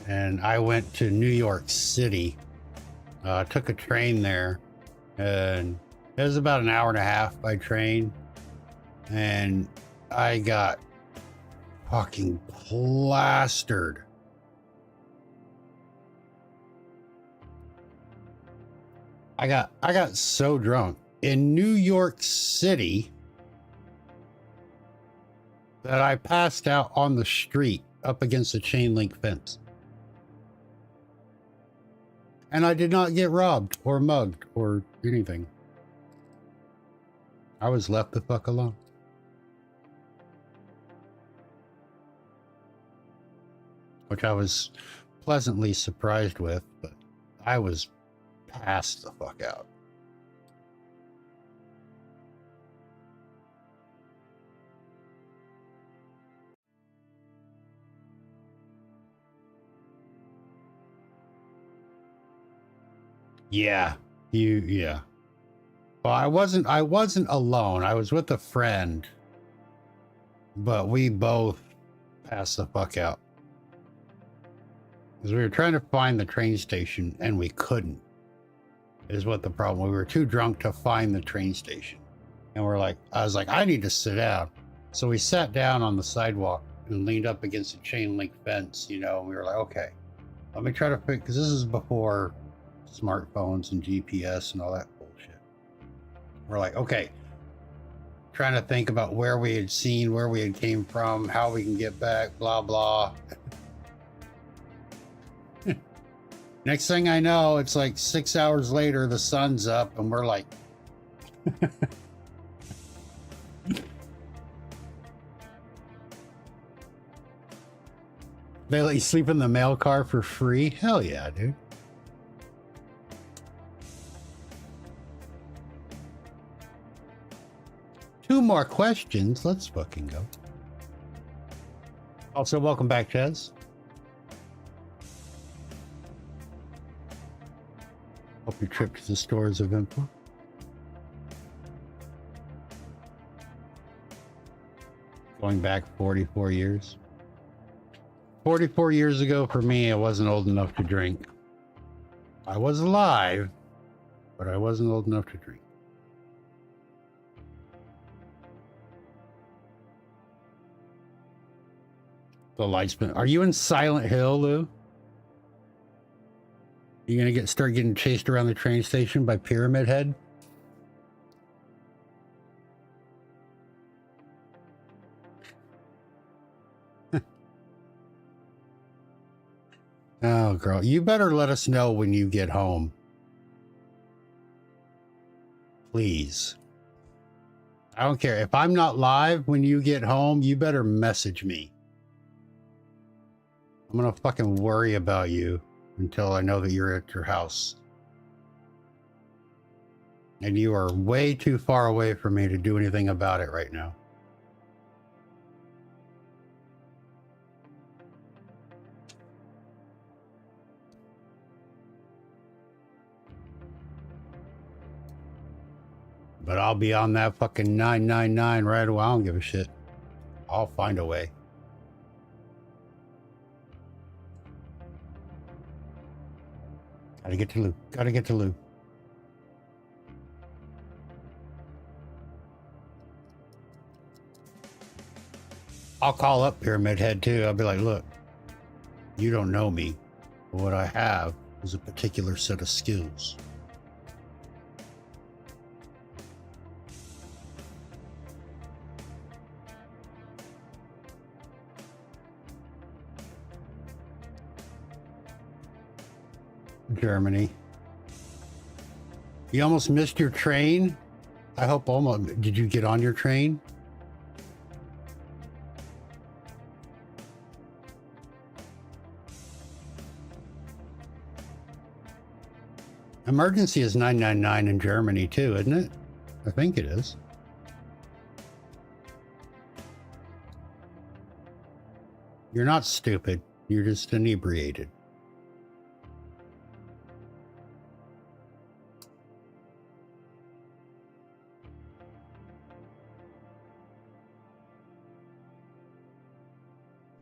and I went to New York City. Took a train there and it was about an hour and a half by train. And I got fucking plastered. I got so drunk in New York City that I passed out on the street up against a chain link fence. And I did not get robbed or mugged or anything. I was left the fuck alone. Which I was pleasantly surprised with, but I was passed the fuck out. Yeah, yeah. Well, I wasn't alone. I was with a friend, but we both passed the fuck out. Because we were trying to find the train station and we couldn't, is what the problem. We were too drunk to find the train station. And I was like, I need to sit down. So we sat down on the sidewalk and leaned up against a chain link fence, you know, and we were like, okay, let me try to figure, because this is before smartphones and GPS and all that bullshit. We're like, okay, trying to think about where we had seen, where we had came from, how we can get back, blah, blah. Next thing I know, it's like 6 hours later, the sun's up, and we're like... They let you sleep in the mail car for free? Hell yeah, dude. Two more questions. Let's fucking go. Also, welcome back, Chaz. Hope your trip to the store is eventful. Going back 44 years. 44 years ago, for me, I wasn't old enough to drink. I was alive, but I wasn't old enough to drink. The lights been... Are you in Silent Hill, Lou? You gonna start getting chased around the train station by Pyramid Head? Oh, girl, you better let us know when you get home. Please. I don't care. If I'm not live when you get home, you better message me. I'm gonna fucking worry about you until I know that you're at your house. And you are way too far away from me to do anything about it right now. But I'll be on that fucking 999 right away. I don't give a shit. I'll find a way. Gotta get to Lou. Gotta get to Lou. I'll call up Pyramid Head too. I'll be like, look, you don't know me, but what I have is a particular set of skills. Germany. You almost missed your train? I hope almost. Did you get on your train? Emergency is 999 in Germany too, isn't it? I think it is. You're not stupid. You're just inebriated.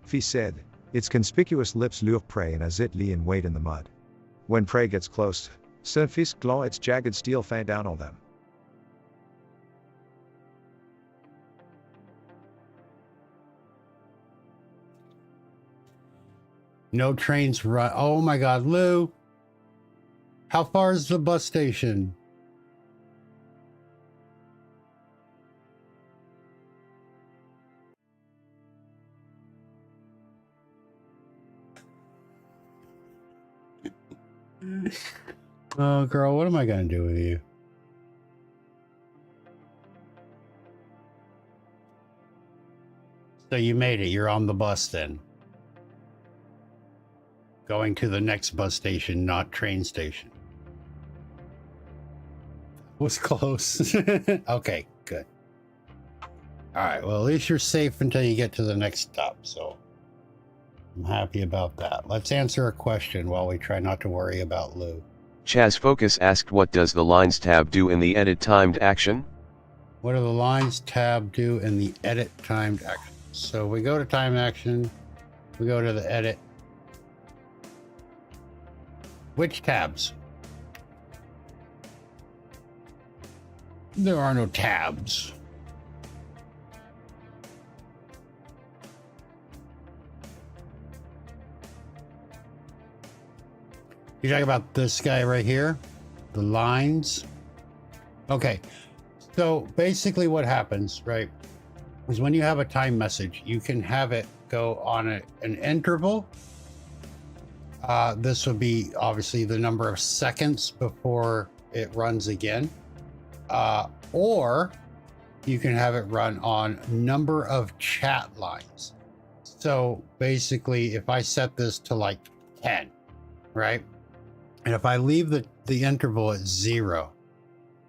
Fee said, its conspicuous lips lure prey and as it lie and wait in the mud. When prey gets close, Sunfisk claw its jagged steel fang down on them. No trains run. Oh my God, Lou. How far is the bus station? Oh, girl, what am I gonna do with you? So you made it. You're on the bus then. Going to the next bus station, not train station. Was close. Okay, good. All right, well, at least you're safe until you get to the next stop, so I'm happy about that. Let's answer a question while we try not to worry about Lou. Chaz Focus asked, what does the lines tab do in the edit timed action? What do the lines tab do in the edit timed action? So we go to time action, we go to the edit. Which tabs? There are no tabs. You talking about this guy right here? The lines? Okay. So basically what happens, right, is when you have a time message, you can have it go on an interval. This would be obviously the number of seconds before it runs again. Or you can have it run on number of chat lines. So basically, if I set this to like 10, right? And if I leave the interval at 0,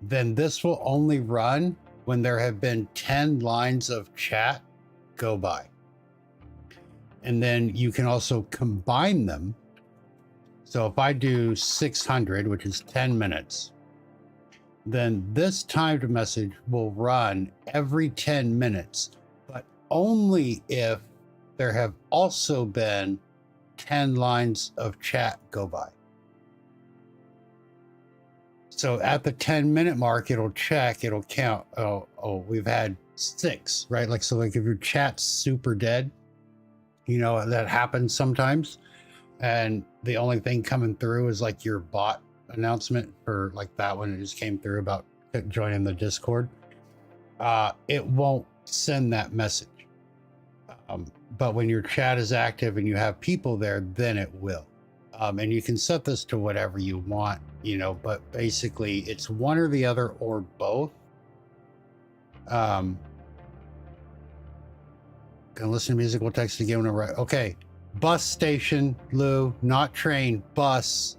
then this will only run when there have been 10 lines of chat go by. And then you can also combine them. So if I do 600, which is 10 minutes, then this timed message will run every 10 minutes, but only if there have also been 10 lines of chat go by. So at the 10-minute mark, it'll check, it'll count. Oh, we've had 6, right? Like, so like if your chat's super dead, you know, that happens sometimes. And the only thing coming through is like your bot announcement for like that one. It just came through about joining the Discord. It won't send that message. But when your chat is active and you have people there, then it will. And you can set this to whatever you want, you know, but basically it's one or the other or both. Gonna listen to music, we'll text again when I write. Okay. Bus station, Lou, not train, bus.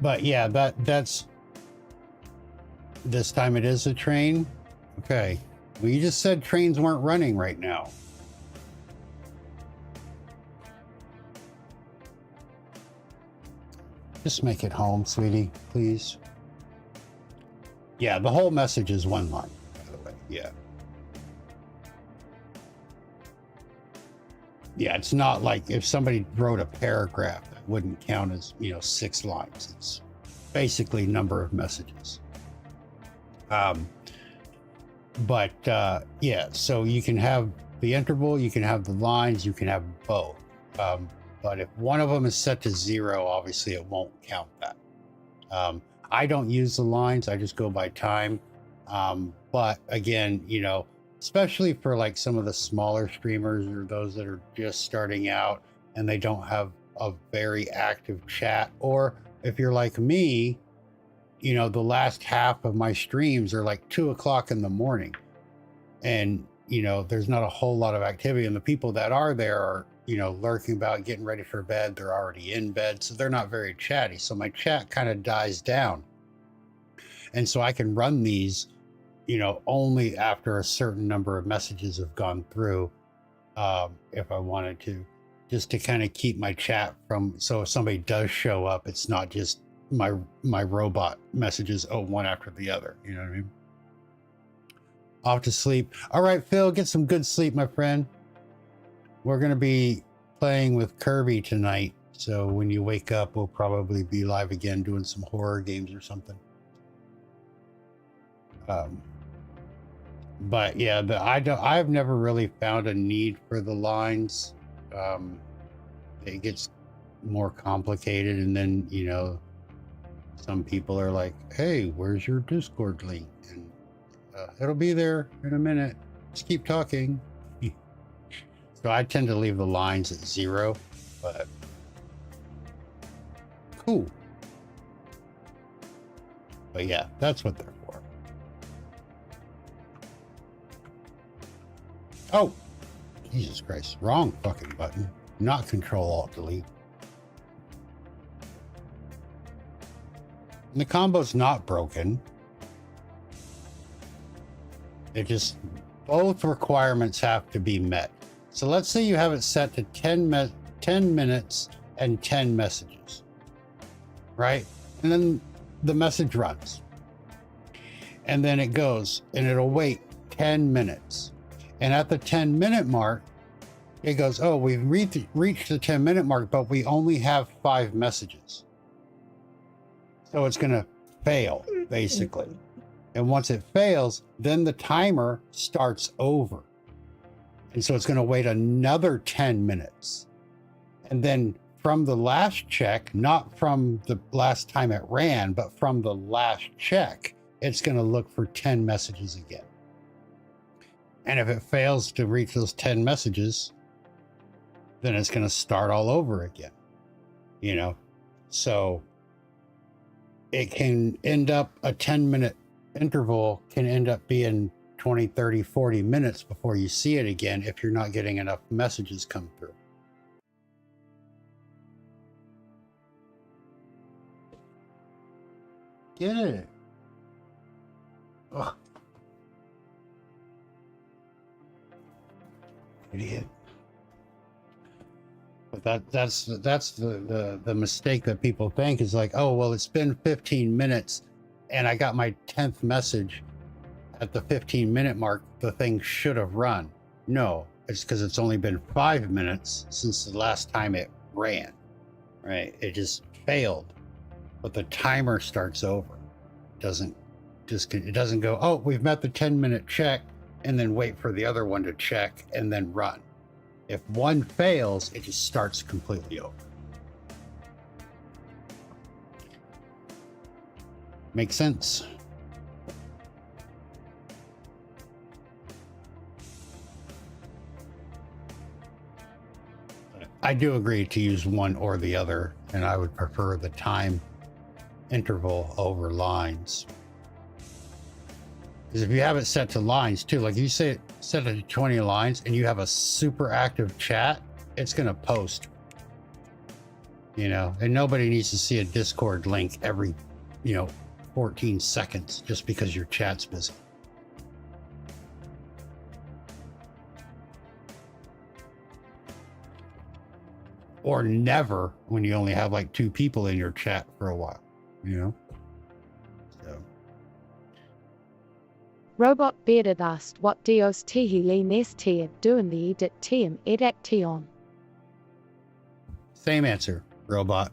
But yeah, that's this time it is a train. Okay. Well, you just said trains weren't running right now. Just make it home, sweetie, please. Yeah, the whole message is one line, by the way. Yeah. Yeah, it's not like if somebody wrote a paragraph, that wouldn't count as, you know, 6 lines. It's basically number of messages. Yeah, so you can have the interval, you can have the lines, you can have both. But if one of them is set to 0, obviously it won't count that. I don't use the lines, I just go by time. But again, you know, especially for like some of the smaller streamers or those that are just starting out and they don't have a very active chat, or if you're like me, you know, the last half of my streams are like 2 o'clock in the morning and, you know, there's not a whole lot of activity, and the people that are there are, you know, lurking about, getting ready for bed. They're already in bed, so they're not very chatty. So my chat kind of dies down. And so I can run these, you know, only after a certain number of messages have gone through, if I wanted to, just to kind of keep my chat from, so if somebody does show up, it's not just my robot messages, one after the other. You know what I mean? Off to sleep. All right, Phil, get some good sleep, my friend. We're going to be playing with Kirby tonight. So when you wake up, we'll probably be live again doing some horror games or something. But yeah, I've never really found a need for the lines. It gets more complicated, and then, you know, some people are like, hey, where's your Discord link? And It'll be there in a minute. Just keep talking. So I tend to leave the lines at 0, but cool. But yeah, that's what they're for. Oh, Jesus Christ. Wrong fucking button. Not Control-Alt-Delete. And the combo's not broken. It just, both requirements have to be met. So let's say you have it set to 10 minutes and 10 messages, right? And then the message runs. And then it goes, and it'll wait 10 minutes. And at the 10-minute mark, it goes, oh, we've reached the 10-minute mark, but we only have 5 messages. So it's going to fail, basically. And once it fails, then the timer starts over. And so it's going to wait another 10 minutes. And then from the last check, not from the last time it ran, but from the last check, it's going to look for 10 messages again. And if it fails to reach those 10 messages, then it's going to start all over again. You know? So it can end up, a 10-minute interval can end up being 20, 30, 40 minutes before you see it again if you're not getting enough messages come through. Get it. Ugh. Idiot. But that's the mistake that people think is like, oh, well, it's been 15 minutes and I got my 10th message at the 15-minute mark. The thing should have run. No, it's because it's only been 5 minutes since the last time it ran, right? It just failed, but the timer starts over. It doesn't go, oh, we've met the 10-minute check and then wait for the other one to check and then run. If one fails, it just starts completely over. Makes sense? I do agree to use one or the other, and I would prefer the time interval over lines. Because if you have it set to lines too, like you say, set it to 20 lines and you have a super active chat, it's going to post, you know, and nobody needs to see a Discord link every, 14 seconds just because your chat's busy. Or never when you only have like 2 people in your chat for a while, So. Robot Bearded asked what Dios tihi li nes tia doing the edit tm edaction. Same answer, Robot.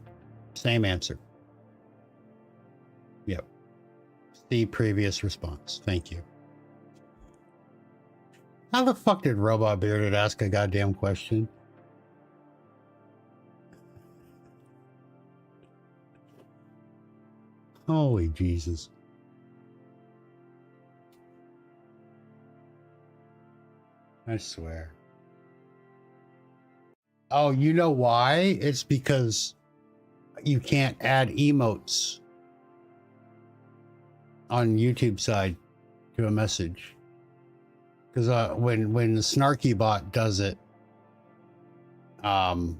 Same answer. Yep. The previous response. Thank you. How the fuck did Robot Bearded ask a goddamn question? Holy Jesus. I swear. Oh, you know why? It's because you can't add emotes on YouTube side to a message. Because when the Snarky bot does it, on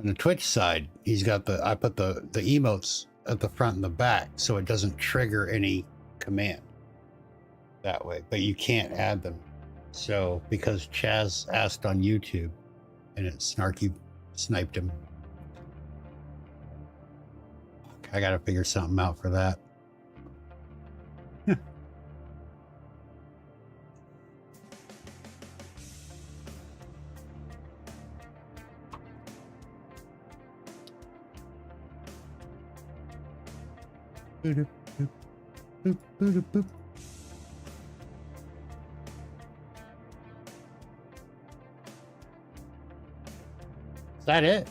the Twitch side, he's got I put the emotes at the front and the back so it doesn't trigger any command that way, but you can't add them. So because Chaz asked on YouTube and it Snarky sniped him. I gotta figure something out for that. Boop, boop, boop, boop, boop. Is that it?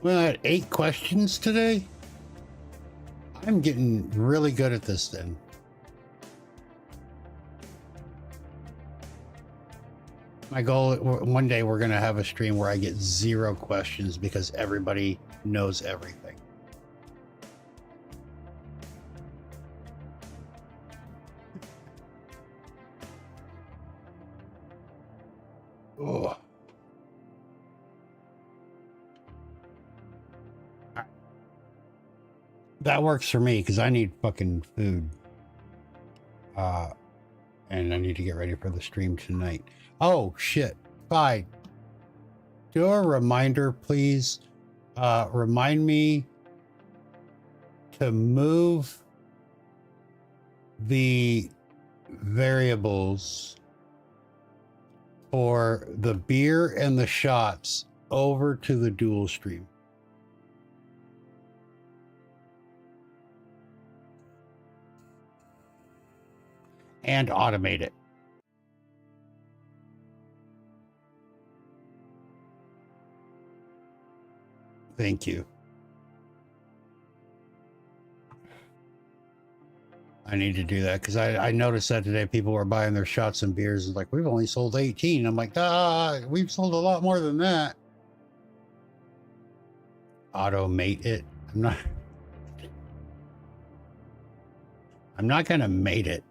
We had 8 questions today? I I'm getting really good at this then. My goal, one day we're going to have a stream where I get 0 questions because everybody knows everything. Oh. That works for me because I need fucking food. And I need to get ready for the stream tonight. Oh, shit. Bye. Do a reminder, please. Remind me to move the variables for the beer and the shots over to the dual stream. And automate it. Thank you. I need to do that because I noticed that today people were buying their shots and beers and like, we've only sold 18. I'm like, we've sold a lot more than that. Automate it. I'm not gonna mate it.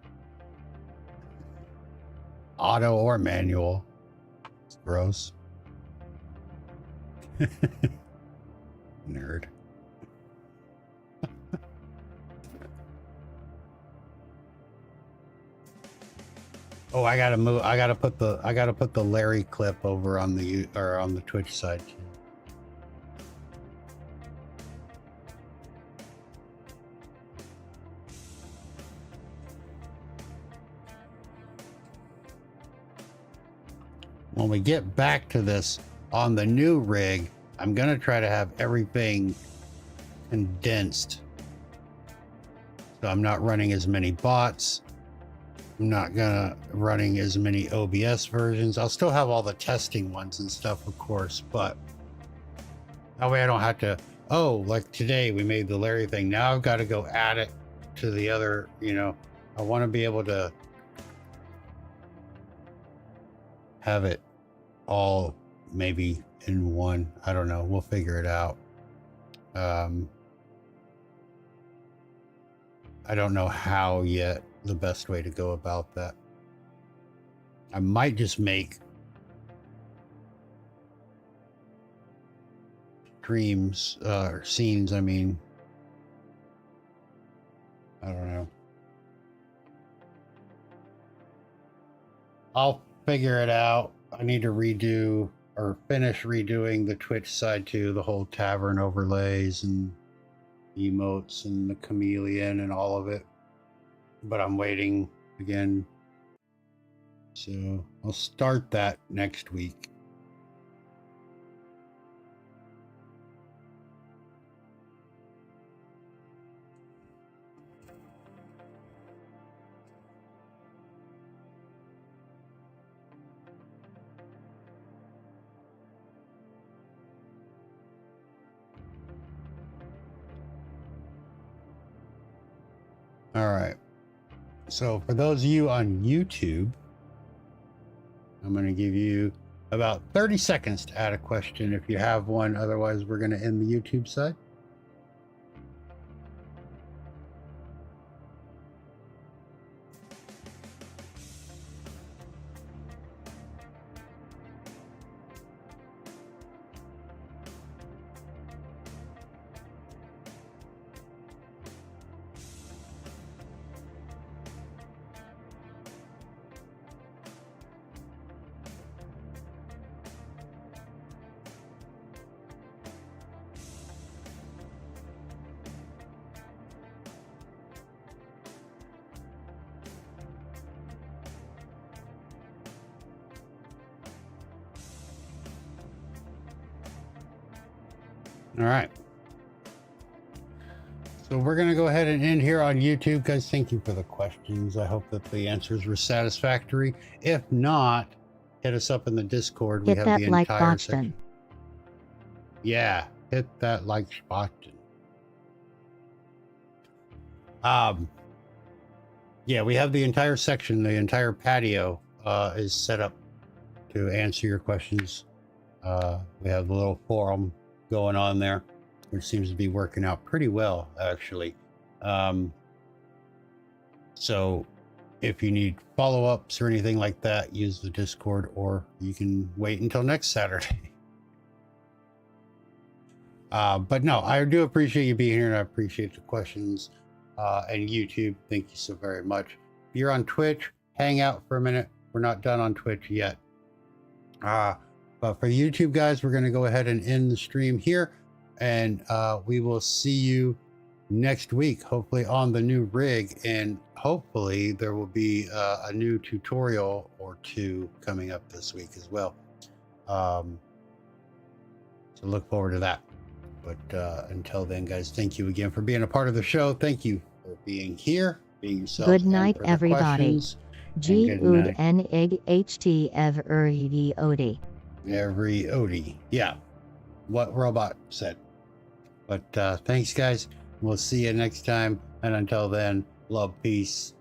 Auto or manual. It's gross. Nerd. Oh, I gotta move. I gotta put the Larry clip over on the on the Twitch side too. When we get back to this on the new rig, I'm going to try to have everything condensed. So I'm not running as many bots. I'm not running as many OBS versions. I'll still have all the testing ones and stuff, of course, but that way I don't have to, like today we made the Larry thing. Now I've got to go add it to the other, I want to be able to have it all maybe in one. I don't know. We'll figure it out. I don't know how yet the best way to go about that. I might just make streams or scenes. I mean, I don't know. I'll figure it out. I need to redo or finish redoing the Twitch side too, the whole tavern overlays and emotes and the chameleon and all of it. But I'm waiting again. So I'll start that next week. All right. So for those of you on YouTube, I'm going to give you about 30 seconds to add a question if you have one. Otherwise, we're going to end the YouTube side. All right. So we're going to go ahead and end here on YouTube. Guys, thank you for the questions. I hope that the answers were satisfactory. If not, hit us up in the Discord. Hit that like button. Yeah, hit that like button. Yeah, we have the entire section, the entire patio is set up to answer your questions. We have the little forum going on there, which seems to be working out pretty well, actually. So if you need follow-ups or anything like that, use the Discord, or you can wait until next Saturday. But no, I do appreciate you being here, and I appreciate the questions. And YouTube, thank you so very much. If you're on Twitch, hang out for a minute. We're not done on Twitch yet. But for YouTube guys, we're going to go ahead and end the stream here, and we will see you next week, hopefully on the new rig, and hopefully there will be a new tutorial or two coming up this week as well. So look forward to that. But until then, guys, thank you again for being a part of the show. Thank you for being here, being yourself. Good night, everybody. G-ood N-ig-H-T ev-uri odi. Every Odie. Yeah. What Robot said. But thanks, guys. We'll see you next time. And until then, love, peace,